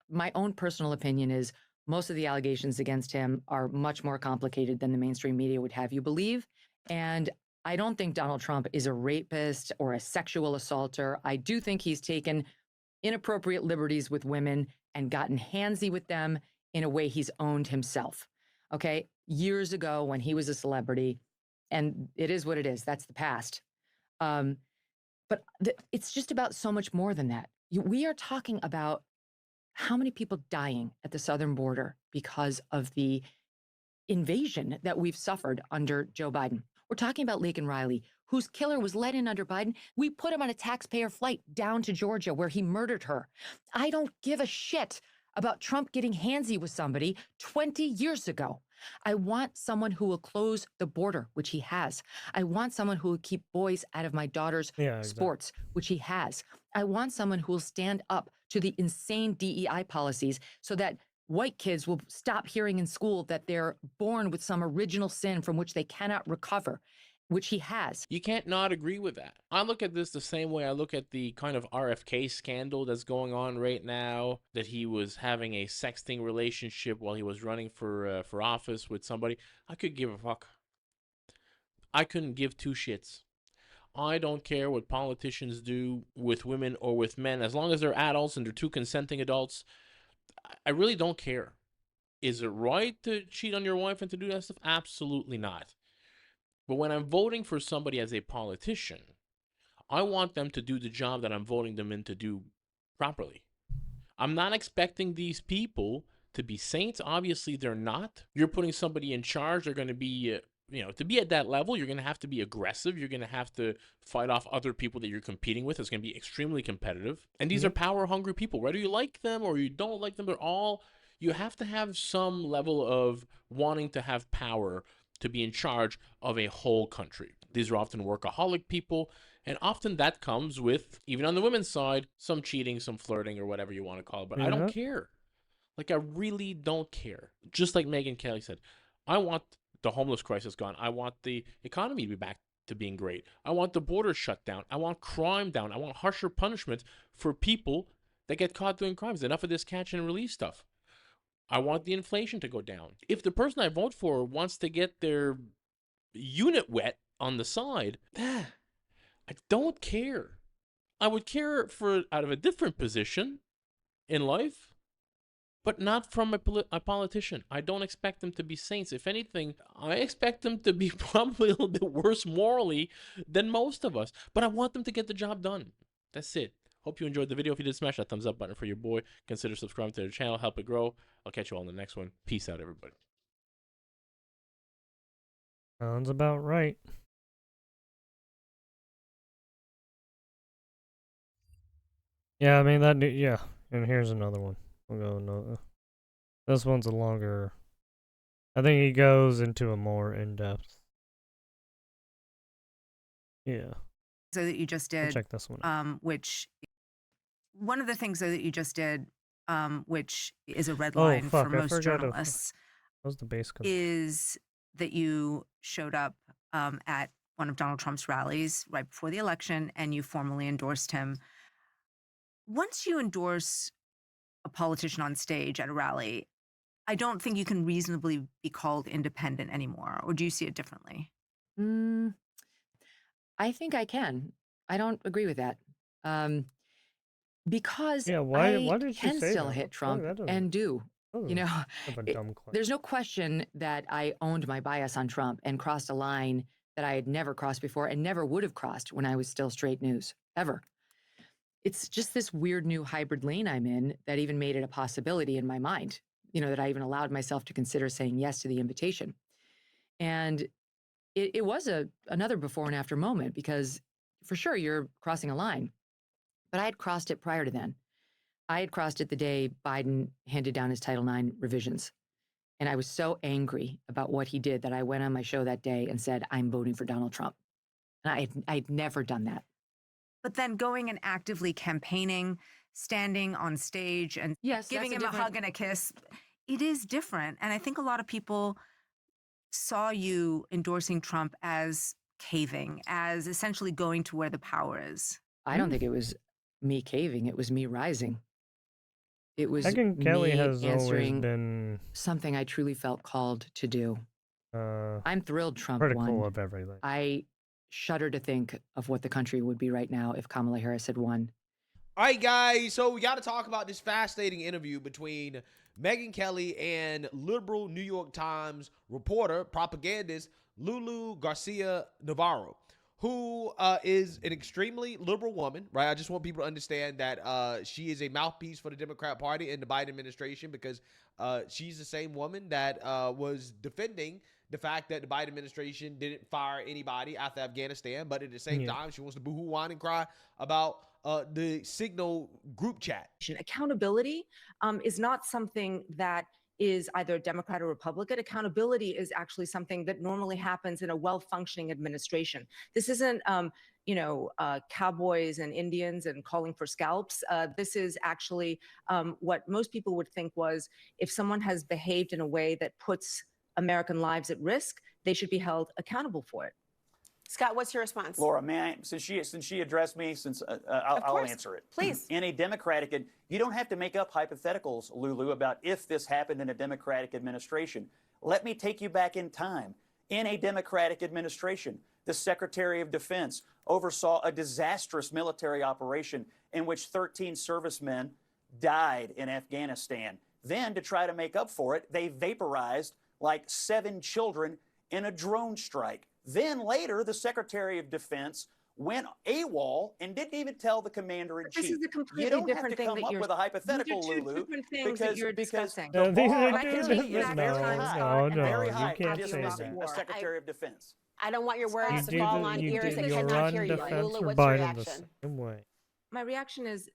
[SPEAKER 2] my own personal opinion is most of the allegations against him are much more complicated than the mainstream media would have you believe. And I don't think Donald Trump is a rapist or a sexual assaulter. I do think he's taken inappropriate liberties with women and gotten handsy with them in a way he's owned himself. Okay. Years ago when he was a celebrity, and it is what it is. That's the past. But it's just about so much more than that. We are talking about how many people dying at the southern border because of the invasion that we've suffered under Joe Biden. We're talking about Laken Riley, whose killer was let in under Biden. We put him on a taxpayer flight down to Georgia where he murdered her. I don't give a shit about Trump getting handsy with somebody 20 years ago. I want someone who will close the border, which he has. I want someone who will keep boys out of my daughter's sports, which he has. I want someone who will stand up to the insane DEI policies so that white kids will stop hearing in school that they're born with some original sin from which they cannot recover. which he has.
[SPEAKER 13] You can't not agree with that. I look at this the same way I look at the kind of RFK scandal that's going on right now, that he was having a sexting relationship while he was running for office with somebody. I could give a fuck. I couldn't give two shits. I don't care what politicians do with women or with men. As long as they're adults and they're two consenting adults, I really don't care. Is it right to cheat on your wife and to do that stuff? Absolutely not. But when I'm voting for somebody as a politician, I want them to do the job that I'm voting them in to do properly. I'm not expecting these people to be saints. Obviously, they're not. You're putting somebody in charge. They're going to be, to be at that level, you're going to have to be aggressive. You're going to have to fight off other people that you're competing with. It's going to be extremely competitive. And these are power-hungry people. Whether you like them or you don't like them, they're all... You have to have some level of wanting to have power to be in charge of a whole country. These are often workaholic people, and often that comes with, even on the women's side, some cheating, some flirting, or whatever you want to call it. But I don't care. Like, I really don't care. Just like Megyn Kelly said, I want the homeless crisis gone. I want the economy to be back to being great. I want the border shut down. I want crime down. I want harsher punishment for people that get caught doing crimes. Enough of this catch and release stuff. I want the inflation to go down. If the person I vote for wants to get their unit wet on the side, I don't care. I would care for out of a different position in life, but not from a politician. I don't expect them to be saints. If anything, I expect them to be probably a little bit worse morally than most of us, but I want them to get the job done. That's it. Hope you enjoyed the video. If you did, smash that thumbs up button for your boy. Consider subscribing to the channel. Help it grow. I'll catch you all in the next one. Peace out, everybody.
[SPEAKER 3] Sounds about right. Yeah, I mean, yeah. And here's another one. We'll go another. This one's a longer... I think he goes into a more in-depth... Yeah.
[SPEAKER 15] So that you just did...
[SPEAKER 3] I'll check this one out.
[SPEAKER 15] Which... One of the things that you just did, which is a red line for most journalists,
[SPEAKER 3] that was the base
[SPEAKER 15] is that you showed up at one of Donald Trump's rallies right before the election and you formally endorsed him. Once you endorse a politician on stage at a rally, I don't think you can reasonably be called independent anymore. Or do you see it differently?
[SPEAKER 2] I think I can. I don't agree with that. Because
[SPEAKER 3] why did you
[SPEAKER 2] can
[SPEAKER 3] say
[SPEAKER 2] still
[SPEAKER 3] that?
[SPEAKER 2] hit Trump and do. You know,
[SPEAKER 3] That's a dumb question.
[SPEAKER 2] there's no question that I owned my bias on Trump and crossed a line that I had never crossed before and never would have crossed when I was still straight news, ever. It's just this weird new hybrid lane I'm in that even made it a possibility in my mind, that I even allowed myself to consider saying yes to the invitation. And it was another before and after moment because for sure you're crossing a line. But I had crossed it prior to then. I had crossed it the day Biden handed down his Title IX revisions. And I was so angry about what he did that I went on my show that day and said, I'm voting for Donald Trump. And I'd never done that.
[SPEAKER 15] But then going and actively campaigning, standing on stage and giving him a hug and a kiss, it is different. And I think a lot of people saw you endorsing Trump as caving, as essentially going to where the power is.
[SPEAKER 2] I don't think it was me caving. It was me rising. It was
[SPEAKER 3] Megyn Kelly
[SPEAKER 2] me
[SPEAKER 3] has always
[SPEAKER 2] answering
[SPEAKER 3] been
[SPEAKER 2] something I truly felt called to do. I'm thrilled Trump
[SPEAKER 3] critical
[SPEAKER 2] won.
[SPEAKER 3] of everything.
[SPEAKER 2] I shudder to think of what the country would be right now if Kamala Harris had won.
[SPEAKER 17] All right, guys, so we got to talk about this fascinating interview between Megyn Kelly and liberal New York Times reporter, propagandist Lulu Garcia Navarro, who is an extremely liberal woman, right? I just want people to understand that she is a mouthpiece for the Democrat Party and the Biden administration because she's the same woman that was defending the fact that the Biden administration didn't fire anybody after Afghanistan, but at the same time, she wants to boo-hoo, whine, and cry about the Signal group chat.
[SPEAKER 18] Accountability is not something that is either a Democrat or Republican. Accountability is actually something that normally happens in a well-functioning administration. This isn't, cowboys and Indians and calling for scalps. This is actually what most people would think was if someone has behaved in a way that puts American lives at risk, they should be held accountable for it.
[SPEAKER 16] Scott, what's your response?
[SPEAKER 19] Laura, since she addressed me, I'll answer it.
[SPEAKER 16] Please.
[SPEAKER 19] In a Democratic, you don't have to make up hypotheticals, Lulu, about if this happened in a Democratic administration. Let me take you back in time. In a Democratic administration, the Secretary of Defense oversaw a disastrous military operation in which 13 servicemen died in Afghanistan. Then, to try to make up for it, they vaporized like 7 children in a drone strike. Then later, the Secretary of Defense went AWOL and didn't even tell the commander-in-chief.
[SPEAKER 18] This is a completely
[SPEAKER 19] you don't
[SPEAKER 18] different
[SPEAKER 19] have to
[SPEAKER 18] thing
[SPEAKER 19] come
[SPEAKER 18] that
[SPEAKER 19] up
[SPEAKER 18] you're.
[SPEAKER 19] with a hypothetical,
[SPEAKER 18] These are two
[SPEAKER 19] Lulu,
[SPEAKER 18] different things that you're discussing.
[SPEAKER 19] the
[SPEAKER 3] these
[SPEAKER 19] bar
[SPEAKER 3] are
[SPEAKER 19] actually
[SPEAKER 3] two
[SPEAKER 19] is
[SPEAKER 3] different-
[SPEAKER 19] very
[SPEAKER 3] no,
[SPEAKER 19] high.
[SPEAKER 3] no, no,
[SPEAKER 19] Very
[SPEAKER 3] you
[SPEAKER 19] high for
[SPEAKER 3] can't say
[SPEAKER 19] dismissing
[SPEAKER 3] that.
[SPEAKER 19] a Secretary of Defense.
[SPEAKER 16] I don't want your words to
[SPEAKER 3] You
[SPEAKER 16] fall
[SPEAKER 3] do
[SPEAKER 16] on
[SPEAKER 3] the, you
[SPEAKER 16] ears
[SPEAKER 3] do,
[SPEAKER 16] that
[SPEAKER 3] you
[SPEAKER 16] cannot
[SPEAKER 3] run
[SPEAKER 16] hear you.
[SPEAKER 3] defense
[SPEAKER 16] Lulu,
[SPEAKER 3] for
[SPEAKER 16] what's your
[SPEAKER 3] Biden the
[SPEAKER 16] reaction?
[SPEAKER 3] same way.
[SPEAKER 18] My reaction is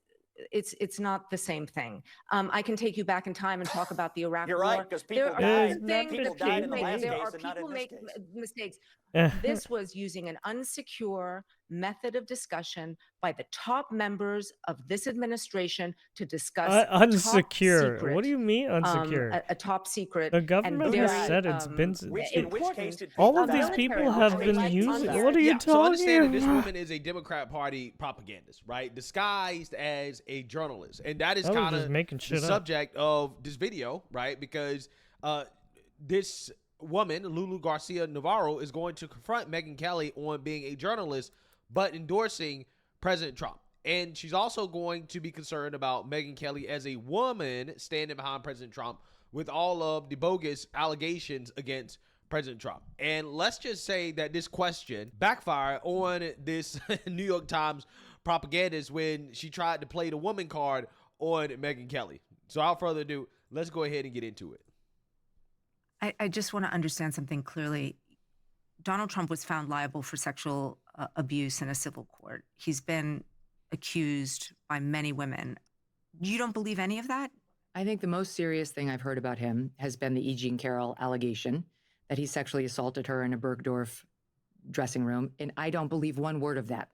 [SPEAKER 18] it's not the same thing. I can take you back in time and talk about the Iraq
[SPEAKER 19] You're
[SPEAKER 18] War.
[SPEAKER 19] right, because people
[SPEAKER 18] There are
[SPEAKER 19] died.
[SPEAKER 18] things
[SPEAKER 19] People
[SPEAKER 18] that
[SPEAKER 19] died in
[SPEAKER 18] people
[SPEAKER 19] the
[SPEAKER 18] make.
[SPEAKER 19] last
[SPEAKER 18] There
[SPEAKER 19] case
[SPEAKER 18] are
[SPEAKER 19] and not
[SPEAKER 18] people
[SPEAKER 19] in this
[SPEAKER 18] make
[SPEAKER 19] case.
[SPEAKER 18] mistakes. This was using an unsecure method of discussion by the top members of this administration to discuss
[SPEAKER 3] Unsecure. What do you mean unsecure?
[SPEAKER 18] a top secret.
[SPEAKER 3] The government
[SPEAKER 18] and
[SPEAKER 3] has
[SPEAKER 18] very,
[SPEAKER 3] said it's been.
[SPEAKER 19] In which case did
[SPEAKER 3] All of
[SPEAKER 19] people
[SPEAKER 3] these
[SPEAKER 19] die?
[SPEAKER 3] people have been using. What are you
[SPEAKER 17] So
[SPEAKER 3] talking
[SPEAKER 17] understand that this
[SPEAKER 3] about?
[SPEAKER 17] woman is a Democrat Party propagandist, right? Disguised as a journalist. And that is
[SPEAKER 3] I was
[SPEAKER 17] kind
[SPEAKER 3] just
[SPEAKER 17] of
[SPEAKER 3] making
[SPEAKER 17] the
[SPEAKER 3] shit up.
[SPEAKER 17] subject of this video, right? Because this woman, Lulu Garcia Navarro, is going to confront Megyn Kelly on being a journalist, but endorsing President Trump. And she's also going to be concerned about Megyn Kelly as a woman standing behind President Trump with all of the bogus allegations against President Trump. And let's just say that this question backfired on this New York Times propagandist when she tried to play the woman card on Megyn Kelly. So without further ado, let's go ahead and get into it.
[SPEAKER 15] I just want to understand something clearly. Donald Trump was found liable for sexual abuse in a civil court. He's been accused by many women. You don't believe any of that?
[SPEAKER 2] I think the most serious thing I've heard about him has been the E. Jean Carroll allegation that he sexually assaulted her in a Bergdorf dressing room. And I don't believe one word of that.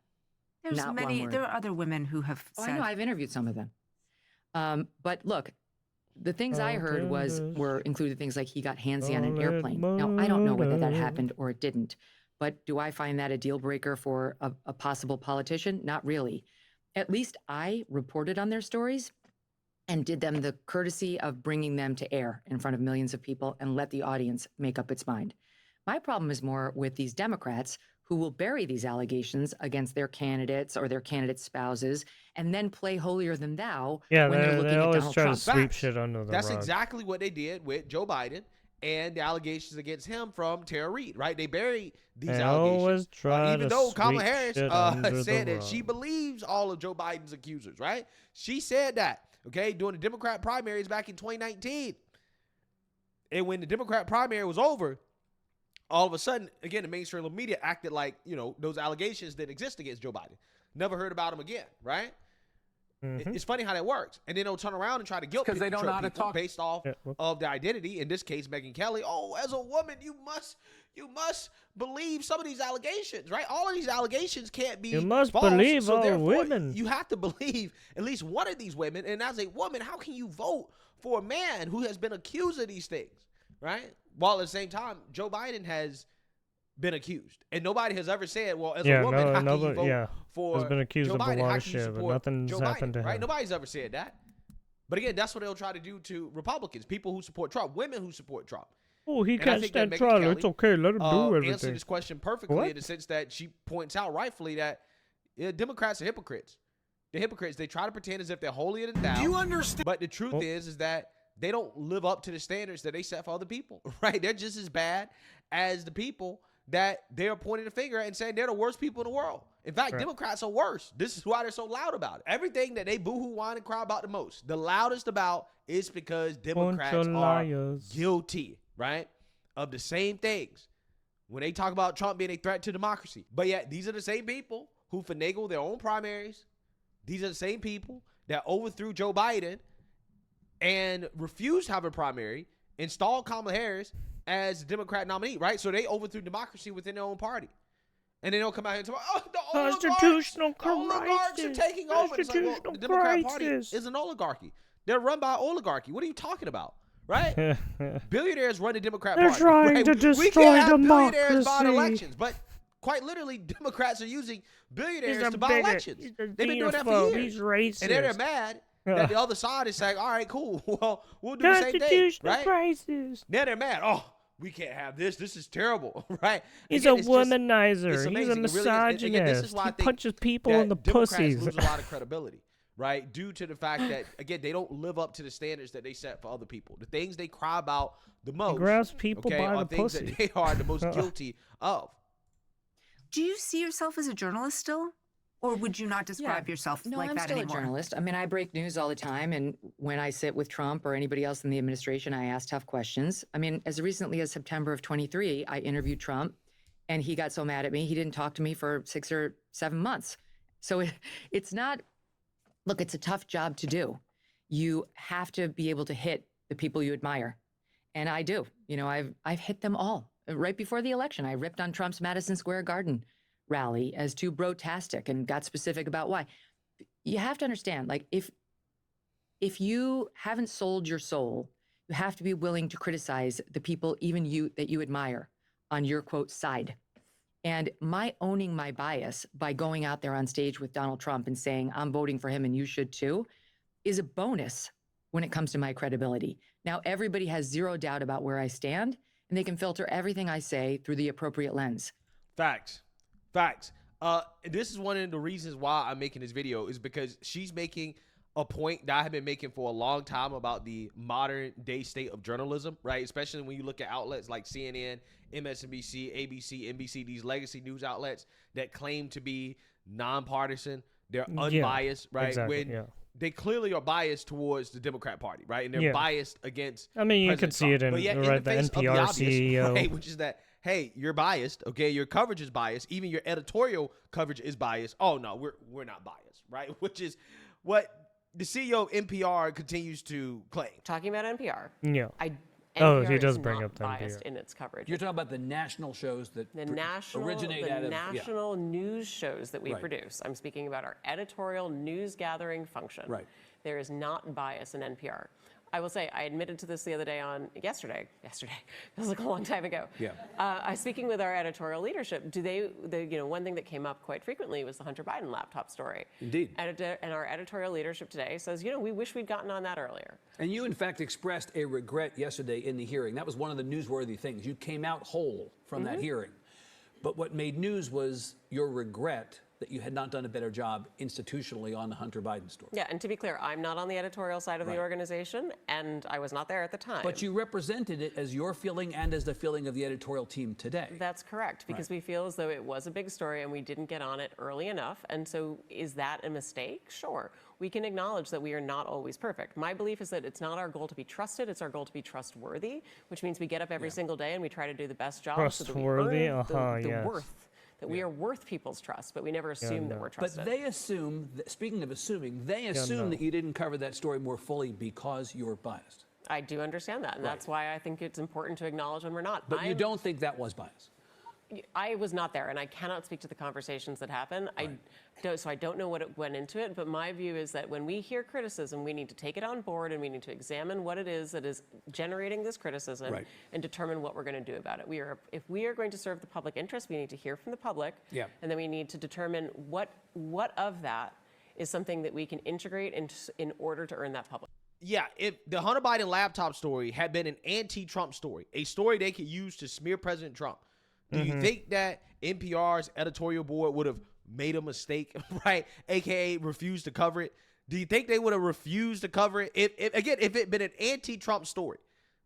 [SPEAKER 15] There's
[SPEAKER 2] Not
[SPEAKER 15] many.
[SPEAKER 2] one word.
[SPEAKER 15] There are other women who have
[SPEAKER 2] Oh,
[SPEAKER 15] said.
[SPEAKER 2] I know. I've interviewed some of them. But look, the things I heard were included things like he got handsy on an airplane. Now, I don't know whether that happened or it didn't. But do I find that a deal breaker for a possible politician? Not really. At least I reported on their stories and did them the courtesy of bringing them to air in front of millions of people and let the audience make up its mind. My problem is more with these Democrats who will bury these allegations against their candidates or their candidates' spouses and then play holier than thou
[SPEAKER 3] Yeah,
[SPEAKER 2] when they're looking
[SPEAKER 3] they
[SPEAKER 2] at
[SPEAKER 3] always
[SPEAKER 2] Donald
[SPEAKER 3] try
[SPEAKER 2] Trump.
[SPEAKER 3] to sweep shit under the
[SPEAKER 17] That's
[SPEAKER 3] rug.
[SPEAKER 17] exactly what they did with Joe Biden and the allegations against him from Tara Reid, right? They buried these
[SPEAKER 3] They
[SPEAKER 17] allegations.
[SPEAKER 3] always try
[SPEAKER 17] Even
[SPEAKER 3] to
[SPEAKER 17] though Kamala
[SPEAKER 3] sweep
[SPEAKER 17] Harris
[SPEAKER 3] shit under the
[SPEAKER 17] said that she
[SPEAKER 3] rug.
[SPEAKER 17] believes all of Joe Biden's accusers, right? She said that, okay, during the Democrat primaries back in 2019. And when the Democrat primary was over, all of a sudden, again, the mainstream media acted like, you know, those allegations that exist against Joe Biden. Never heard about him again, right? It's funny how that works. And then they'll turn around and try to guilt people,
[SPEAKER 4] they don't know how to talk.
[SPEAKER 17] based off of their identity. In this case, Megyn Kelly. Oh, as a woman, you must believe some of these allegations, right? All of these allegations can't be
[SPEAKER 3] You must
[SPEAKER 17] false,
[SPEAKER 3] believe
[SPEAKER 17] so
[SPEAKER 3] all
[SPEAKER 17] therefore,
[SPEAKER 3] women.
[SPEAKER 17] You have to believe at least one of these women. And as a woman, how can you vote for a man who has been accused of these things, right? While at the same time, Joe Biden has been accused, and nobody has ever said, "Well, as a woman, how can you vote for
[SPEAKER 3] has been accused
[SPEAKER 17] Joe
[SPEAKER 3] of a
[SPEAKER 17] Biden?
[SPEAKER 3] lot
[SPEAKER 17] How
[SPEAKER 3] of
[SPEAKER 17] can you
[SPEAKER 3] shit, but
[SPEAKER 17] support
[SPEAKER 3] nothing's
[SPEAKER 17] Joe
[SPEAKER 3] happened
[SPEAKER 17] Biden?"
[SPEAKER 3] to
[SPEAKER 17] Right?
[SPEAKER 3] him.
[SPEAKER 17] Nobody's ever said that. But again, that's what they'll try to do to Republicans, people who support Trump, women who support Trump.
[SPEAKER 3] Oh, he
[SPEAKER 17] And I
[SPEAKER 3] can't
[SPEAKER 17] think that
[SPEAKER 3] stand
[SPEAKER 17] Megyn
[SPEAKER 3] trial.
[SPEAKER 17] Kelly,
[SPEAKER 3] It's okay. Let him do everything.
[SPEAKER 17] answered this question perfectly
[SPEAKER 3] What?
[SPEAKER 17] in the sense that she points out rightfully that Democrats are hypocrites. They're hypocrites. They try to pretend as if they're holier than thou.
[SPEAKER 4] Do you understand?
[SPEAKER 17] But the truth is that they don't live up to the standards that they set for other people, right? They're just as bad as the people that they're pointing the finger at and saying they're the worst people in the world. In fact,
[SPEAKER 3] Right.
[SPEAKER 17] Democrats are worse. This is why they're so loud about it. Everything that they boohoo, whine, and cry about the most, the loudest about, is because Democrats
[SPEAKER 3] of
[SPEAKER 17] are
[SPEAKER 3] liars.
[SPEAKER 17] guilty, right, of the same things when they talk about Trump being a threat to democracy. But yet, these are the same people who finagle their own primaries. These are the same people that overthrew Joe Biden and refused to have a primary, installed Kamala Harris as the Democrat nominee, right? So they overthrew democracy within their own party. And then they'll come out here and talk, oh, the
[SPEAKER 3] Constitutional
[SPEAKER 17] oligarchs are taking over. It's like, well,
[SPEAKER 3] Constitutional
[SPEAKER 17] the Democrat Party
[SPEAKER 3] crisis.
[SPEAKER 17] is an oligarchy. They're run by oligarchy. What are you talking about? Right? Billionaires run the Democrat
[SPEAKER 3] They're
[SPEAKER 17] Party.
[SPEAKER 3] trying
[SPEAKER 17] right?
[SPEAKER 3] to
[SPEAKER 17] We
[SPEAKER 3] destroy
[SPEAKER 17] can't have billionaires buying
[SPEAKER 3] democracy.
[SPEAKER 17] elections, but Quite literally, Democrats are using billionaires
[SPEAKER 3] He's a
[SPEAKER 17] to buy
[SPEAKER 3] bigot.
[SPEAKER 17] elections.
[SPEAKER 3] He's a
[SPEAKER 17] They've been doing that for
[SPEAKER 3] xenophobe.
[SPEAKER 17] years.
[SPEAKER 3] He's racist.
[SPEAKER 17] And they're mad that the other side is saying, all right, cool. Well, we'll do the same thing,
[SPEAKER 3] Constitutional
[SPEAKER 17] right?
[SPEAKER 3] crisis.
[SPEAKER 17] Now they're mad. Oh, we can't have this. This is terrible, right?
[SPEAKER 3] He's
[SPEAKER 17] Again,
[SPEAKER 3] a
[SPEAKER 17] it's just-
[SPEAKER 3] womanizer.
[SPEAKER 17] it's
[SPEAKER 3] He's a
[SPEAKER 17] amazing. It really is. And
[SPEAKER 3] misogynist.
[SPEAKER 17] again, this is why I
[SPEAKER 3] He
[SPEAKER 17] think
[SPEAKER 3] punches people
[SPEAKER 17] that
[SPEAKER 3] in the
[SPEAKER 17] Democrats
[SPEAKER 3] pussies.
[SPEAKER 17] lose a lot of credibility, right? Due to the fact that, again, they don't live up to the standards that they set for other people. The things they cry about the most,
[SPEAKER 3] grabs people by
[SPEAKER 17] are
[SPEAKER 3] the
[SPEAKER 17] things
[SPEAKER 3] pussy.
[SPEAKER 17] that they are the most guilty of.
[SPEAKER 15] Do you see yourself as a journalist still? Or would you not describe yourself
[SPEAKER 2] No,
[SPEAKER 15] like
[SPEAKER 2] I'm
[SPEAKER 15] that
[SPEAKER 2] still
[SPEAKER 15] anymore?
[SPEAKER 2] a journalist. I mean, I break news all the time, and when I sit with Trump or anybody else in the administration, I ask tough questions. I mean, as recently as September of 23, I interviewed Trump, and he got so mad at me, he didn't talk to me for 6 or 7 months. So it's not, look, it's a tough job to do. You have to be able to hit the people you admire, and I do. You know, I've hit them all. Right before the election, I ripped on Trump's Madison Square Garden rally as too brotastic and got specific about why. You have to understand, like, if you haven't sold your soul, you have to be willing to criticize the people, even you, that you admire on your quote side. And my owning my bias by going out there on stage with Donald Trump and saying, I'm voting for him and you should too, is a bonus when it comes to my credibility. Now, everybody has zero doubt about where I stand, and they can filter everything I say through the appropriate lens.
[SPEAKER 17] Facts. This is one of the reasons why I'm making this video, is because she's making a point that I have been making for a long time about the modern day state of journalism, right? Especially when you look at outlets like CNN, MSNBC, ABC, NBC, these legacy news outlets that claim to be nonpartisan, they're unbiased, right? When they clearly are biased towards the Democrat Party, right? And they're biased against
[SPEAKER 3] I mean, you
[SPEAKER 17] President
[SPEAKER 3] could see it
[SPEAKER 17] Trump.
[SPEAKER 3] in,
[SPEAKER 17] But yet,
[SPEAKER 3] right, the
[SPEAKER 17] face of
[SPEAKER 3] NPR
[SPEAKER 17] obvious,
[SPEAKER 3] CEO.
[SPEAKER 17] right, which is that, hey, you're biased, okay? Your coverage is biased. Even your editorial coverage is biased. Oh, no, we're not biased, right? Which is what the CEO of NPR continues to claim.
[SPEAKER 14] Talking about NPR.
[SPEAKER 3] Yeah.
[SPEAKER 14] NPR
[SPEAKER 3] he does
[SPEAKER 14] is
[SPEAKER 3] bring
[SPEAKER 14] not
[SPEAKER 3] up the
[SPEAKER 14] biased
[SPEAKER 3] NPR.
[SPEAKER 14] in its coverage.
[SPEAKER 20] You're talking about the national shows that originate
[SPEAKER 14] the
[SPEAKER 20] out of
[SPEAKER 14] national news shows that we
[SPEAKER 20] Right.
[SPEAKER 14] produce. I'm speaking about our editorial news gathering function.
[SPEAKER 20] Right.
[SPEAKER 14] There is not bias in NPR. I will say, I admitted to this the other day yesterday, feels like a long time ago.
[SPEAKER 20] Yeah.
[SPEAKER 14] I was speaking with our editorial leadership. One thing that came up quite frequently was the Hunter Biden laptop story.
[SPEAKER 20] Indeed.
[SPEAKER 14] And our editorial leadership today says, we wish we'd gotten on that earlier.
[SPEAKER 20] And you, in fact, expressed a regret yesterday in the hearing. That was one of the newsworthy things. You came out whole from that hearing. But what made news was your regret that you had not done a better job institutionally on the Hunter Biden story.
[SPEAKER 14] Yeah, and to be clear, I'm not on the editorial side of the organization, and I was not there at the time.
[SPEAKER 20] But you represented it as your feeling and as the feeling of the editorial team today.
[SPEAKER 14] That's correct, because we feel as though it was a big story and we didn't get on it early enough. And so is that a mistake? Sure. We can acknowledge that we are not always perfect. My belief is that it's not our goal to be trusted, it's our goal to be trustworthy, which means we get up every single day and we try to do the best job so that we earn the worth. That we are worth people's trust, but we never assume that we're trusted.
[SPEAKER 20] But they assume, speaking of assuming, they assume that you didn't cover that story more fully because you're biased.
[SPEAKER 14] I do understand that, and that's why I think it's important to acknowledge when we're not.
[SPEAKER 20] But you don't think that was bias?
[SPEAKER 14] I was not there, and I cannot speak to the conversations that happened. So I don't know what went into it, but my view is that when we hear criticism, we need to take it on board and we need to examine what it is that is generating this criticism and determine what we're going to do about it. If we are going to serve the public interest, we need to hear from the public, and then we need to determine what of that is something that we can integrate in order to earn that public.
[SPEAKER 17] Yeah, if the Hunter Biden laptop story had been an anti-Trump story, a story they could use to smear President Trump, do you think that NPR's editorial board would have made a mistake, right? AKA refused to cover it? Do you think they would have refused to cover it? If it had been an anti-Trump story?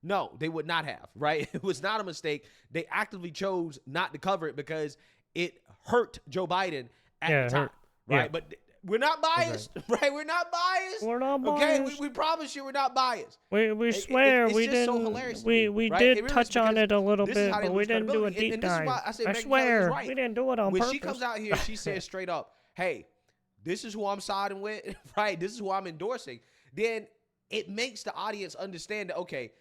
[SPEAKER 17] No, they would not have, right? It was not a mistake. They actively chose not to cover it because it hurt Joe Biden at the time, right? But we're not biased, right? We're not biased.
[SPEAKER 3] We're not biased.
[SPEAKER 17] Okay, we promise you we're not biased.
[SPEAKER 3] We swear
[SPEAKER 17] it's
[SPEAKER 3] we
[SPEAKER 17] just
[SPEAKER 3] didn't.
[SPEAKER 17] So hilarious to
[SPEAKER 3] we
[SPEAKER 17] me, right?
[SPEAKER 3] did
[SPEAKER 17] It really
[SPEAKER 3] touch
[SPEAKER 17] is,
[SPEAKER 3] on
[SPEAKER 17] because
[SPEAKER 3] it a little
[SPEAKER 17] this is
[SPEAKER 3] bit,
[SPEAKER 17] how they
[SPEAKER 3] but we
[SPEAKER 17] lose
[SPEAKER 3] didn't do a
[SPEAKER 17] credibility.
[SPEAKER 3] deep
[SPEAKER 17] And this is
[SPEAKER 3] dive.
[SPEAKER 17] why I say
[SPEAKER 3] I
[SPEAKER 17] Megyn Kelly
[SPEAKER 3] swear
[SPEAKER 17] is right.
[SPEAKER 3] we didn't do it on
[SPEAKER 17] when
[SPEAKER 3] purpose.
[SPEAKER 17] She comes out here, she says straight up, "Hey, this is who I'm siding with, right? This is who I'm endorsing." Then it makes the audience understand that, okay,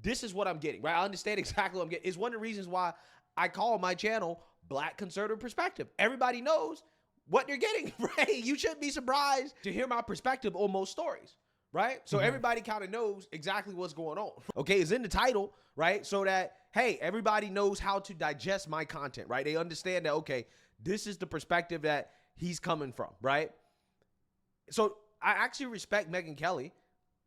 [SPEAKER 17] this is what I'm getting, right? I understand exactly what I'm getting. It's one of the reasons why I call my channel Black Conservative Perspective. Everybody knows what they're getting, right? You shouldn't be surprised to hear my perspective on most stories, right? So everybody kind of knows exactly what's going on. Okay, it's in the title, right? So that, hey, everybody knows how to digest my content, right? They understand that, okay, this is the perspective that he's coming from, right? So I actually respect Megyn Kelly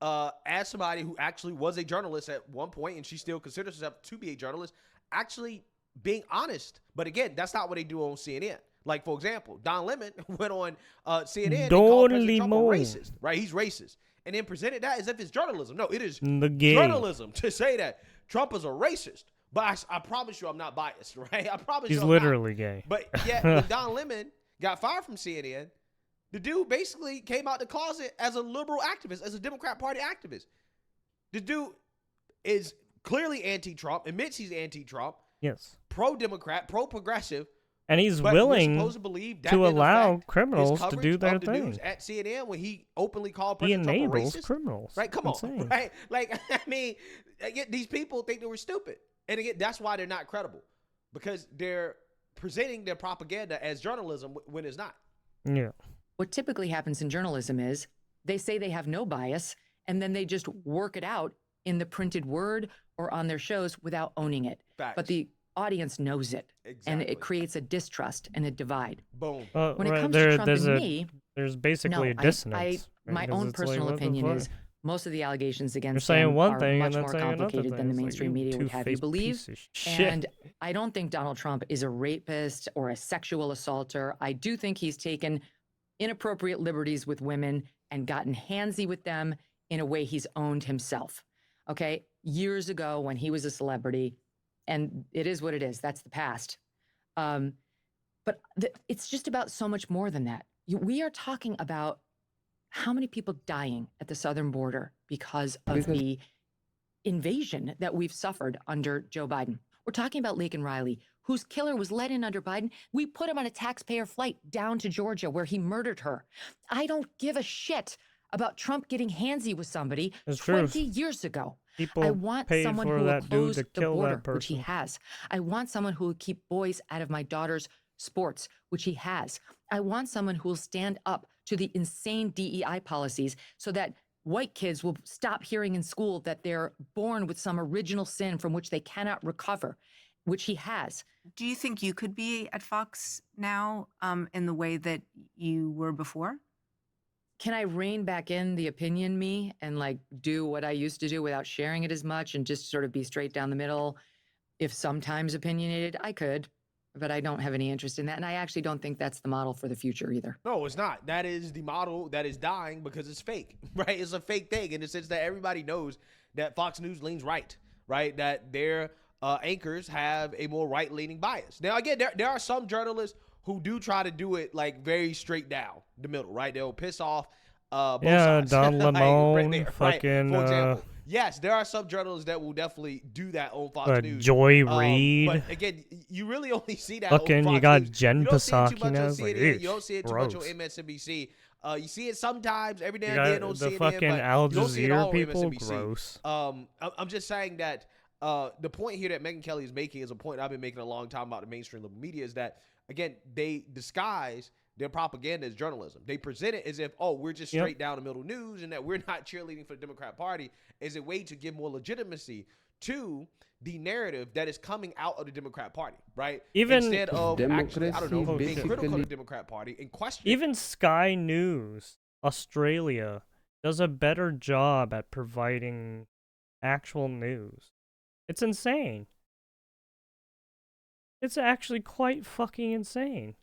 [SPEAKER 17] as somebody who actually was a journalist at one point, and she still considers herself to be a journalist, actually being honest. But again, that's not what they do on CNN. Like, for example, Don Lemon went on CNN and called President Trump a racist, right? He's racist. And then presented that as if it's journalism. No, it is journalism to say that Trump is a racist. But I promise you I'm not biased, right? I promise
[SPEAKER 3] He's
[SPEAKER 17] you I'm
[SPEAKER 3] literally
[SPEAKER 17] not.
[SPEAKER 3] gay.
[SPEAKER 17] But yet, when Don Lemon got fired from CNN, the dude basically came out the closet as a liberal activist, as a Democrat Party activist. The dude is clearly anti-Trump, admits he's anti-Trump,
[SPEAKER 3] Yes.
[SPEAKER 17] pro-Democrat, pro-progressive,
[SPEAKER 3] And he's
[SPEAKER 17] but
[SPEAKER 3] willing
[SPEAKER 17] we're supposed to believe that
[SPEAKER 3] to
[SPEAKER 17] didn't
[SPEAKER 3] allow
[SPEAKER 17] affect
[SPEAKER 3] criminals
[SPEAKER 17] his
[SPEAKER 3] to
[SPEAKER 17] coverage
[SPEAKER 3] do their
[SPEAKER 17] of the
[SPEAKER 3] thing.
[SPEAKER 17] news at CNN when he openly called
[SPEAKER 3] He
[SPEAKER 17] President Trump a
[SPEAKER 3] enables
[SPEAKER 17] racist.
[SPEAKER 3] criminals.
[SPEAKER 17] Right? Come
[SPEAKER 3] Insane.
[SPEAKER 17] on. Right? Like, I mean, again, these people think they were stupid. And again, that's why they're not credible. Because they're presenting their propaganda as journalism when it's not.
[SPEAKER 3] Yeah.
[SPEAKER 2] What typically happens in journalism is they say they have no bias, and then they just work it out in the printed word or on their shows without owning it.
[SPEAKER 17] Facts.
[SPEAKER 2] But the audience knows it, and
[SPEAKER 17] Exactly.
[SPEAKER 2] it creates a distrust and a divide.
[SPEAKER 17] Boom.
[SPEAKER 2] When it comes to Trump and me,
[SPEAKER 3] there's basically a
[SPEAKER 2] no,
[SPEAKER 3] dissonance. right?
[SPEAKER 2] my
[SPEAKER 3] 'Cause
[SPEAKER 2] own
[SPEAKER 3] it's like,
[SPEAKER 2] personal
[SPEAKER 3] what the
[SPEAKER 2] opinion
[SPEAKER 3] fuck?
[SPEAKER 2] is most of the allegations against
[SPEAKER 3] saying
[SPEAKER 2] him
[SPEAKER 3] one
[SPEAKER 2] are
[SPEAKER 3] thing
[SPEAKER 2] much
[SPEAKER 3] and then
[SPEAKER 2] more
[SPEAKER 3] saying another
[SPEAKER 2] complicated
[SPEAKER 3] thing.
[SPEAKER 2] than the
[SPEAKER 3] It's like,
[SPEAKER 2] mainstream
[SPEAKER 3] you
[SPEAKER 2] media would have you
[SPEAKER 3] two-faced
[SPEAKER 2] believe.
[SPEAKER 3] piece of shit.
[SPEAKER 2] And I don't think Donald Trump is a rapist or a sexual assaulter. I do think he's taken inappropriate liberties with women and gotten handsy with them in a way he's owned himself. Okay? Years ago when he was a celebrity, and it is what it is. That's the past. But it's just about so much more than that. We are talking about how many people dying at the southern border because of the invasion that we've suffered under Joe Biden. We're talking about Laken Riley, whose killer was let in under Biden. We put him on a taxpayer flight down to Georgia where he murdered her. I don't give a shit about Trump getting handsy with somebody
[SPEAKER 3] It's
[SPEAKER 2] 20
[SPEAKER 3] true.
[SPEAKER 2] years ago.
[SPEAKER 3] People
[SPEAKER 2] I want
[SPEAKER 3] paid
[SPEAKER 2] someone
[SPEAKER 3] for
[SPEAKER 2] who will
[SPEAKER 3] that dude
[SPEAKER 2] close
[SPEAKER 3] to
[SPEAKER 2] the
[SPEAKER 3] kill
[SPEAKER 2] border,
[SPEAKER 3] that
[SPEAKER 2] which he
[SPEAKER 3] person.
[SPEAKER 2] has. I want someone who will keep boys out of my daughter's sports, which he has. I want someone who will stand up to the insane DEI policies so that white kids will stop hearing in school that they're born with some original sin from which they cannot recover, which he has.
[SPEAKER 15] Do you think you could be at Fox now in the way that you were before?
[SPEAKER 2] Can I rein back in the opinion me and like do what I used to do without sharing it as much and just sort of be straight down the middle? If sometimes opinionated, I could, but I don't have any interest in that. And I actually don't think that's the model for the future either.
[SPEAKER 17] No, it's not. That is the model that is dying because it's fake, right? It's a fake thing in the sense that everybody knows that Fox News leans right, right? That their anchors have a more right-leaning bias. Now, again, there are some journalists who do try to do it like very straight down the middle, right? They'll piss off both sides.
[SPEAKER 3] Don
[SPEAKER 17] Like,
[SPEAKER 3] Lemon,
[SPEAKER 17] right there, right?
[SPEAKER 3] fucking,
[SPEAKER 17] For example, yes, there are some journalists that will definitely do that on Fox News.
[SPEAKER 3] Joy Reid.
[SPEAKER 17] But again, you really only see that
[SPEAKER 3] Fucking,
[SPEAKER 17] on Fox
[SPEAKER 3] you got
[SPEAKER 17] News.
[SPEAKER 3] Jen
[SPEAKER 17] You don't see it too
[SPEAKER 3] Psaki
[SPEAKER 17] much
[SPEAKER 3] now.
[SPEAKER 17] on
[SPEAKER 3] It's like,
[SPEAKER 17] CNN. You don't see it too much on
[SPEAKER 3] gross.
[SPEAKER 17] MSNBC. You see it sometimes, every now
[SPEAKER 3] You
[SPEAKER 17] and then
[SPEAKER 3] got
[SPEAKER 17] on
[SPEAKER 3] the
[SPEAKER 17] CNN,
[SPEAKER 3] fucking
[SPEAKER 17] but
[SPEAKER 3] Al
[SPEAKER 17] you don't see it all
[SPEAKER 3] Jazeera
[SPEAKER 17] on
[SPEAKER 3] people.
[SPEAKER 17] MSNBC.
[SPEAKER 3] Gross.
[SPEAKER 17] I'm just saying that the point here that Megyn Kelly is making is a point I've been making a long time about the mainstream liberal media is that, again, they disguise their propaganda as journalism. They present it as if, oh, we're just straight down the middle news and that we're not cheerleading for the Democrat Party as a way to give more legitimacy to the narrative that is coming out of the Democrat Party, right?
[SPEAKER 3] Even
[SPEAKER 17] instead of actually, I don't know, being critical of the Democrat Party and questioning.
[SPEAKER 3] Even Sky News Australia does a better job at providing actual news. It's insane. It's actually quite fucking insane.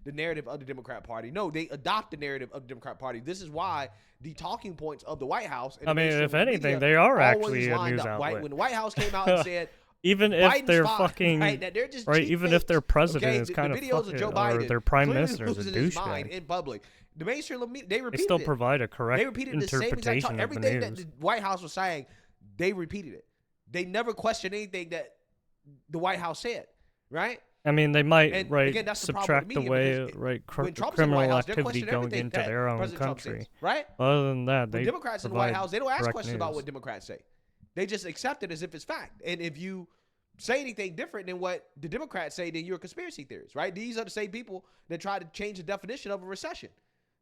[SPEAKER 17] The narrative of the Democrat Party. No, they adopt the narrative of the Democrat Party. This is why the talking points of the White House. And
[SPEAKER 3] I
[SPEAKER 17] the
[SPEAKER 3] mean,
[SPEAKER 17] mainstream
[SPEAKER 3] if anything,
[SPEAKER 17] media
[SPEAKER 3] they are
[SPEAKER 17] always
[SPEAKER 3] actually a
[SPEAKER 17] lined
[SPEAKER 3] news
[SPEAKER 17] up, right?
[SPEAKER 3] outlet.
[SPEAKER 17] When the White House came out and said,
[SPEAKER 3] even if
[SPEAKER 17] Biden's
[SPEAKER 3] they're
[SPEAKER 17] fine,
[SPEAKER 3] fucking
[SPEAKER 17] right? That they're just
[SPEAKER 3] right,
[SPEAKER 17] cheap
[SPEAKER 3] even if their
[SPEAKER 17] fakes,
[SPEAKER 3] president
[SPEAKER 17] okay?
[SPEAKER 3] is kind
[SPEAKER 17] the
[SPEAKER 3] of
[SPEAKER 17] videos
[SPEAKER 3] fucking,
[SPEAKER 17] of Joe
[SPEAKER 3] or
[SPEAKER 17] Biden
[SPEAKER 3] their prime
[SPEAKER 17] clearly
[SPEAKER 3] minister is a
[SPEAKER 17] losing his mind
[SPEAKER 3] douchebag.
[SPEAKER 17] in public. The mainstream media, they repeated
[SPEAKER 3] They still
[SPEAKER 17] it.
[SPEAKER 3] provide a correct
[SPEAKER 17] They repeated the same exact
[SPEAKER 3] interpretation
[SPEAKER 17] talk.
[SPEAKER 3] of the
[SPEAKER 17] Everything that
[SPEAKER 3] news.
[SPEAKER 17] the White House was saying, they repeated it. They never questioned anything that the White House said, right?
[SPEAKER 3] I mean, they might
[SPEAKER 17] And
[SPEAKER 3] right
[SPEAKER 17] again, that's the problem
[SPEAKER 3] subtract
[SPEAKER 17] with
[SPEAKER 3] the
[SPEAKER 17] media
[SPEAKER 3] way
[SPEAKER 17] because
[SPEAKER 3] right
[SPEAKER 17] when Trump's in the
[SPEAKER 3] criminal
[SPEAKER 17] White House, they're
[SPEAKER 3] activity
[SPEAKER 17] questioning
[SPEAKER 3] going
[SPEAKER 17] everything
[SPEAKER 3] into
[SPEAKER 17] that
[SPEAKER 3] their own
[SPEAKER 17] President Trump
[SPEAKER 3] country.
[SPEAKER 17] says, right?
[SPEAKER 3] Other than that,
[SPEAKER 17] When
[SPEAKER 3] they
[SPEAKER 17] Democrats in the White
[SPEAKER 3] provide
[SPEAKER 17] House, they don't ask
[SPEAKER 3] correct
[SPEAKER 17] questions
[SPEAKER 3] news.
[SPEAKER 17] about what Democrats say. They just accept it as if it's fact. And if you say anything different than what the Democrats say, then you're a conspiracy theorist, right? These are the same people that try to change the definition of a recession.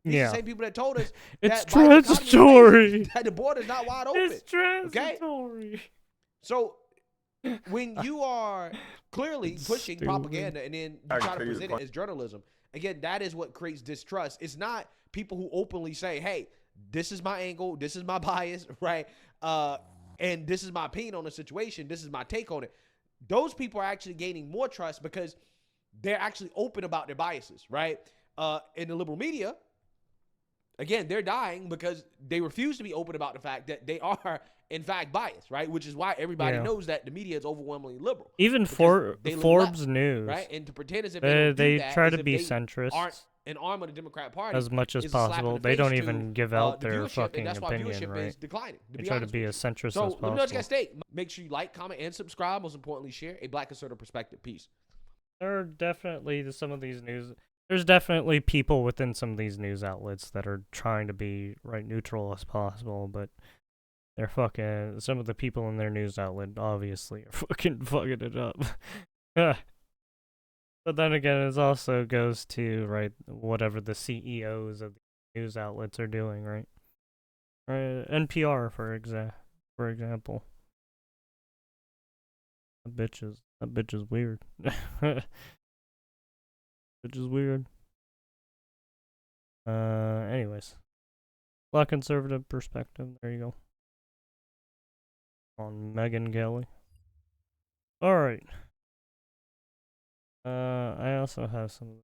[SPEAKER 17] These are
[SPEAKER 3] Yeah.
[SPEAKER 17] the same people that told us
[SPEAKER 3] It's
[SPEAKER 17] that Biden's economy is
[SPEAKER 3] transitory.
[SPEAKER 17] amazing, that the border's not wide open.
[SPEAKER 3] It's transitory.
[SPEAKER 17] Okay? So when you are clearly pushing
[SPEAKER 3] Stupid.
[SPEAKER 17] propaganda and then you try to present it as journalism, again, that is what creates distrust. It's not people who openly say, hey, this is my angle, this is my bias, right? And this is my opinion on the situation, this is my take on it. Those people are actually gaining more trust because they're actually open about their biases, right? In the liberal media, again, they're dying because they refuse to be open about the fact that they are, in fact, biased, right? Which is why everybody knows that the media is overwhelmingly liberal.
[SPEAKER 3] Even Forbes News,
[SPEAKER 17] right? And to pretend as if they
[SPEAKER 3] try
[SPEAKER 17] as
[SPEAKER 3] to
[SPEAKER 17] if
[SPEAKER 3] be
[SPEAKER 17] they
[SPEAKER 3] centrist
[SPEAKER 17] aren't an arm of the Democrat Party
[SPEAKER 3] as much as
[SPEAKER 17] is a slap in
[SPEAKER 3] possible.
[SPEAKER 17] the
[SPEAKER 3] They
[SPEAKER 17] face
[SPEAKER 3] don't
[SPEAKER 17] to,
[SPEAKER 3] even give out
[SPEAKER 17] the
[SPEAKER 3] their
[SPEAKER 17] viewership,
[SPEAKER 3] fucking
[SPEAKER 17] and that's why
[SPEAKER 3] opinion,
[SPEAKER 17] viewership
[SPEAKER 3] right?
[SPEAKER 17] is declining.
[SPEAKER 3] They try to be as centrist
[SPEAKER 17] so,
[SPEAKER 3] as
[SPEAKER 17] let me know what you
[SPEAKER 3] possible.
[SPEAKER 17] guys think. Make sure you like, comment, and subscribe. Most importantly, share a Black conservative perspective. Peace.
[SPEAKER 3] There are definitely some of these news. There's definitely people within some of these news outlets that are trying to be right neutral as possible, but they're fucking. Some of the people in their news outlet obviously are fucking it up. But then again, it also goes to right whatever the CEOs of the news outlets are doing, right? NPR, for example. That bitch is weird. Bitch is weird. Anyways. Black conservative perspective. There you go. On Megyn Kelly. Alright. I also have some.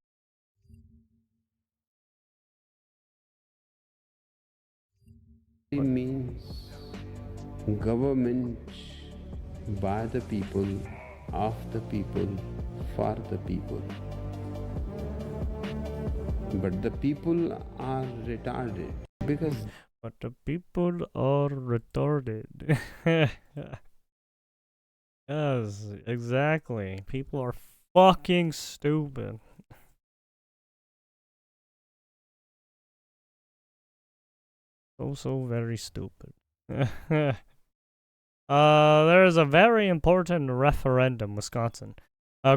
[SPEAKER 21] It means government by the people, of the people, for the people. But the people are retarded because.
[SPEAKER 3] But the people are retarded. Yes, exactly. People are fucking stupid. So very stupid. There is a very important referendum, Wisconsin.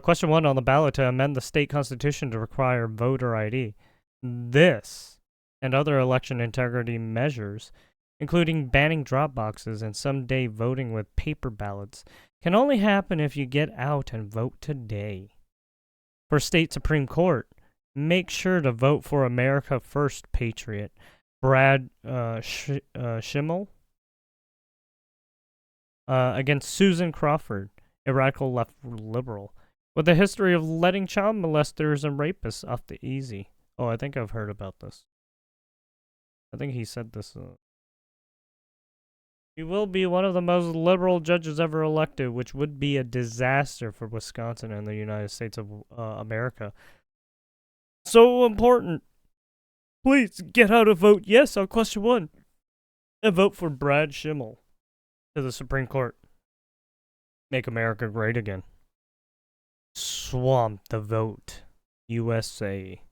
[SPEAKER 3] Question 1 on the ballot to amend the state constitution to require voter ID. This and other election integrity measures, including banning drop boxes and someday voting with paper ballots, can only happen if you get out and vote today. For state Supreme Court, make sure to vote for America First patriot Brad Schimmel against Susan Crawford, a radical left liberal, with a history of letting child molesters and rapists off the easy. Oh, I think I've heard about this. I think he said this. He will be one of the most liberal judges ever elected, which would be a disaster for Wisconsin and the United States of America. So important. Please get out and vote yes on question 1. And vote for Brad Schimmel to the Supreme Court. Make America great again. Swamp the vote. USA.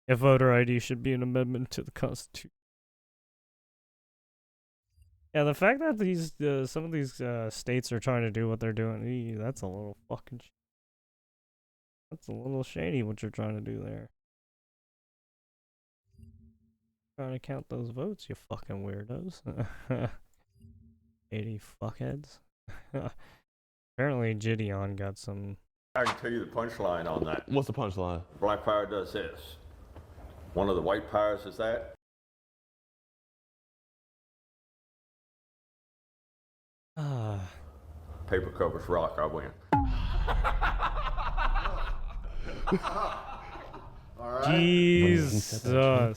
[SPEAKER 3] If voter ID should be an amendment to the Constitution. Yeah, the fact that these some of these states are trying to do what they're doing, that's a little fucking. That's a little shady what you're trying to do there. Trying to count those votes, you fucking weirdos. 80 fuckheads. Apparently, Gideon got some.
[SPEAKER 22] I can tell you the punchline on that.
[SPEAKER 13] What's the punchline?
[SPEAKER 22] Black power does this. One of the white powers is that. Paper covers rock, I win.
[SPEAKER 1] All right.
[SPEAKER 3] Jesus.
[SPEAKER 13] The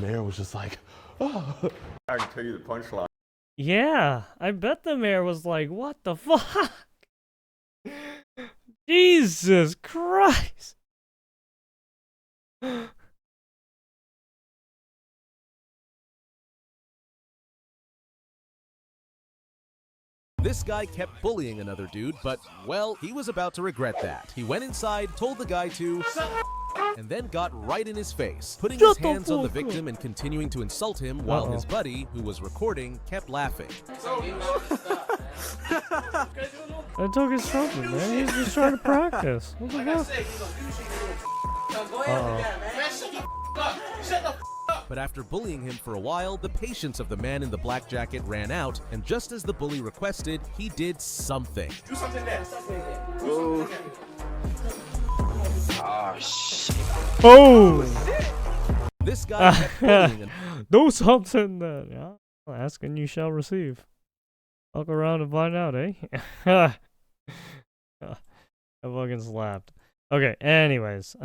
[SPEAKER 13] mayor was just like, oh.
[SPEAKER 22] I can tell you the punchline.
[SPEAKER 3] Yeah, I bet the mayor was like, what the fuck? Jesus Christ.
[SPEAKER 23] This guy kept bullying another dude, but, well, he was about to regret that. He went inside, told the guy to, and then got right in his face, putting his hands on the victim and continuing to insult him while his buddy, who was recording, kept laughing.
[SPEAKER 3] I took his trumpet, man. He's just trying to practice. What the fuck?
[SPEAKER 23] But after bullying him for a while, the patience of the man in the black jacket ran out, and just as the bully requested, he did something.
[SPEAKER 6] Do something next.
[SPEAKER 23] Ooh.
[SPEAKER 6] Oh, shit.
[SPEAKER 3] Oh!
[SPEAKER 23] This guy kept bullying him.
[SPEAKER 3] Do something then. Yeah. Ask and you shall receive. Look around and find out, eh? I fucking slapped. Okay, anyways.